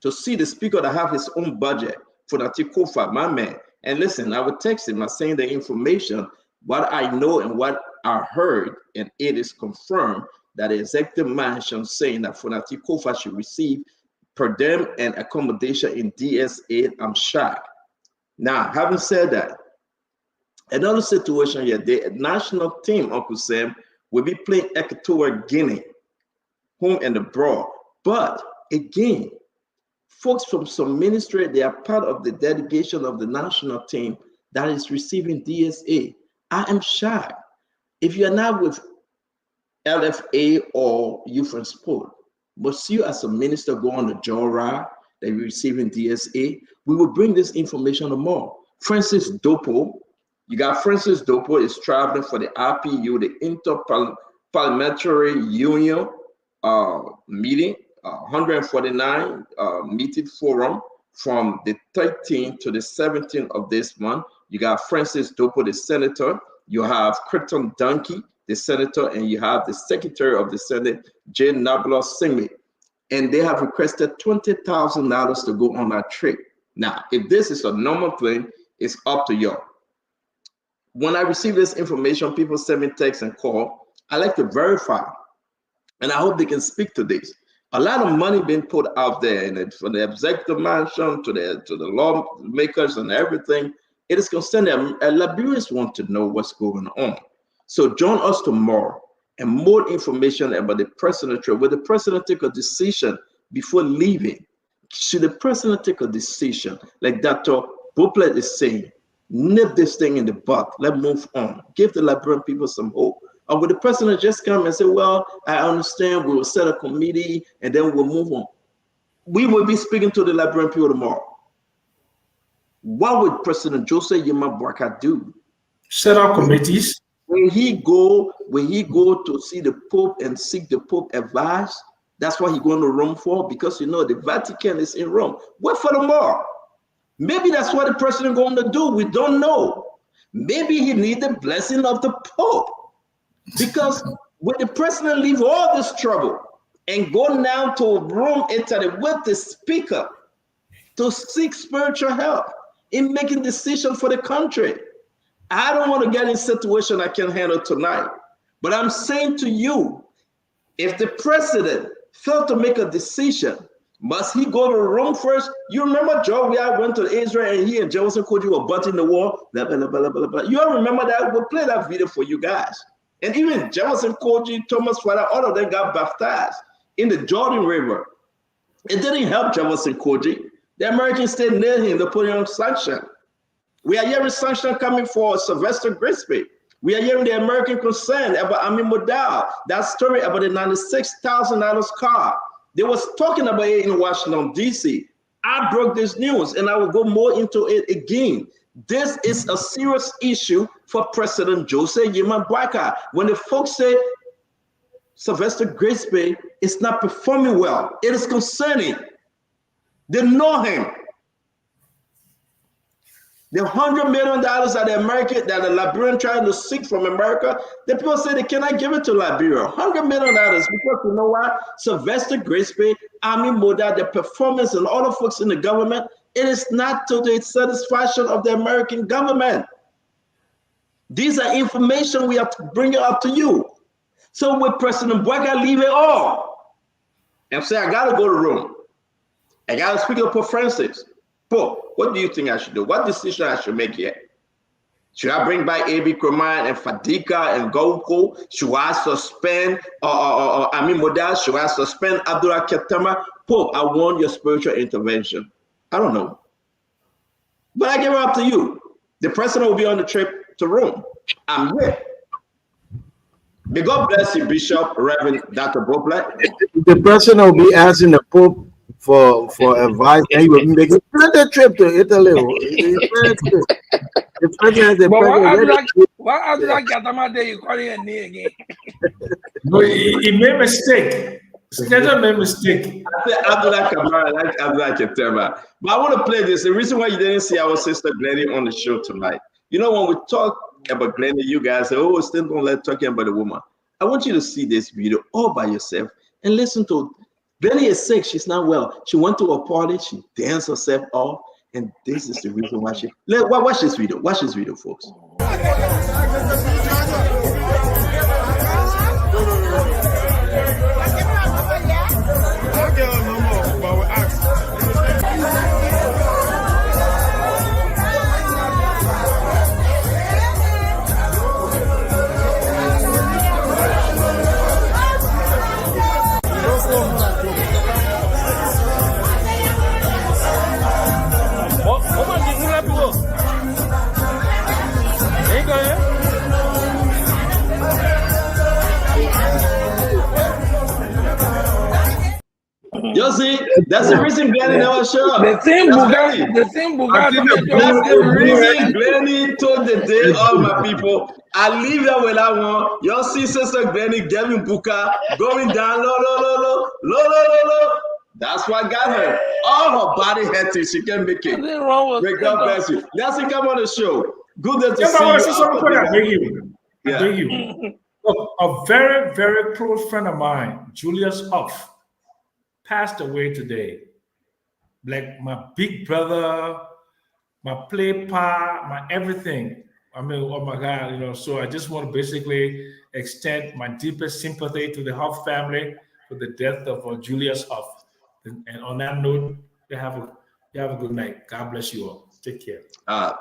To see the Speaker to have his own budget for Fonati Kofa, my man. And listen, I would text him, saying the information, what I know and what I heard, and it is confirmed that the executive mansion saying that Fonati Kofa should receive per diem and accommodation in DS8. I'm shocked. Now, having said that, another situation here, the national team, Uncle Sam, will be playing Equatorial Guinea, home and abroad. But again, folks from some ministry, they are part of the delegation of the national team that is receiving DSA. I am shocked. If you're not with LFA or Youth and Sport, must you as a minister go on the Jora that you're receiving DSA? We will bring this information more. Francis Dopo, you got Francis Dopo is traveling for the RPU, the Inter-Parliamentary Union meeting, 149 meeting forum from the 13th to the 17th of this month. You got Francis Dopo, the senator. You have Krypton Donkey, the senator, and you have the secretary of the Senate, Jane Nabla Singh. And they have requested $20,000 to go on that trip. Now, if this is a normal thing, it's up to y'all. When I receive this information, people send me text and call. I like to verify, and I hope they can speak to this. A lot of money being put out there, and from the executive mansion to the lawmakers and everything. It is concerning. Liberians want to know what's going on. So join us tomorrow and more information about the president trip. Will the president take a decision before leaving? Should the president take a decision, like Dr. Boplet is saying, Nip this thing in the bud. Let's move on. Give the Liberian people some hope. Or will the president just come and say, well, I understand, we will set a committee and then we'll move on? We will be speaking to the Liberian people tomorrow. What would President Joseph Yema Boakai do? Set up committees. When he go to see the Pope and seek the Pope advice, that's what he's going to Rome for, because you know the Vatican is in Rome. Wait for tomorrow. Maybe that's what the president going to do. We don't know. Maybe he needs the blessing of the Pope. Because when the president leave all this trouble and go now to Rome, Italy, with the speaker to seek spiritual help in making decisions for the country, I don't want to get in a situation I can handle tonight. But I'm saying to you, if the president failed to make a decision, must he go to Rome first? You remember Joe, we went to Israel and he and Jefferson Koji were butting the wall. Blah, blah, blah, blah, blah. You all remember that? We'll play that video for you guys. And even Jefferson Koji, Thomas Father, all of them got baptized in the Jordan River. It didn't help Jefferson Koji. The Americans stayed near him. They put him on sanction. We are hearing sanction coming for Sylvester Grisby. We are hearing the American concern about Amin Modal. That story about the $96,000 car. They was talking about it in Washington, D.C. I broke this news, and I will go more into it again. This is a serious issue for President Joseph Yema Boakai. When the folks say Sylvester Grisby is not performing well, it is concerning. They know him. The $100 million that the Liberian trying to seek from America, the people say they cannot give it to Liberia. $100 million because you know what? Sylvester Grisby, Amin Modal, the performance and all the folks in the government, it is not to the satisfaction of the American government. These are information we have to bring it up to you. So with President Boakai, leave it all and say, I got to go to Rome. I got to speak to Pope Francis. Pope, what do you think I should do? What decision I should make here? Should I bring back A.B. Kroman and Fadika and Gouko? Should I suspend Amin Modal? Should I suspend Abdullah Ketama? Pope, I want your spiritual intervention. I don't know. But I give it up to you. The president will be on the trip to Rome. I'm here. May God bless you, Bishop, Reverend Dr. Bopla. The president will be asking the Pope for advice, and he will make a trip to Italy. The president, why Abdullah Ketama there? You call him a name again? No, he made a mistake. Schedule made a mistake. I said Abdullah Kamara, like Abdullah Ketema. But I want to play this. The reason why you didn't see our sister Glenny on the show tonight. You know, when we talk about Glenny, you guys say, oh, still don't let talking about a woman. I want you to see this video all by yourself and listen to it. Glenny is sick. She's not well. She went to a party. She danced herself off. And this is the reason why she... Watch this video. Watch this video, folks. You see, that's the reason Glenny never showed up. The same Bugatti. That's the reason Glenny told the day, all my people, I leave here with that one. Your sister Glenny, Gavin Booker, going down low. That's what got her. All her body hurting. She can't make it. May God bless you. Let's come on the show. Good day to see you. I beg you. Look, a very, very close friend of mine, Julius Huff, passed away today. Like my big brother, my play pa, my everything. I mean, oh my God, you know, so I just want to basically extend my deepest sympathy to the Huff family for the death of Julius Huff. And on that note, you have a good night. God bless you all. Take care.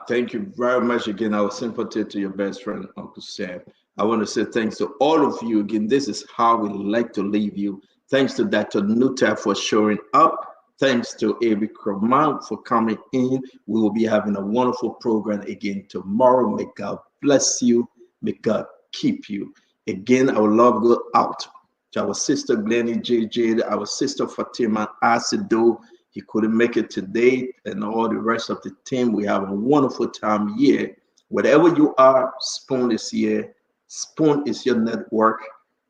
Thank you very much again. Our sympathy to your best friend, Uncle Sam. I want to say thanks to all of you again. This is how we like to leave you. Thanks to Dr. Nuta for showing up. Thanks to Avery Cromant for coming in. We will be having a wonderful program again tomorrow. May God bless you. May God keep you. Again, I would love to go out to our sister Glennie JJ, our sister Fatima Asido. He couldn't make it today, and all the rest of the team. We have a wonderful time here. Whatever you are, Spoon is here. Spoon is your network.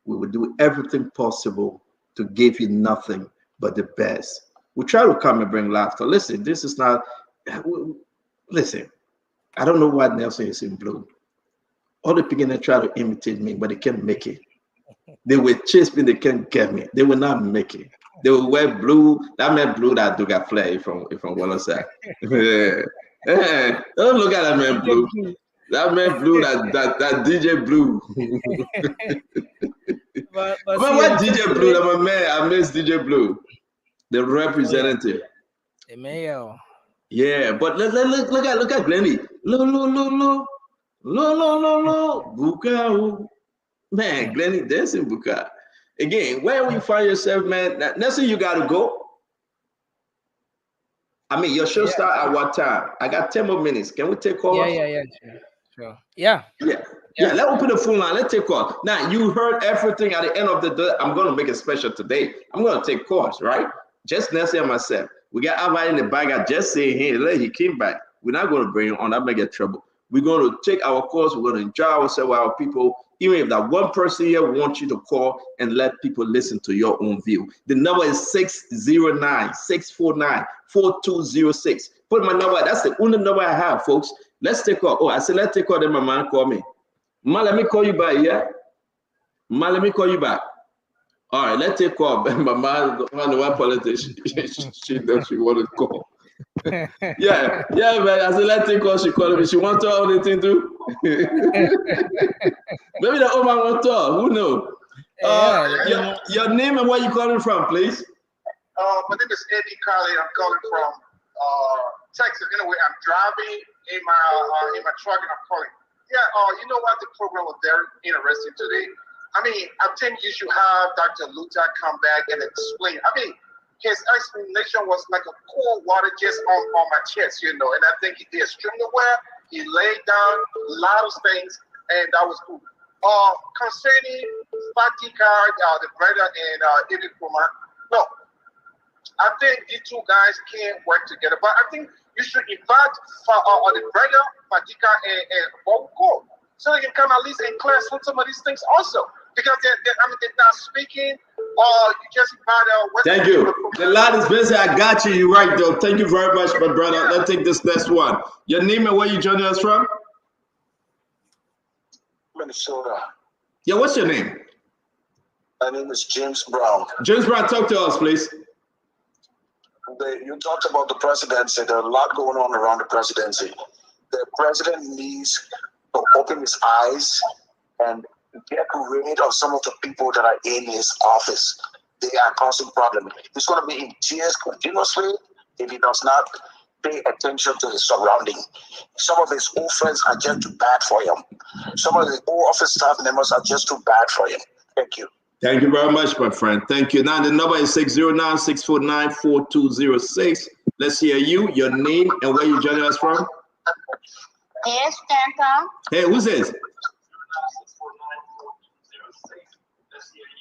We will do everything possible to give you nothing but the best. We try to come and bring laughter. Listen, this is not, listen, I don't know why Nelson is in blue. All the people that try to imitate me, but they can't make it. They will chase me, they can't get me. They will not make it. They will wear blue. That man blue that do got flag from Wallace. Don't look at that man blue. That man blue, that DJ Blue. but what DJ Blue? I'm a man. I miss DJ Blue. The representative. Emmanuel. Yeah, but look at Glennie. Lo, Buka. Man, Glennie dancing Buka. Again, where you find yourself, man? Nelson, you gotta go. I mean, your show start at what time? I got 10 more minutes. Can we take calls? Yeah. Sure. Yeah. Let's open the phone line. Let's take calls. Now, you heard everything at the end of the day. I'm going to make it special today. I'm going to take calls, right? Just Nelson and myself. We got Ava in the bag. I just say, hey, he came back. We're not going to bring him on. That may get trouble. We're going to take our calls. We're going to enjoy ourselves with our people. Even if that one person here wants you to call and let people listen to your own view. The number is 609-649-4206. Put my number. That's the only number I have, folks. Let's take call. Oh, I said let's take call. Then my man call me. Ma, let me call you back. Yeah. Ma, let me call you back. All right, let's take call. My man, one politician. she want to call. yeah, man. I said let's take call. She called me. She want to talk anything too. Maybe the old man want to talk. Who knows? Your name and where you calling from, please. My name is Eddie Carly. I'm calling from Texas. Anyway, I'm driving in my truck and I'm calling. Yeah, you know what? The program was very interesting today. I mean, I think you should have Dr. Luther come back and explain. I mean, his explanation was like a cold water just on my chest, you know, and I think he did extremely well. He laid down a lot of things, and that was cool. Concerning Fatika, the brother and David Kumar, no, I think these two guys can't work together. But I think you should invite the brother, Fatika, and Boko, so they can come at least in class with some of these things also. Because they're not speaking, or you just invite. Thank you. The line is busy. I got you. You're right, though. Thank you very much, my brother. Let's take this next one. Your name and where you joining us from? Minnesota. Yeah, what's your name? My name is James Brown. James Brown, talk to us, please. You talked about the presidency. There's a lot going on around the presidency. The president needs to open his eyes and get rid of some of the people that are in his office. They are causing problems. He's going to be in tears continuously if he does not pay attention to his surrounding. Some of his old friends are just too bad for him. Some of the old office staff members are just too bad for him. Thank you. Thank you very much, my friend. Thank you. Now the number is 609-649-4206. Let's hear you, your name, and where you joining us from. Yes, Stanton. Hey, who's this?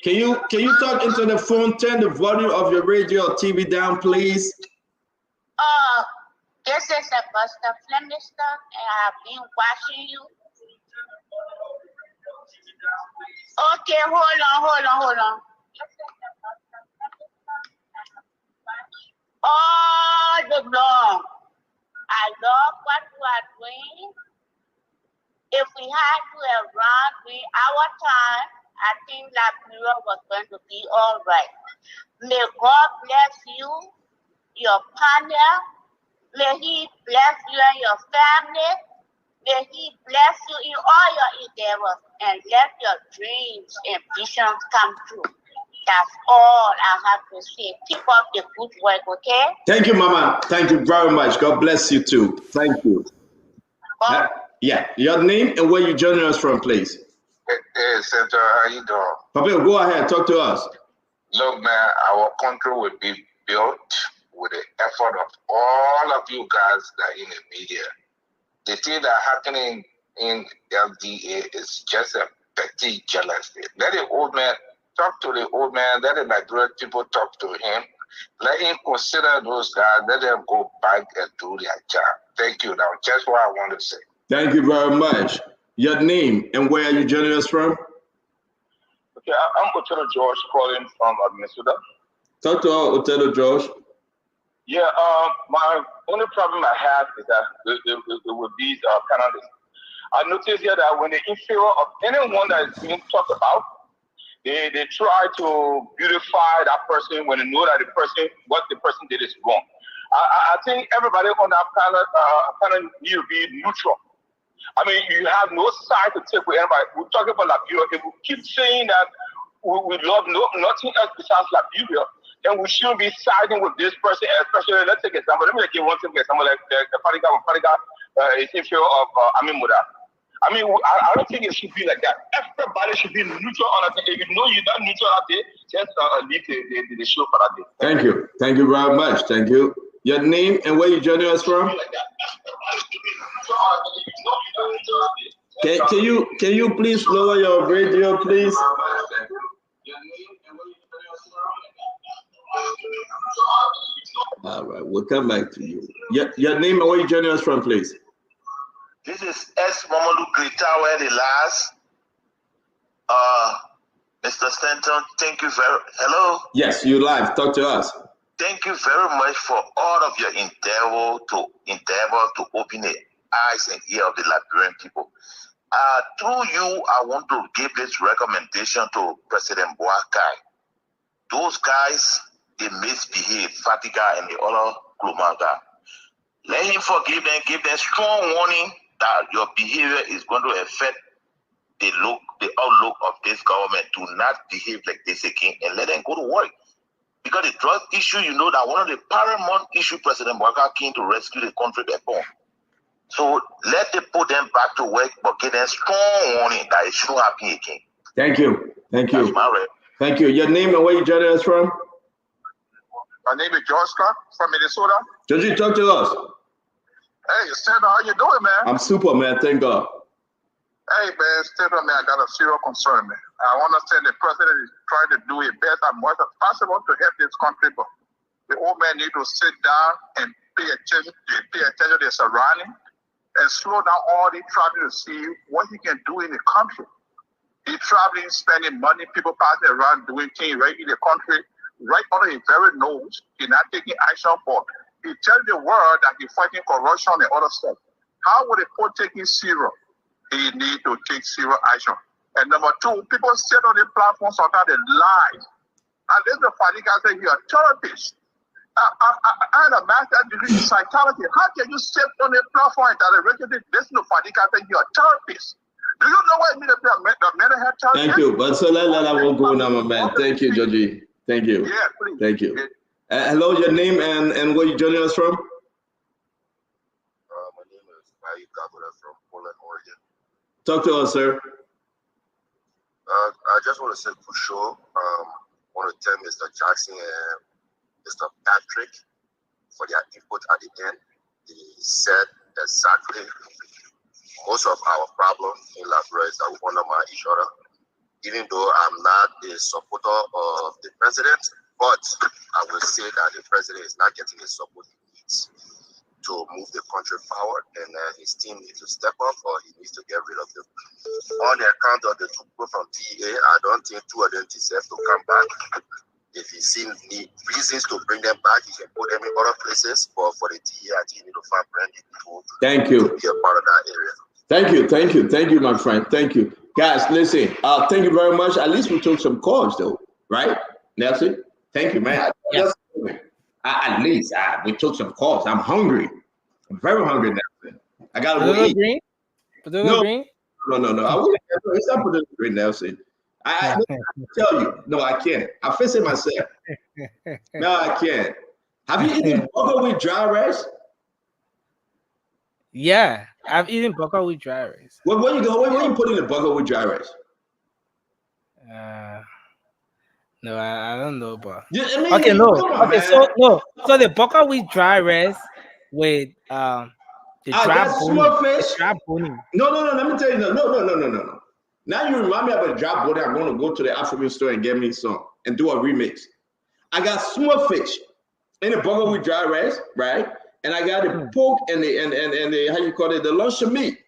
Can you talk into the phone? Turn the volume of your radio or TV down, please. This is Augusta Flemister, and I've been watching you. Okay, hold on. All the long, I love what you are doing. If we had to around our time, I think Liberia was going to be all right. May God bless you, your partner. May He bless you and your family. May He bless you in all your endeavors and let your dreams and visions come true. That's all I have to say. Keep up the good work, okay? Thank you, Mama. Thank you very much. God bless you too. Thank you. Yeah, your name and where you joining us from, please. Hey, Senator, how you doing? Papa, go ahead. Talk to us. Look, man, our country will be built with the effort of all of you guys that are in the media. The thing that happening in LDA is just a petty jealousy. Let the old man talk to the old man. Let the Liberian people talk to him. Let him consider those guys. Let them go back and do their job. Thank you. Now, just what I want to say. Thank you very much. Your name and where are you joining us from? Okay, I'm Otero George calling from Minnesota. Talk to our Otero George. Yeah, my only problem I have is that with these panelists, I noticed here that when they inferior of anyone that is being talked about, they try to beautify that person when they know that what the person did is wrong. I think everybody on that panel need to be neutral. I mean, you have no side to take with anybody. We're talking about Liberia. If we keep saying that we love nothing else besides Liberia, then we shouldn't be siding with this person, especially, let's take an example. Let me give one simple example, like the Fadiga is inferior of Amin Muda. I mean, I don't think it should be like that. Everybody should be neutral on that. If you know you're not neutral that day, just leave the show for that day. Thank you. Thank you very much. Thank you. Your name and where you joining us from? Can you please lower your radio, please? All right, we'll come back to you. Your name and where you joining us from, please? This is S. Mamadou Gritawe, the last. Mr. Stanton, thank you very hello. Yes, you live. Talk to us. Thank you very much for all of your endeavor to open the eyes and ear of the Liberian people. Through you, I want to give this recommendation to President Boakai. Those guys, they misbehave, Fatiga and the other Klumaga. Let him forgive them, give them strong warning that your behavior is going to affect the outlook of this government. Do not behave like this again and let them go to work. Because the drug issue, you know that one of the paramount issues President Boakai came to rescue the country upon. So let them put them back to work, but give them strong warning that it shouldn't happen again. Thank you. Thank you. That's my right. Thank you. Your name and where you joining us from? My name is George Clark from Minnesota. Georgie, talk to us. Hey, Senator, how you doing, man? I'm super, man. Thank God. Hey, man, Senator, man, I got a serious concern, man. I understand the president is trying to do his best as much as possible to help this country, but the old man need to sit down and pay attention to the surrounding and slow down all the traveling to see what he can do in the country. He traveling, spending money, people passing around doing things right in the country, right under his very nose. He's not taking action for. He tells the world that he's fighting corruption and other stuff. How would the poor take it serious? He need to take serious action. And number two, people sit on the platform sometimes they lie. And this the Fadiga say you're a therapist. I had a master's degree in psychology. How can you sit on the platform and tell the resident listen to Fadiga say you're a therapist? Do you know what it means to be a mental health therapist? Thank you. But so let won't go now, my man. Thank you, Georgie. Thank you. Yeah, please. Thank you. Hello, your name and where you joining us from? My name is Bayi Gabura from Portland, Oregon. Talk to us, sir. I just want to say for sure, I want to tell Mr. Jackson and Mr. Patrick for their input at the end. They said exactly most of our problem in Liberia is that we undermine each other. Even though I'm not a supporter of the president, but I will say that the president is not getting the support he needs to move the country forward, and his team needs to step up or he needs to get rid of them. On the account of the two people from DA, I don't think two of them deserve to come back. If he sees reasons to bring them back, he can put them in other places, but for the DA, I think you need to find branded people to be a part of that area. Thank you, my friend. Thank you. Guys, listen, thank you very much. At least we took some calls though, right? Nelson? Thank you, man. Yeah. At least we took some calls. I'm hungry. I'm very hungry, Nelson. I gotta go eat. Green? No. I wouldn't. It's not Potato Green, Nelson. I tell you, no, I can't. I'm facing myself. No, I can't. Have you eaten burger with dry rice? Yeah, I've eaten burger with dry rice. Where you go? Where you put in the burger with dry rice? No, I don't know, but Yeah, I mean, okay, no, come on, okay, man. so no, so the buckwheat dry rice with the dry That's boning, small fish. the dry boning. No. Let me tell you. No. Now you remind me of a dry boning. I'm going to go to the African store and get me some and do a remix. I got small fish in the burger with dry rice, right? And I got the pork and the how you call it, the luncheon meat.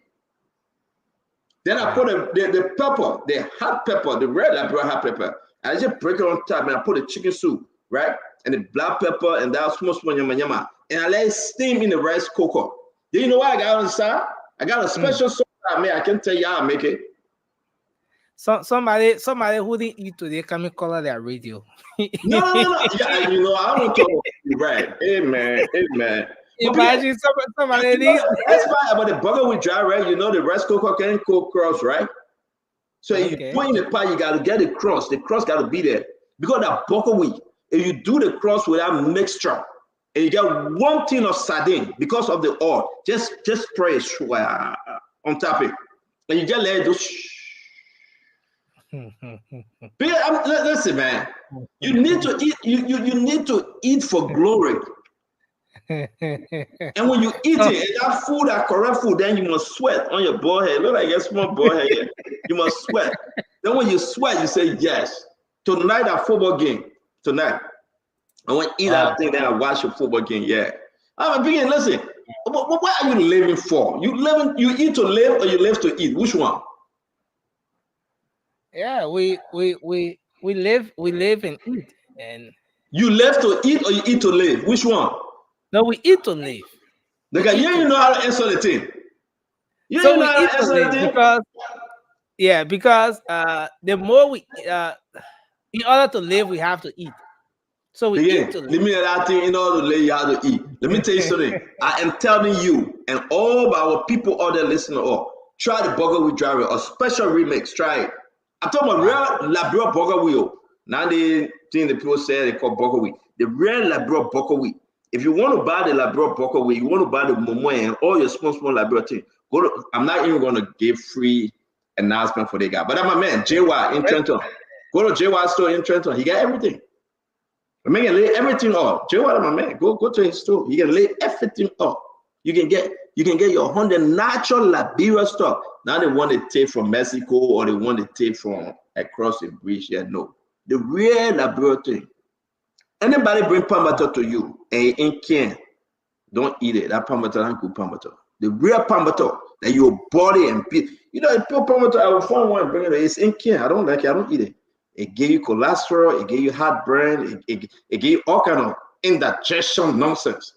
Then I put the pepper, the hot pepper, the red hot pepper. I just break it on top and I put the chicken soup, right? And the black pepper and that small yama. And I let it steam in the rice cooker. Do you know what I got on the side? I got a special sauce I made. I can tell you how I make it. So somebody who didn't eat today come and call their radio. No. Yeah, you know, I don't talk about you, right. Amen. Imagine somebody that's why about the burger with dry rice, you know, the rice cooker can cook cross, right? So if you put in the pot, you gotta get the crust. The crust gotta be there. Because that burger wheat, if you do the crust without mixture, and you get one tin of sardine because of the oil, just spray it on top of it. And you just let it do listen, man. You need to eat. You need to eat for glory. And when you eat it, and that food, that correct food, then you must sweat on your bald head. Look like a small bald head here. You must sweat. Then when you sweat, you say yes. Tonight, a football game. Tonight, I want to eat that thing. Then I watch a football game. Yeah. I'm beginning. Listen. What are you living for? You eat to live, or you live to eat? Which one? Yeah, we live and eat. And you live to eat or you eat to live? Which one? No, we eat to live. You know how to answer the thing. You so know we how eat to to answer live the thing? because the more we in order to live, we have to eat. So we eat to live. Let me know that thing. In order to live, you have to eat. Let me tell you something. I am telling you, and all of our people out there listening, try the burger with dry rice, a special remix. Try it. I'm talking about real Labrador burger wheel. Now the thing the people say they call burger wheat. The real Labrador burger wheat. If you want to buy the Labrador burger wheat, you want to buy the Momo and all your small Labrador thing. Go to. I'm not even going to give free announcement for the guy, but I'm a man, JY in Trenton. Go to JY store in Trenton. He got everything. I mean, lay everything up. JY, my man. Go to his store. He can lay everything up. You can get your 100 natural Liberia stuff. Not the one they take from Mexico or the one they take from across the bridge. Yeah, no. The real Liberia thing. Anybody bring pambato to you and you can't, don't eat it. That pambato ain't good pambato. The real pambato that your body and you know, pure pambato, I will find one and bring it. It's in can. I don't like it. I don't eat it. It gave you cholesterol. It gave you heartburn. It gave you all kind of indigestion nonsense.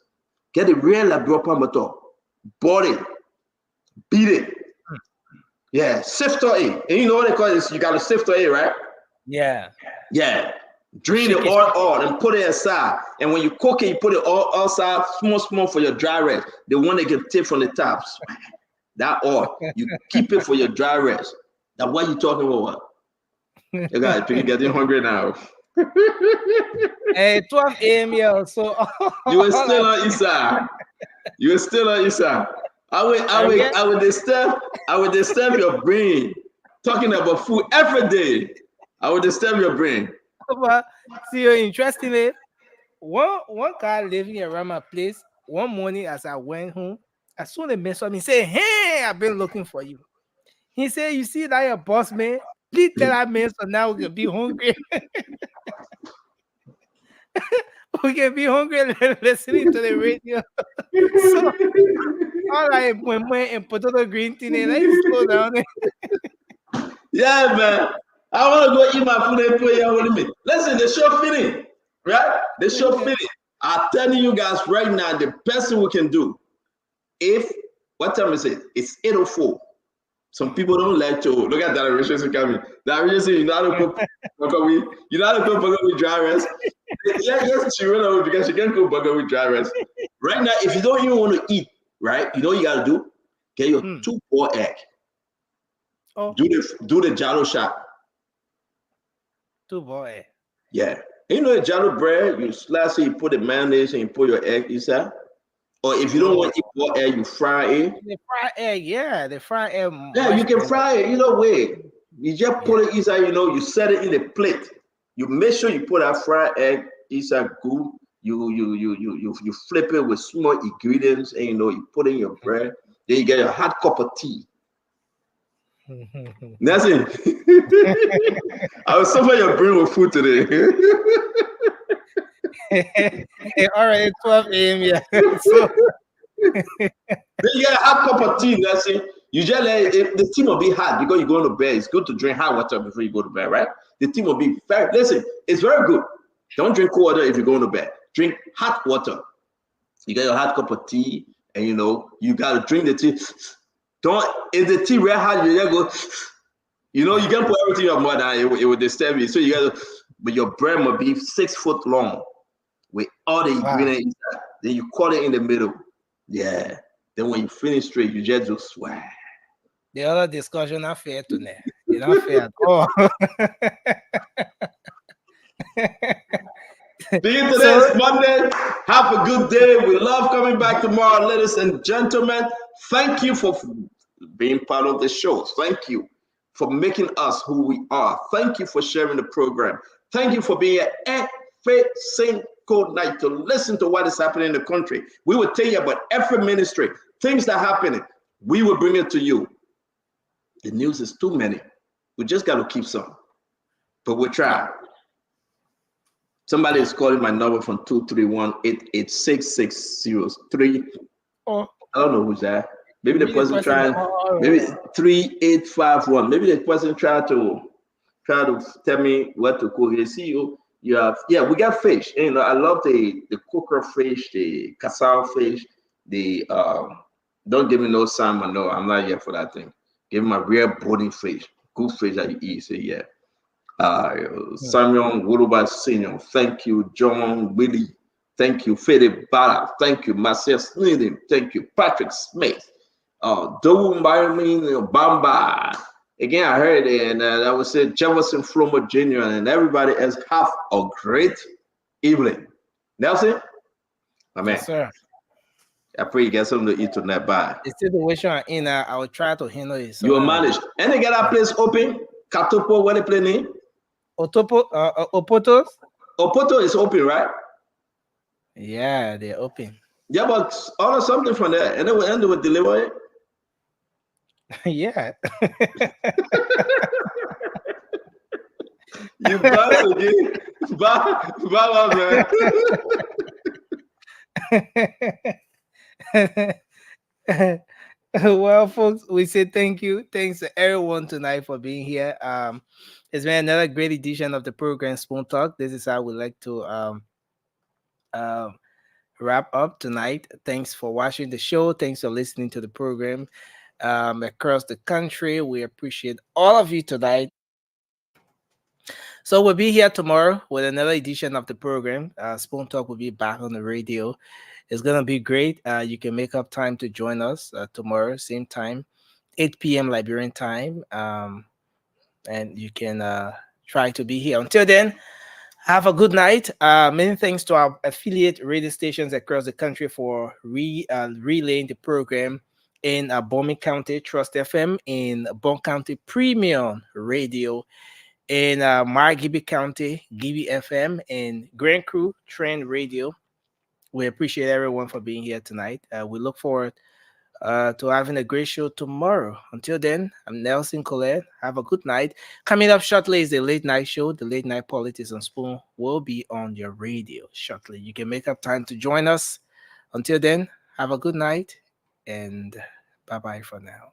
Get the real Labrador pambato. Boil it. Beat it. Yeah. Sift it. And you know what they call it? You got to sift it, right? Yeah. Yeah. Drain the oil and put it aside. And when you cook it, you put it all outside, small for your dry rice. The one that can tip from the tops. That oil. You keep it for your dry rice. Now what you talking about? You guys, people getting hungry now. 12 a.m. here, so you were still on Isa. You were still on Isa. I would disturb your brain talking about food every day. I would disturb your brain. But see, interestingly, one guy living around my place. One morning, as I went home, I saw the man saw me say, "Hey, I've been looking for you." He said, "You see that your boss man? Please tell that man so now we can be hungry." We can be hungry listening to the radio. So, all right, when and potato green tea, let's slow down. Yeah, man. I want to go eat my food and put your with me. Listen, the show fitting, right? The show fitting. I'm telling you guys right now, the best thing we can do. What time is it? It's 8:04. Some people don't like to look at that relationship coming. That relationship, you know how to cook burger with, dry rice. Yes, she ran away because she can't cook burger with dry rice. Right now, if you don't even want to eat, right? You know what you gotta do? Get your 2-boiled egg. Oh. Do the jalo shot. 2-boiled egg. Yeah. You know the jalo bread, you slice it, you put the mayonnaise and you put your egg inside. Or if you don't want to eat boiled egg, you fry it. The fried egg, yeah. The fried egg. Yeah, you can fry it. You know, way. You just put it inside, you know, you set it in a plate. You make sure you put that fried egg inside good. You flip it with small ingredients, and you put in your bread. Then you get a hot cup of tea. That's it. I was suffering your brain with food today. All right, it's 12 a.m. Yeah. So then you get a hot cup of tea. That's it. You just let the tea will be hot because you're going to bed. It's good to drink hot water before you go to bed, right? The tea will be very. Listen, it's very good. Don't drink cold water if you're going to bed. Drink hot water. You get your hot cup of tea, and you gotta drink the tea. Don't if the tea red hot, you go. You can put everything in your mouth and it will disturb you. So you gotta, but your bread must be 6 foot long with all the ingredients inside. Then you cut it in the middle. Yeah. Then when you finish straight, you just do swag. The other discussion not fair to me. It's not fair at all. See you today. It's Monday. Have a good day. We love coming back tomorrow, ladies and gentlemen. Thank you for being part of the show. Thank you for making us who we are. Thank you for sharing the program. Thank you for being here every single night to listen to what is happening in the country. We will tell you about every ministry, things that are happening. We will bring it to you. The news is too many. We just got to keep some. But we'll try. Somebody is calling my number from 231-886-603. Oh. I don't know who's that. Maybe the person trying, maybe 3851. Maybe the person try to tell me what to cook. You see, you have, we got fish. I love the cooker fish, the casal fish, the don't give me no salmon. No, I'm not here for that thing. Give me a real bony fish, good fish that you eat. So yeah. Samuel Wuruba Senior, thank you. John Willie, thank you. Fede Bala, thank you. Marcel Snidden, thank you. Patrick Smith, Dowu Mbayomi Bamba. Again, I heard it, and I would say Jefferson Flomo Jr. and everybody else. Have a great evening. Nelson, my man. Yes, sir. I pray you get something to eat tonight. Bye. The situation I'm in, I will try to handle it. You will manage. And they get that place open. Katopo, where they play name? Opoto? Opoto is open, right? Yeah, they're open. Yeah, but order something from there, and then we'll end with delivery. Yeah. You bad again. Bad, man. Well, folks, we say thank you. Thanks to everyone tonight for being here. It's been another great edition of the program Spoon Talk. This is how we like to wrap up tonight. Thanks for watching the show. Thanks for listening to the program across the country. We appreciate all of you tonight. So we'll be here tomorrow with another edition of the program. Spoon Talk will be back on the radio. It's going to be great. You can make up time to join us tomorrow, same time, 8 p.m. Liberian time. And you can try to be here. Until then, have a good night. Many thanks to our affiliate radio stations across the country for relaying the program in Bomi County, Trust FM, in Bon County Premium Radio, in Margibi County, Gibi FM, and Grand Crew Trend Radio. We appreciate everyone for being here tonight. We look forward to having a great show tomorrow. Until then, I'm Nelson Colette. Have a good night. Coming up shortly is the late night show. The late night politics on Spoon will be on your radio shortly. You can make up time to join us. Until then, have a good night and bye-bye for now.